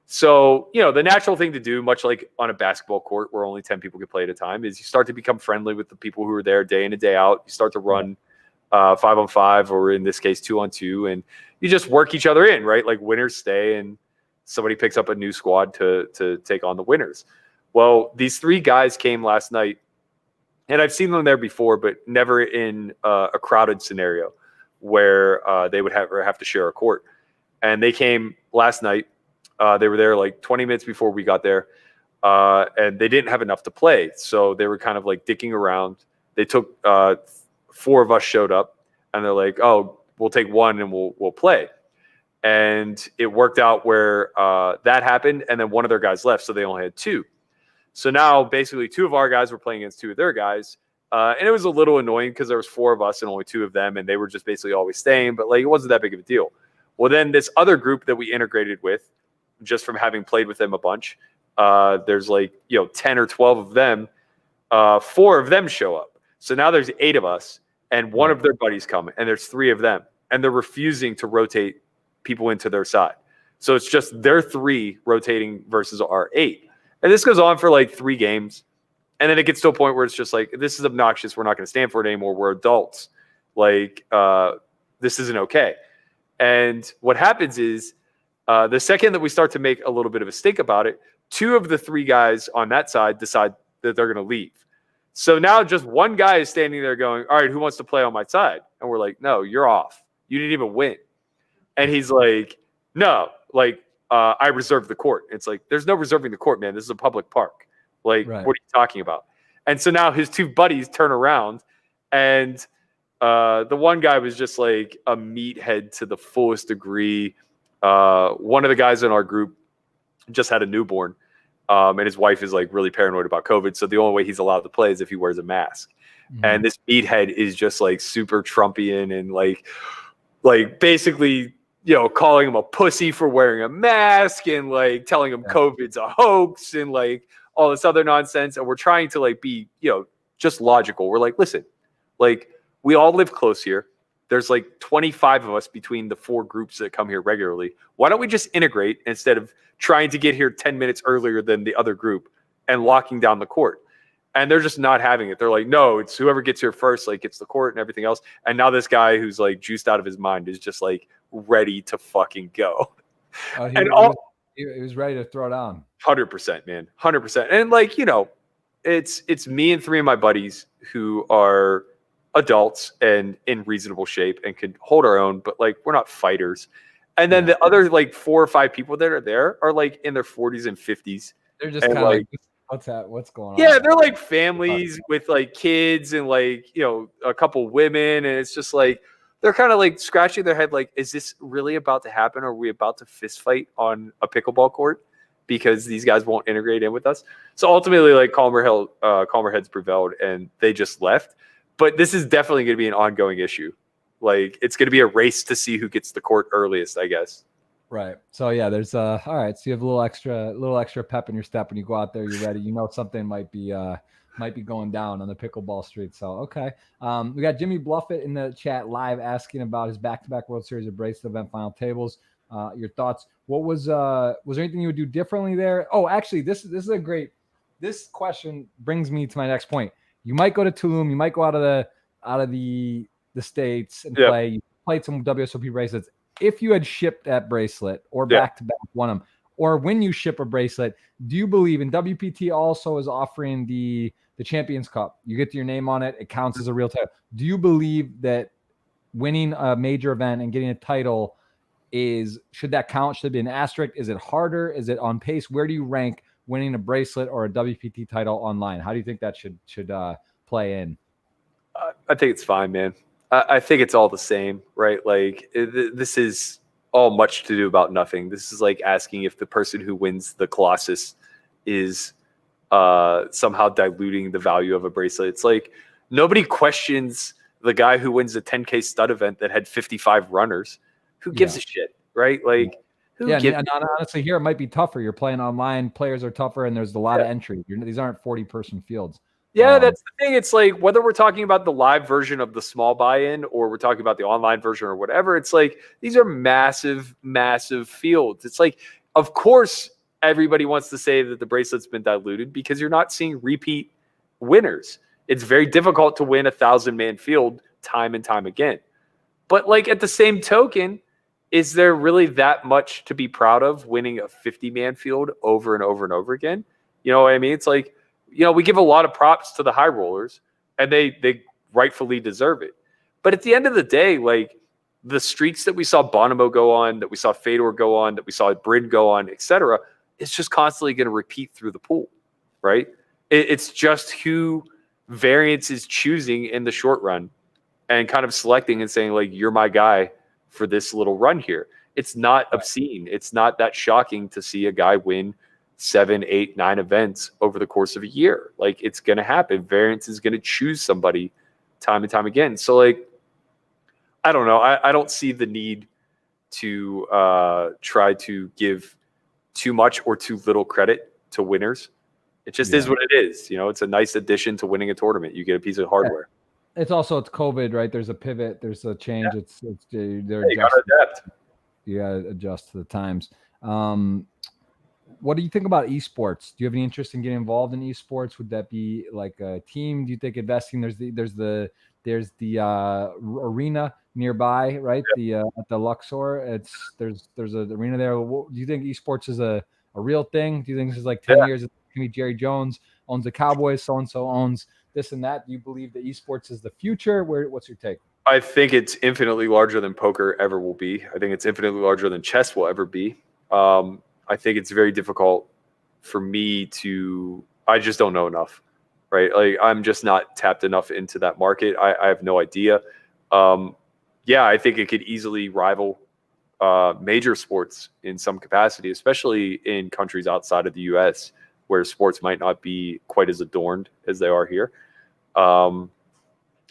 So, the natural thing to do, much like on a basketball court where only 10 people can play at a time, is you start to become friendly with the people who are there day in and day out. You start to run 5-on-5, or in this case, 2-on-2, and you just work each other in, right? Like winners stay and somebody picks up a new squad to take on the winners. Well, these 3 guys came last night, and I've seen them there before, but never in a crowded scenario where they would have to share a court. And they came last night. They were there like 20 minutes before we got there, and they didn't have enough to play. So they were kind of like dicking around. They took 4 of us showed up, and they're like, "Oh, we'll take 1 and we'll play." And it worked out where that happened, and then one of their guys left, so they only had 2. So now basically 2 of our guys were playing against 2 of their guys. And it was a little annoying because there was 4 of us and only 2 of them. And they were just basically always staying, but like, it wasn't that big of a deal. Well, then this other group that we integrated with, just from having played with them a bunch, there's like, 10 or 12 of them, 4 of them show up. So now there's 8 of us and 1 of their buddies come, and there's 3 of them, and they're refusing to rotate people into their side. So it's just their 3 rotating versus our 8. And this goes on for like 3 games. And then it gets to a point where it's just like, this is obnoxious. We're not going to stand for it anymore. We're adults. Like, this isn't okay. And what happens is the second that we start to make a little bit of a stink about it, 2 of the 3 guys on that side decide that they're going to leave. So now just 1 guy is standing there going, all right, who wants to play on my side? And we're like, no, you're off. You didn't even win. And he's like, no, like, I reserved the court. It's like, there's no reserving the court, man. This is a public park. Like, What are you talking about? And so now his 2 buddies turn around And the one guy was just like a meathead to the fullest degree. One of the guys in our group just had a newborn, and his wife is like really paranoid about COVID. So the only way he's allowed to play is if he wears a mask. Mm-hmm. And this meathead is just like super Trumpian and like basically, calling him a pussy for wearing a mask and like telling him COVID's a hoax and like all this other nonsense. And we're trying to like be, just logical. We're like, listen, like we all live close here. There's like 25 of us between the 4 groups that come here regularly. Why don't we just integrate instead of trying to get here 10 minutes earlier than the other group and locking down the court? And they're just not having it. They're like, no, it's whoever gets here first, like gets the court and everything else. And now this guy who's like juiced out of his mind is just like ready to fucking go. He was ready to throw down. 100%, man. 100%. And like, it's me and 3 of my buddies who are adults and in reasonable shape and can hold our own, but like we're not fighters. And then the other like 4 or 5 people that are there are like in their 40s and 50s. They're just kind of like what's going on? Yeah, they're like families with like kids and like, a couple women. And it's just like, they're kind of like scratching their head like, is this really about to happen? Are we about to fist fight on a pickleball court because these guys won't integrate in with us? So ultimately, like calmer heads prevailed and they just left. But this is definitely going to be an ongoing issue. Like it's going to be a race to see who gets the court earliest, I guess. Right. So yeah, there's all right. So you have a little extra pep in your step when you go out there. You're ready. Something might be going down on the pickleball street. So okay. We got Jimmy Bluffett in the chat live asking about his back-to-back World Series of bracelet event final tables. Your thoughts? What was there anything you would do differently there? Oh, actually, this is a great. This question brings me to my next point. You might go to Tulum. You might go out of the States and play. You played some WSOP bracelets. If you had shipped that bracelet or back-to-back won them, or when you ship a bracelet, do you believe, and WPT also is offering the Champions Cup, you get your name on it, it counts as a real title. Do you believe that winning a major event and getting a title should that count? Should it be an asterisk? Is it harder? Is it on pace? Where do you rank winning a bracelet or a WPT title online? How do you think that should play in? I think it's fine, man. I think it's all the same, right? Like this is all much to do about nothing. This is like asking if the person who wins the Colossus is somehow diluting the value of a bracelet. It's like nobody questions the guy who wins the 10K stud event that had 55 runners. Who gives a shit, right? Like, and honestly, here it might be tougher. You're playing online, players are tougher, and there's a lot of entry. These aren't 40-person fields. Yeah, that's the thing. It's like whether we're talking about the live version of the small buy-in or we're talking about the online version or whatever, it's like these are massive, massive fields. It's like, of course, everybody wants to say that the bracelet's been diluted because you're not seeing repeat winners. It's very difficult to win 1,000-man field time and time again. But like at the same token, is there really that much to be proud of winning a 50-man field over and over and over again? You know what I mean? It's like, we give a lot of props to the high rollers and they rightfully deserve it. But at the end of the day, like the streaks that we saw Bonomo go on, that we saw Fedor go on, that we saw Bryn go on, etc., it's just constantly going to repeat through the pool, right? It's just who Variance is choosing in the short run and kind of selecting and saying, like, you're my guy for this little run here. It's not obscene. It's not that shocking to see a guy win 7, 8, 9 events over the course of a year. Like, it's going to happen. Variance is going to choose somebody time and time again. So, like, I don't know. I don't see the need to try to give too much or too little credit to winners. It just is what it is. It's a nice addition to winning a tournament. You get a piece of hardware. It's COVID, right? There's a pivot. There's a change. Yeah. You gotta adapt. You gotta adjust to the times. What do you think about esports? Do you have any interest in getting involved in esports? Would that be like a team? Do you think investing? There's the arena nearby, right? Yeah. At the Luxor. There's an arena there. Do you think esports is a real thing? Do you think this is like 10 years? It's gonna be Jerry Jones owns the Cowboys, so and so owns this and that. Do you believe that esports is the future? What's your take? I think it's infinitely larger than poker ever will be. I think it's infinitely larger than chess will ever be. I think it's very difficult for me I just don't know enough. right? Like I'm just not tapped enough into that market. I have no idea. Yeah, I think it could easily rival major sports in some capacity, especially in countries outside of the U.S. where sports might not be quite as adorned as they are here.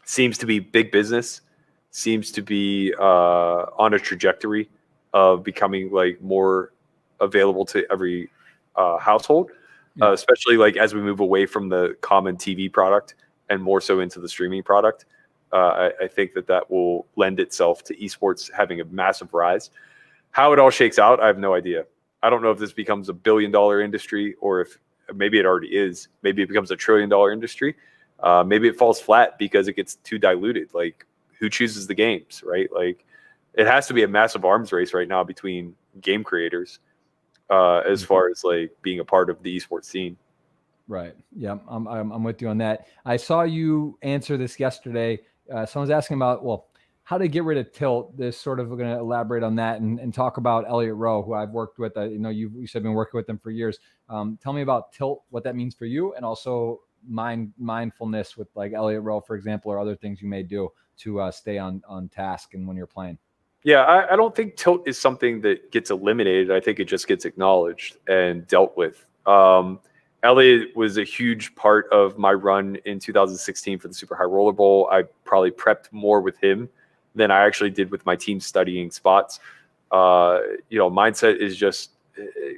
Seems to be big business, seems to be on a trajectory of becoming like more available to every household, especially like as we move away from the common TV product and more so into the streaming product. I think that will lend itself to esports having a massive rise. How it all shakes out, I have no idea. I don't know if this becomes a $1 billion industry or if maybe it already is. Maybe it becomes a $1 trillion industry. Maybe it falls flat because it gets too diluted. Like, who chooses the games, right? Like, it has to be a massive arms race right now between game creators as far as like being a part of the esports scene. Right. Yeah, I'm with you on that. I saw you answer this yesterday. Someone's asking about, well, how to get rid of tilt. This sort of, we're going to elaborate on that and talk about Elliot Rowe, who I've worked with. You know, you said been working with them for years. Tell me about tilt, what that means for you, and also mindfulness with like Elliot Rowe, for example, or other things you may do to stay on task and when you're playing. Yeah, I don't think tilt is something that gets eliminated. I think it just gets acknowledged and dealt with. Elliot was a huge part of my run in 2016 for the Super High Roller Bowl. I probably prepped more with him than I actually did with my team studying spots. Mindset is just,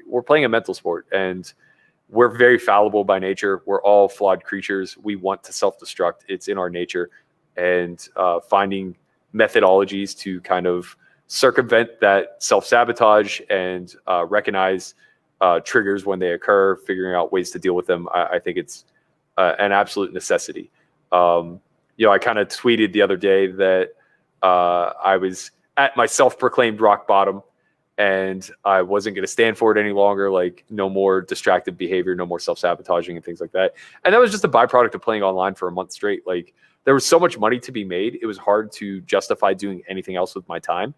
we're playing a mental sport and we're very fallible by nature. We're all flawed creatures. We want to self-destruct. It's in our nature. And finding methodologies to kind of circumvent that self-sabotage and recognize triggers when they occur, figuring out ways to deal with them. I think it's an absolute necessity. I kind of tweeted the other day that I was at my self-proclaimed rock bottom and I wasn't going to stand for it any longer. Like, no more distracted behavior, no more self-sabotaging and things like that. And that was just a byproduct of playing online for a month straight. Like, there was so much money to be made. It was hard to justify doing anything else with my time.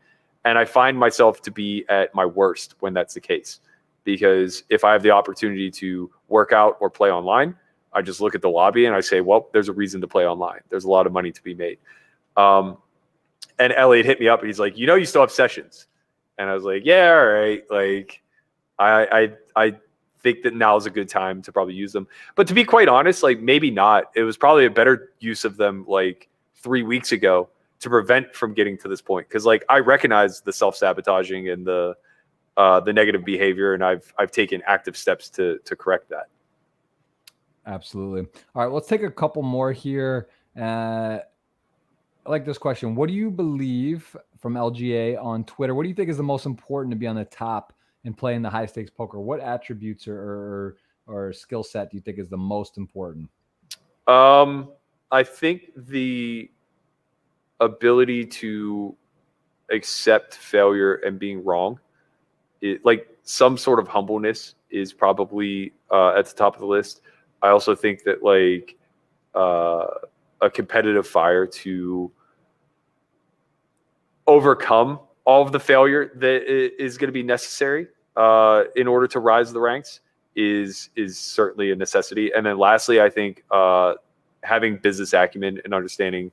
And I find myself to be at my worst when that's the case. Because if I have the opportunity to work out or play online, I just look at the lobby and I say, well, there's a reason to play online. There's a lot of money to be made. And Elliot hit me up and he's like, you still have sessions. And I was like, yeah, all right. Like, I think that now is a good time to probably use them. But to be quite honest, like, maybe not. It was probably a better use of them like 3 weeks ago to prevent from getting to this point. Because like, I recognize the self-sabotaging and the negative behavior, and I've taken active steps to correct that. Absolutely. All right, let's take a couple more here. I like this question. What do you believe, from LGA on Twitter, what do you think is the most important to be on the top and play in the high stakes poker? What attributes or skill set do you think is the most important? I think the ability to accept failure and being wrong, like some sort of humbleness is probably at the top of the list. I also think that like a competitive fire to overcome all of the failure that is going to be necessary in order to rise the ranks is certainly a necessity. And then lastly, I think having business acumen and understanding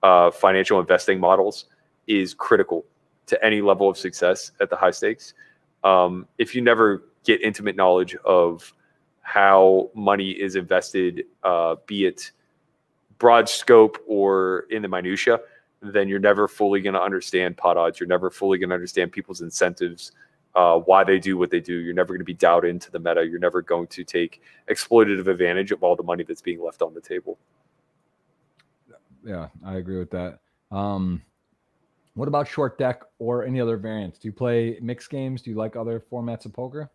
financial investing models is critical to any level of success at the high stakes. If you never get intimate knowledge of how money is invested, be it broad scope or in the minutia, then you're never fully going to understand pot odds. You're never fully going to understand people's incentives, why they do what they do. You're never going to be dialed into the meta. You're never going to take exploitative advantage of all the money that's being left on the table. Yeah, I agree with that. What about short deck or any other variants? Do you play mixed games? Do you like other formats of poker?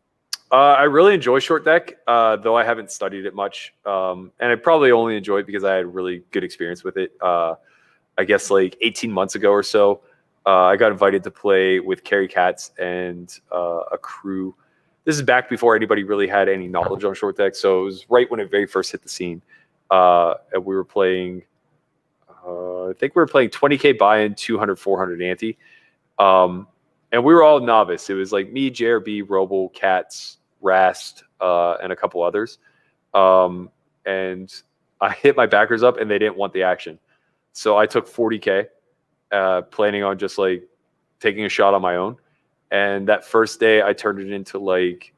I really enjoy short deck, though I haven't studied it much. And I probably only enjoy it because I had a really good experience with it. I guess like 18 months ago or so, I got invited to play with Carrie Katz and a crew. This is back before anybody really had any knowledge on short deck. So it was right when it very first hit the scene. And we were playing, I think we were playing 20K buy-in, 200, 400 ante. And we were all novice. It was like me, JRB, Roble, Katz, Rast, and a couple others. And I hit my backers up and they didn't want the action. So I took 40K, planning on just like taking a shot on my own. And that first day I turned it into like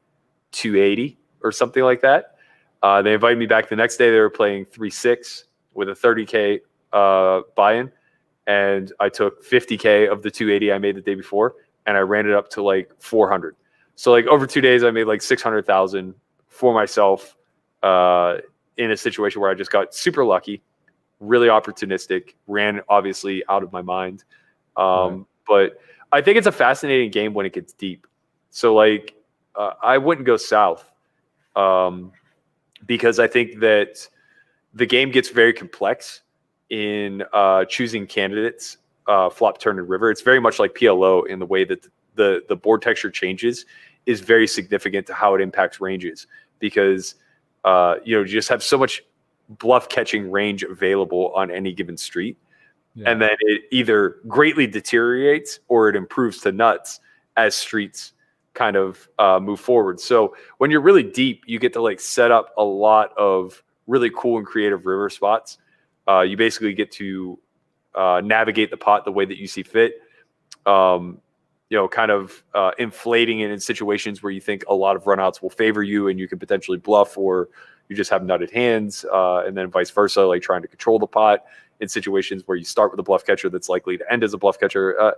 280 or something like that. They invited me back the next day. They were playing 3-6 with a 30K buy-in. And I took 50K of the 280 I made the day before, and I ran it up to like 400. So like over 2 days, I made like 600,000 for myself in a situation where I just got super lucky, really opportunistic, ran obviously out of my mind. Right. But I think it's a fascinating game when it gets deep. So like I wouldn't go south because I think that the game gets very complex in choosing candidates, flop, turn, and river. It's very much like PLO in the way that the board texture changes is very significant to how it impacts ranges, because you just have so much bluff catching range available on any given street. Yeah. And then it either greatly deteriorates or it improves to nuts as streets kind of move forward. So when you're really deep, you get to like set up a lot of really cool and creative river spots. You basically get to navigate the pot the way that you see fit. Kind of inflating it in situations where you think a lot of runouts will favor you and you can potentially bluff, or you just have nutted hands, and then vice versa, like trying to control the pot in situations where you start with a bluff catcher that's likely to end as a bluff catcher.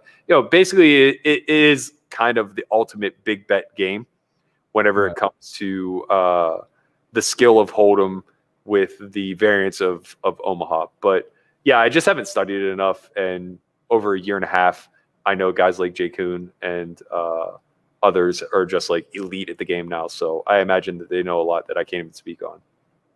Basically it is kind of the ultimate big bet game whenever it comes to the skill of Hold'em with the variance of Omaha. But yeah, I just haven't studied it enough. And over a year and a half, I know guys like Jay Kuhn and others are just like elite at the game now. So I imagine that they know a lot that I can't even speak on.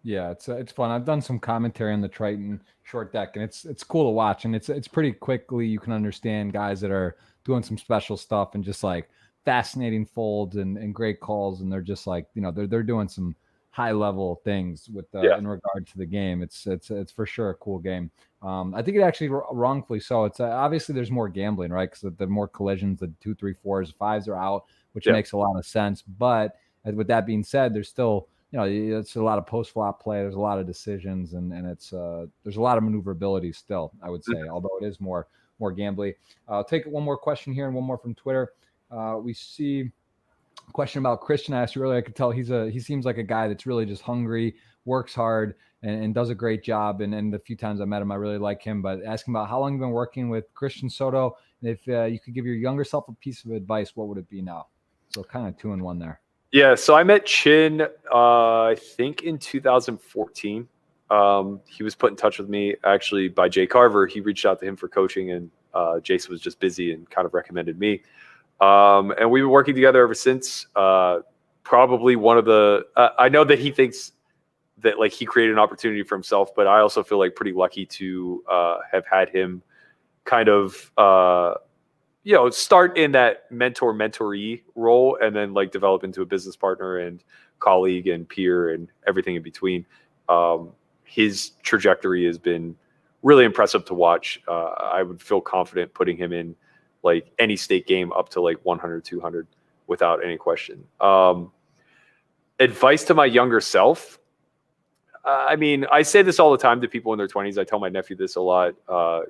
Yeah, it's fun. I've done some commentary on the Triton short deck, and it's cool to watch. And it's pretty quickly you can understand guys that are doing some special stuff and just like fascinating folds and great calls. And they're just like, they're doing some high level things with in regard to the game. It's for sure a cool game. I think it actually wrongfully so. It's obviously there's more gambling, right? Because the more collisions, the 2, 3, 4s, 5s are out, which makes a lot of sense. But with that being said, there's still it's a lot of post flop play. There's a lot of decisions, and it's there's a lot of maneuverability still, I would say, although it is more gambly. I'll take one more question here and one more from Twitter. We see a question about Christian. I asked you earlier. I could tell he seems like a guy that's really just hungry, works hard, and does a great job. And the few times I met him, I really like him. But ask him about how long you've been working with Christian Soto, and if you could give your younger self a piece of advice, what would it be now? So kind of 2 in 1 there. Yeah, so I met Chin, I think in 2014. He was put in touch with me actually by Jay Carver. He reached out to him for coaching, and Jason was just busy and kind of recommended me. And we've been working together ever since. Probably one of the I know that he thinks that like he created an opportunity for himself, but I also feel like pretty lucky to have had him kind of start in that mentoree role and then like develop into a business partner and colleague and peer and everything in between. His trajectory has been really impressive to watch. I would feel confident putting him in like any state game up to like 100, 200 without any question. Advice to my younger self. I mean, I say this all the time to people in their 20s. I tell my nephew this a lot.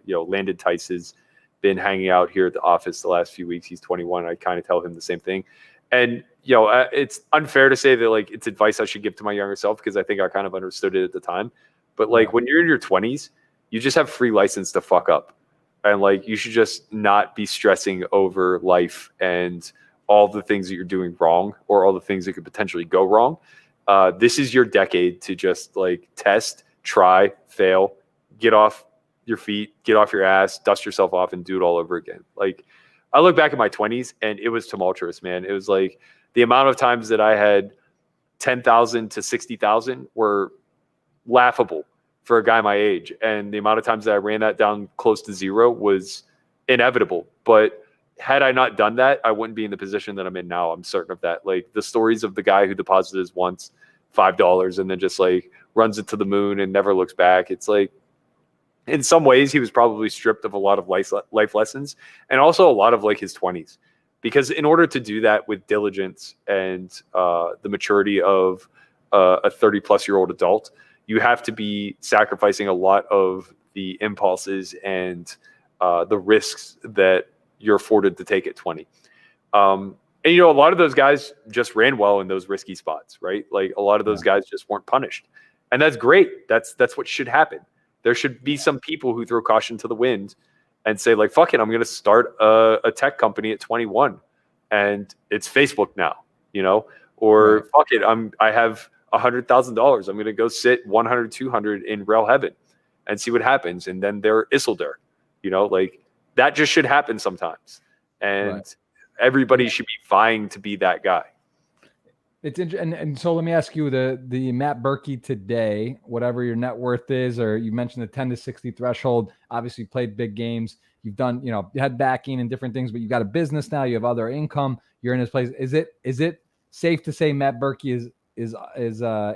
Landon Tice has been hanging out here at the office the last few weeks. He's 21. I kind of tell him the same thing. And, it's unfair to say that like it's advice I should give to my younger self, because I think I kind of understood it at the time. But like when you're in your 20s, you just have free license to fuck up. And like you should just not be stressing over life and all the things that you're doing wrong or all the things that could potentially go wrong. This is your decade to just like test, try, fail, get off your feet, get off your ass, dust yourself off, and do it all over again. Like I look back at my 20s and it was tumultuous, man. It was like the amount of times that I had 10,000 to 60,000 were laughable for a guy my age. And the amount of times that I ran that down close to zero was inevitable. But had I not done that, I wouldn't be in the position that I'm in now. I'm certain of that. Like the stories of the guy who deposited his once $5 and then just like runs it to the moon and never looks back. It's like, in some ways, he was probably stripped of a lot of life lessons and also a lot of like his 20s, because in order to do that with diligence and the maturity of a 30-plus-year-old adult, you have to be sacrificing a lot of the impulses and the risks that you're afforded to take at 20. And, you know, a lot of those guys just ran well in those risky spots, right? Like a lot of those guys just weren't punished. And that's great. That's what should happen. There should be some people who throw caution to the wind and say, like, fuck it, I'm going to start a tech company at 21 and it's Facebook now, you know, or fuck it, I have $100,000. I'm going to go sit 100, 200 in rail heaven and see what happens. And then they're Isildur, you know, like that just should happen sometimes. And everybody should be vying to be that guy. It's interesting. And so let me ask you, the Matt Berkey today, whatever your net worth is, or you mentioned the 10 to 60 threshold, obviously played big games. You've done, you know, you had backing and different things, but you've got a business now, you have other income, you're in this place. Is it safe to say Matt Berkey is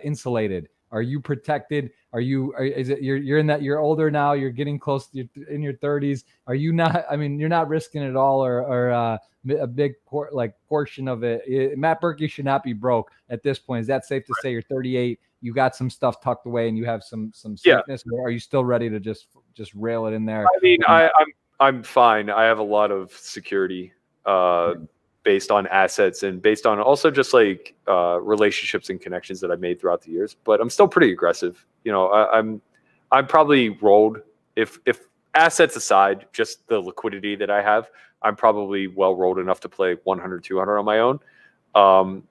insulated? Are you protected? You're in that, you're older now, you're getting close, you're in your 30s. Are you not, I mean, you're not risking it all, or a big portion of it. Matt Berkey should not be broke at this point. Is that safe to say? You're 38, you got some stuff tucked away and you have some safeness, or are you still ready to just rail it in there? I mean, I'm fine. I have a lot of security based on assets and based on also just like relationships and connections that I've made throughout the years. But I'm still pretty aggressive. You know, I'm probably rolled, if assets aside, just the liquidity that I have, I'm probably well rolled enough to play 100, 200 on my own.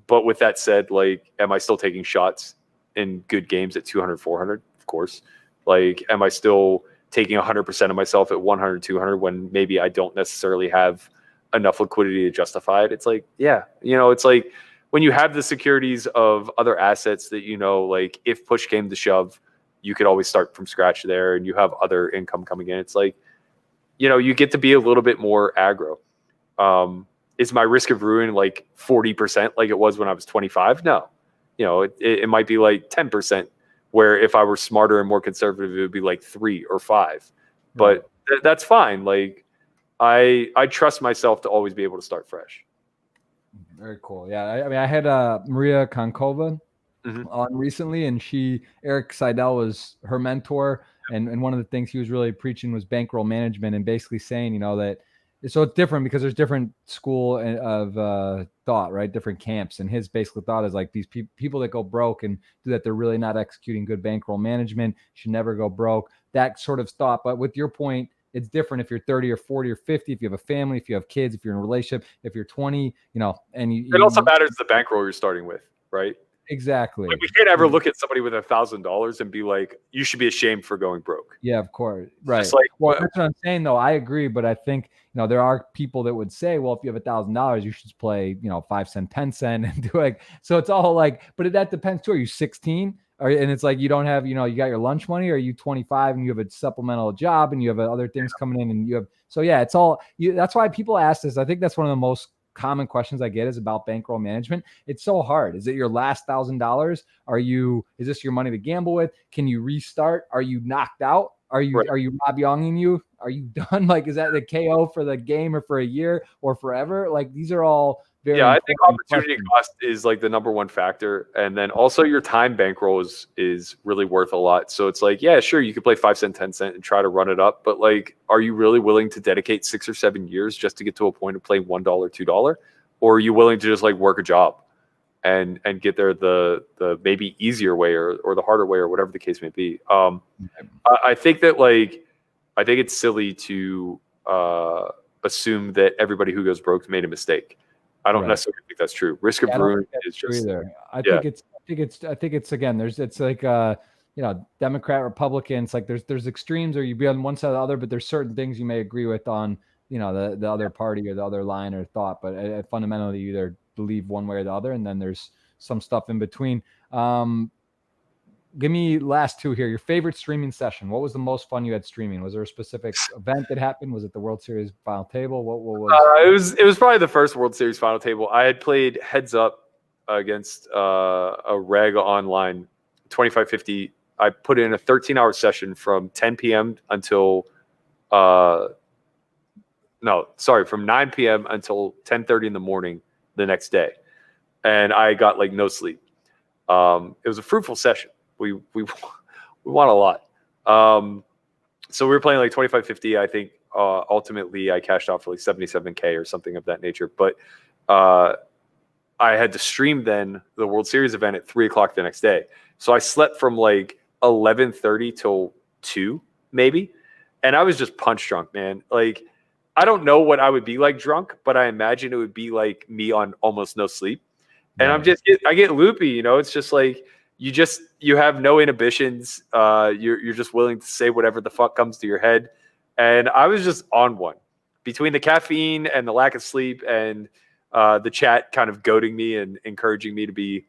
But with that said, like, am I still taking shots in good games at 200, 400? Of course. Like, am I still taking 100% of myself at 100, 200 when maybe I don't necessarily have enough liquidity to justify it? It's like, yeah, you know, it's like when you have the securities of other assets that, you know, like if push came to shove, you could always start from scratch there and you have other income coming in. It's like, you know, you get to be a little bit more aggro. Is my risk of ruin like 40% like it was when I was 25? No. You know, it might be like 10%, where if I were smarter and more conservative, it would be like 3 or 5. But that's fine. Like, I trust myself to always be able to start fresh. Very cool. Yeah. I mean, I had Maria Konkova on recently, and Eric Seidel was her mentor. And one of the things he was really preaching was bankroll management, and basically saying, you know, that, so it's different because there's different school of thought, right? Different camps. And his basic thought is like, these people that go broke and do that, they're really not executing good bankroll management, should never go broke, that sort of thought. But with your point, it's different if you're 30 or 40 or 50, if you have a family, if you have kids, if you're in a relationship, if you're 20, you know, and it also matters the bankroll you're starting with, right? Exactly. Like, we can't ever look at somebody with $1,000 and be like, you should be ashamed for going broke. Yeah, of course. Right. Just like, well, that's what I'm saying, though. I agree. But I think, you know, there are people that would say, well, if you have $1,000, you should play, you know, 5 cent, 10 cent and do like, so it's all like, but that depends too. Are you 16? And it's like, you don't have, you know, you got your lunch money, or are you 25 and you have a supplemental job and you have other things coming in and you have, so yeah, it's all, that's why people ask this. I think that's one of the most common questions I get is about bankroll management. It's so hard. Is it your last $1,000? Is this your money to gamble with? Can you restart? Are you knocked out? Are you Rob Younging you? Are you done? Like, is that the KO for the game or for a year or forever? Like, these are all very, I think opportunity cost is like the number one factor. And then also your time bankroll is really worth a lot. So it's like, yeah, sure, you could play 5 cent, 10 cent and try to run it up. But like, are you really willing to dedicate 6 or 7 years just to get to a point of playing $1, $2? Or are you willing to just like work a job and get there the maybe easier way or the harder way or whatever the case may be? I think that like, I think it's silly to assume that everybody who goes broke made a mistake. I don't necessarily think that's true. Risk of ruin is just either. I think it's again, it's like you know, Democrat, Republican. It's like there's extremes, or you be on one side or the other, but there's certain things you may agree with on, you know, the other party or the other line or thought. But fundamentally, you either believe one way or the other, and then there's some stuff in between. Give me last two here. Your favorite streaming session. What was the most fun you had streaming? Was there a specific event that happened? Was it the World Series final table? What was it was probably the first World Series final table. I had played heads up against a reg online 2550. I put in a 13-hour session from 10 p.m. until from 9 p.m. until 10:30 in the morning the next day. And I got like no sleep. It was a fruitful session. we won a lot. So we were playing like 25-50. I think ultimately I cashed out for like 77K or something of that nature. But I had to stream then the World Series event at 3:00 the next day. So I slept from like 11:30 till 2 maybe. And I was just punch drunk, man. Like, I don't know what I would be like drunk, but I imagine it would be like me on almost no sleep. And I get loopy, you know. It's just like you have no inhibitions. You're just willing to say whatever the fuck comes to your head. And I was just on one between the caffeine and the lack of sleep and the chat kind of goading me and encouraging me to be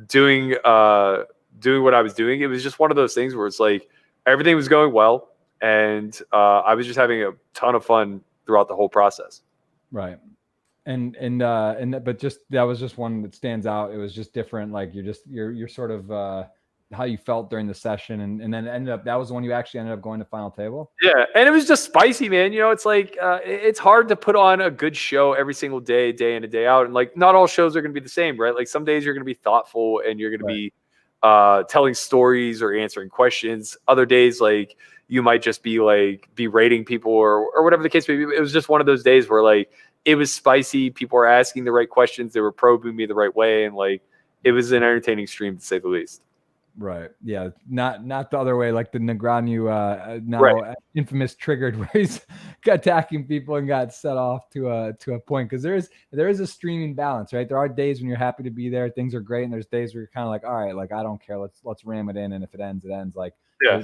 doing what I was doing. It was just one of those things where it's like everything was going well, and I was just having a ton of fun throughout the whole process. Right. But just that was just one that stands out. It was just different. Like you're sort of how you felt during the session, and then ended up that was the one you actually ended up going to final table. Yeah, and it was just spicy, man. You know, it's like it's hard to put on a good show every single day, day in and day out, and like not all shows are going to be the same, right? Like some days you're going to be thoughtful and you're going to be telling stories or answering questions. Other days, like you might just be like berating people or whatever the case may be. It was just one of those days where like it was spicy. People were asking the right questions. They were probing me the right way, and like it was an entertaining stream to say the least. Right. Yeah. Not the other way, like the Negreanu now infamous triggered where he's attacking people and got set off to a point. Because there is a streaming balance, right? There are days when you're happy to be there, things are great, and there's days where you're kind of like, all right, like I don't care, let's ram it in, and if it ends, it ends. Like there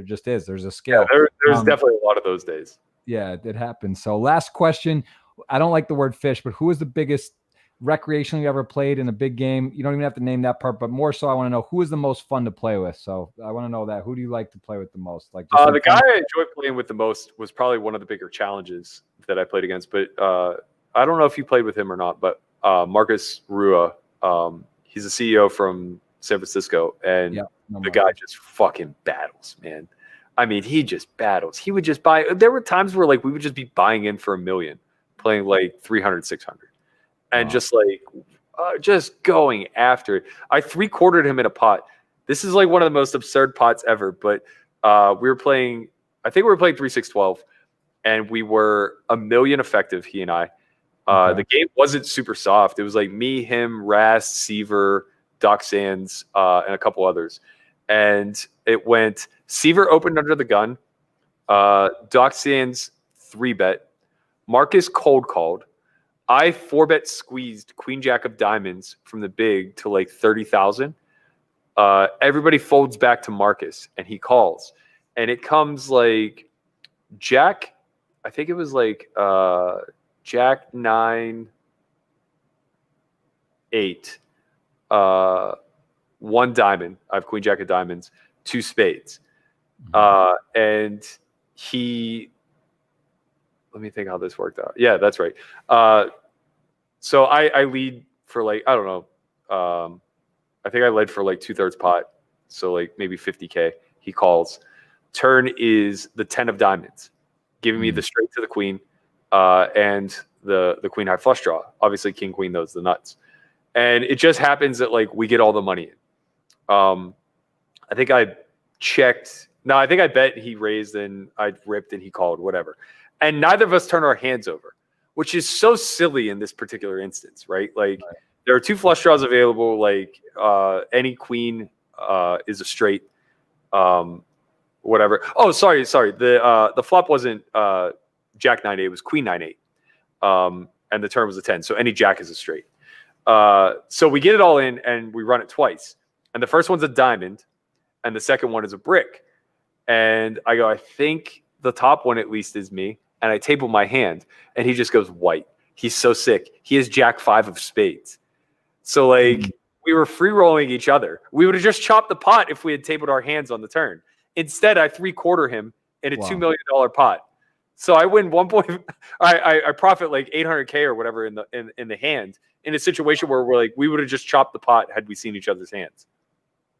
just is. There's a scale. Yeah, there's definitely a lot of those days. Yeah, it happens. So last question. I don't like the word fish, but who is the biggest recreationally you ever played in a big game? You don't even have to name that part, but more so I want to know who is the most fun to play with. So I want to know that. Who do you like to play with the most? Like the guy I enjoyed playing with the most was probably one of the bigger challenges that I played against, but I don't know if you played with him or not, but Marcus Rua, he's a CEO from San Francisco, and the guy just fucking battles, man. I mean, he just battles. He would just buy. There were times where like we would just be buying in for $1 million, playing like 300, 600. And just like, just going after it. I 3/4'd him in a pot. This is like one of the most absurd pots ever. But we were playing, I think we were playing 3-6-12, and we were $1 million effective, he and I. The game wasn't super soft. It was like me, him, Rast, Seaver, Doc Sands, and a couple others. And it went, Seaver opened under the gun. Doc Sands 3-bet. Marcus cold called. I 4-bet squeezed Queen Jack of Diamonds from the big to like 30,000. Everybody folds back to Marcus, and he calls, and it comes like Jack. I think it was like Jack 9, 8, 1 diamond. I have Queen Jack of Diamonds, 2 spades, and he. Let me think how this worked out. Yeah, that's right. So I lead for like, I don't know. I think I led for like 2/3 pot. So like maybe 50K. He calls. Turn is the 10 of diamonds, giving me the straight to the queen and the queen high flush draw. Obviously king, queen, those the nuts. And it just happens that like we get all the money in. I think I checked. No, I think I bet he raised and I ripped and he called, whatever. And neither of us turn our hands over, which is so silly in this particular instance, right? Like there are 2 flush draws available. Like any queen is a straight, whatever. Oh, sorry. The flop wasn't Jack 9-8. It was Queen 9-8, and the turn was a 10. So any Jack is a straight. So we get it all in and we run it twice. And the first one's a diamond, and the second one is a brick. And I go, I think the top one at least is me. And I table my hand, and he just goes white. He's so sick. He has Jack 5 of spades. So like we were free rolling each other. We would have just chopped the pot if we had tabled our hands on the turn. Instead, I 3/4 him in a $2 million pot. So I win 1 point. I profit like 800K or whatever in the hand in a situation where we're like we would have just chopped the pot had we seen each other's hands.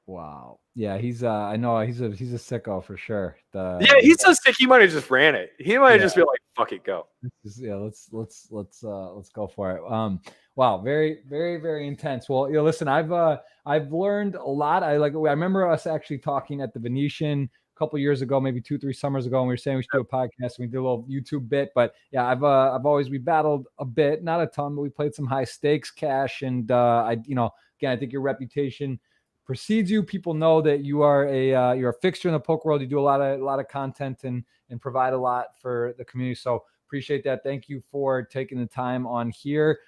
Wow. Yeah, he's I know he's a sicko for sure. Yeah, he's so sick. He might have just ran it. He might have just been like, "Fuck it, go." Yeah, let's go for it. Wow, very, very, very intense. Well, listen, I've learned a lot. I remember us actually talking at the Venetian a couple years ago, maybe 2-3 summers ago, and we were saying we should do a podcast. We did a little YouTube bit, but yeah, we battled a bit, not a ton, but we played some high stakes cash, and again, I think your reputation precedes you. People know that you are you're a fixture in the poker world. You do a lot of content and provide a lot for the community. So appreciate that. Thank you for taking the time on here.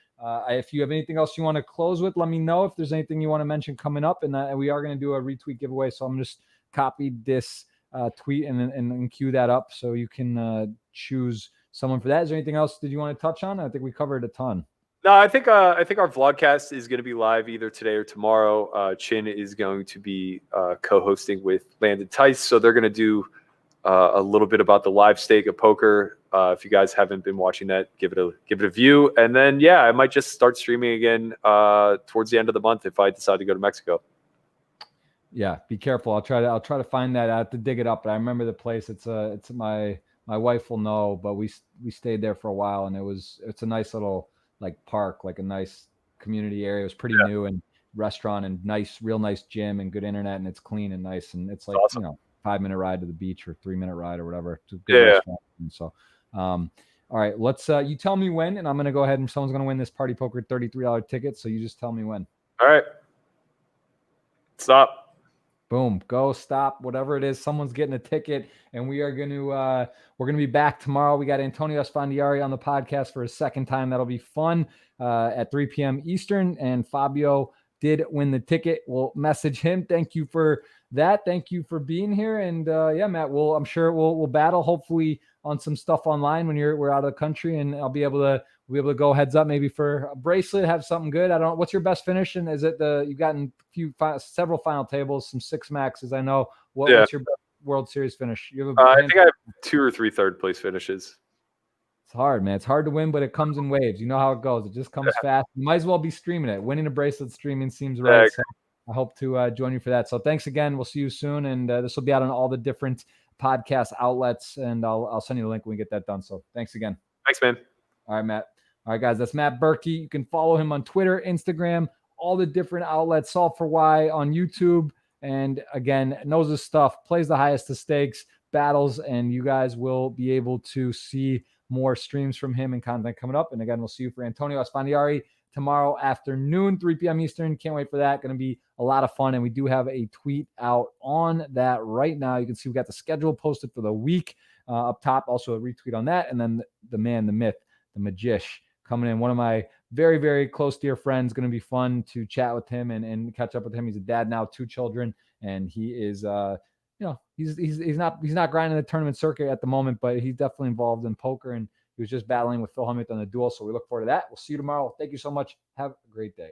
If you have anything else you want to close with, let me know. If there's anything you want to mention coming up, and we are going to do a retweet giveaway. So I'm just copied this tweet and queue that up so you can choose someone for that. Is there anything else that you want to touch on? I think we covered a ton. No, I think our vlogcast is going to be live either today or tomorrow. Chin is going to be co-hosting with Landon Tice, so they're going to do a little bit about the live stake of poker. If you guys haven't been watching that, give it a view. And then I might just start streaming again towards the end of the month if I decide to go to Mexico. Yeah, be careful. I'll try to find that. I have to dig it up, but I remember the place. It's my wife will know, but we stayed there for a while, and it's a nice little park, a nice community area. It was pretty new, and restaurant and real nice gym and good internet, and it's clean and nice, and it's awesome. 5-minute ride to the beach or 3-minute ride or whatever. It's a good restaurant. And so, all right, let's you tell me when, and I'm going to go ahead and someone's going to win this Party Poker $33 ticket. So you just tell me when. All right. Stop. Boom, go, stop, whatever it is. Someone's getting a ticket, and we're going to be back tomorrow. We got Antonio Esfandiari on the podcast for a second time. That'll be fun at 3 p.m. Eastern, and Fabio did win the ticket. We'll message him. Thank you for that. Thank you for being here. And Matt, I'm sure we'll battle hopefully on some stuff online when we're out of the country, and I'll be able to go heads up maybe for a bracelet, have something good. I don't know. What's your best finish? And is it you've gotten several final tables, some 6 maxes. I know. What's your World Series finish? You have I think I have 2 or 3 third place finishes. It's hard, man. It's hard to win, but it comes in waves. You know how it goes. It just comes fast. You might as well be streaming it. Winning a bracelet streaming seems right. So I hope to join you for that. So thanks again. We'll see you soon. And this will be out on all the different podcast outlets. And I'll send you the link when we get that done. So thanks again. Thanks, man. All right, Matt. All right, guys. That's Matt Berkey. You can follow him on Twitter, Instagram, all the different outlets. Solve for Why on YouTube. And again, knows his stuff, plays the highest of stakes, battles, and you guys will be able to see more streams from him and content coming up. And again, we'll see you for Antonio Esfandiari tomorrow afternoon, 3 p.m. Eastern. Can't wait for that. Going to be a lot of fun. And we do have a tweet out on that right now. You can see we got the schedule posted for the week up top. Also a retweet on that. And then the man, the myth, the magician coming in. One of my very, very close dear friends. Going to be fun to chat with him and catch up with him. He's a dad now, 2 children, and he is he's not grinding the tournament circuit at the moment, but he's definitely involved in poker, and he was just battling with Phil Hellmuth on the duel. So we look forward to that. We'll see you tomorrow. Thank you so much. Have a great day.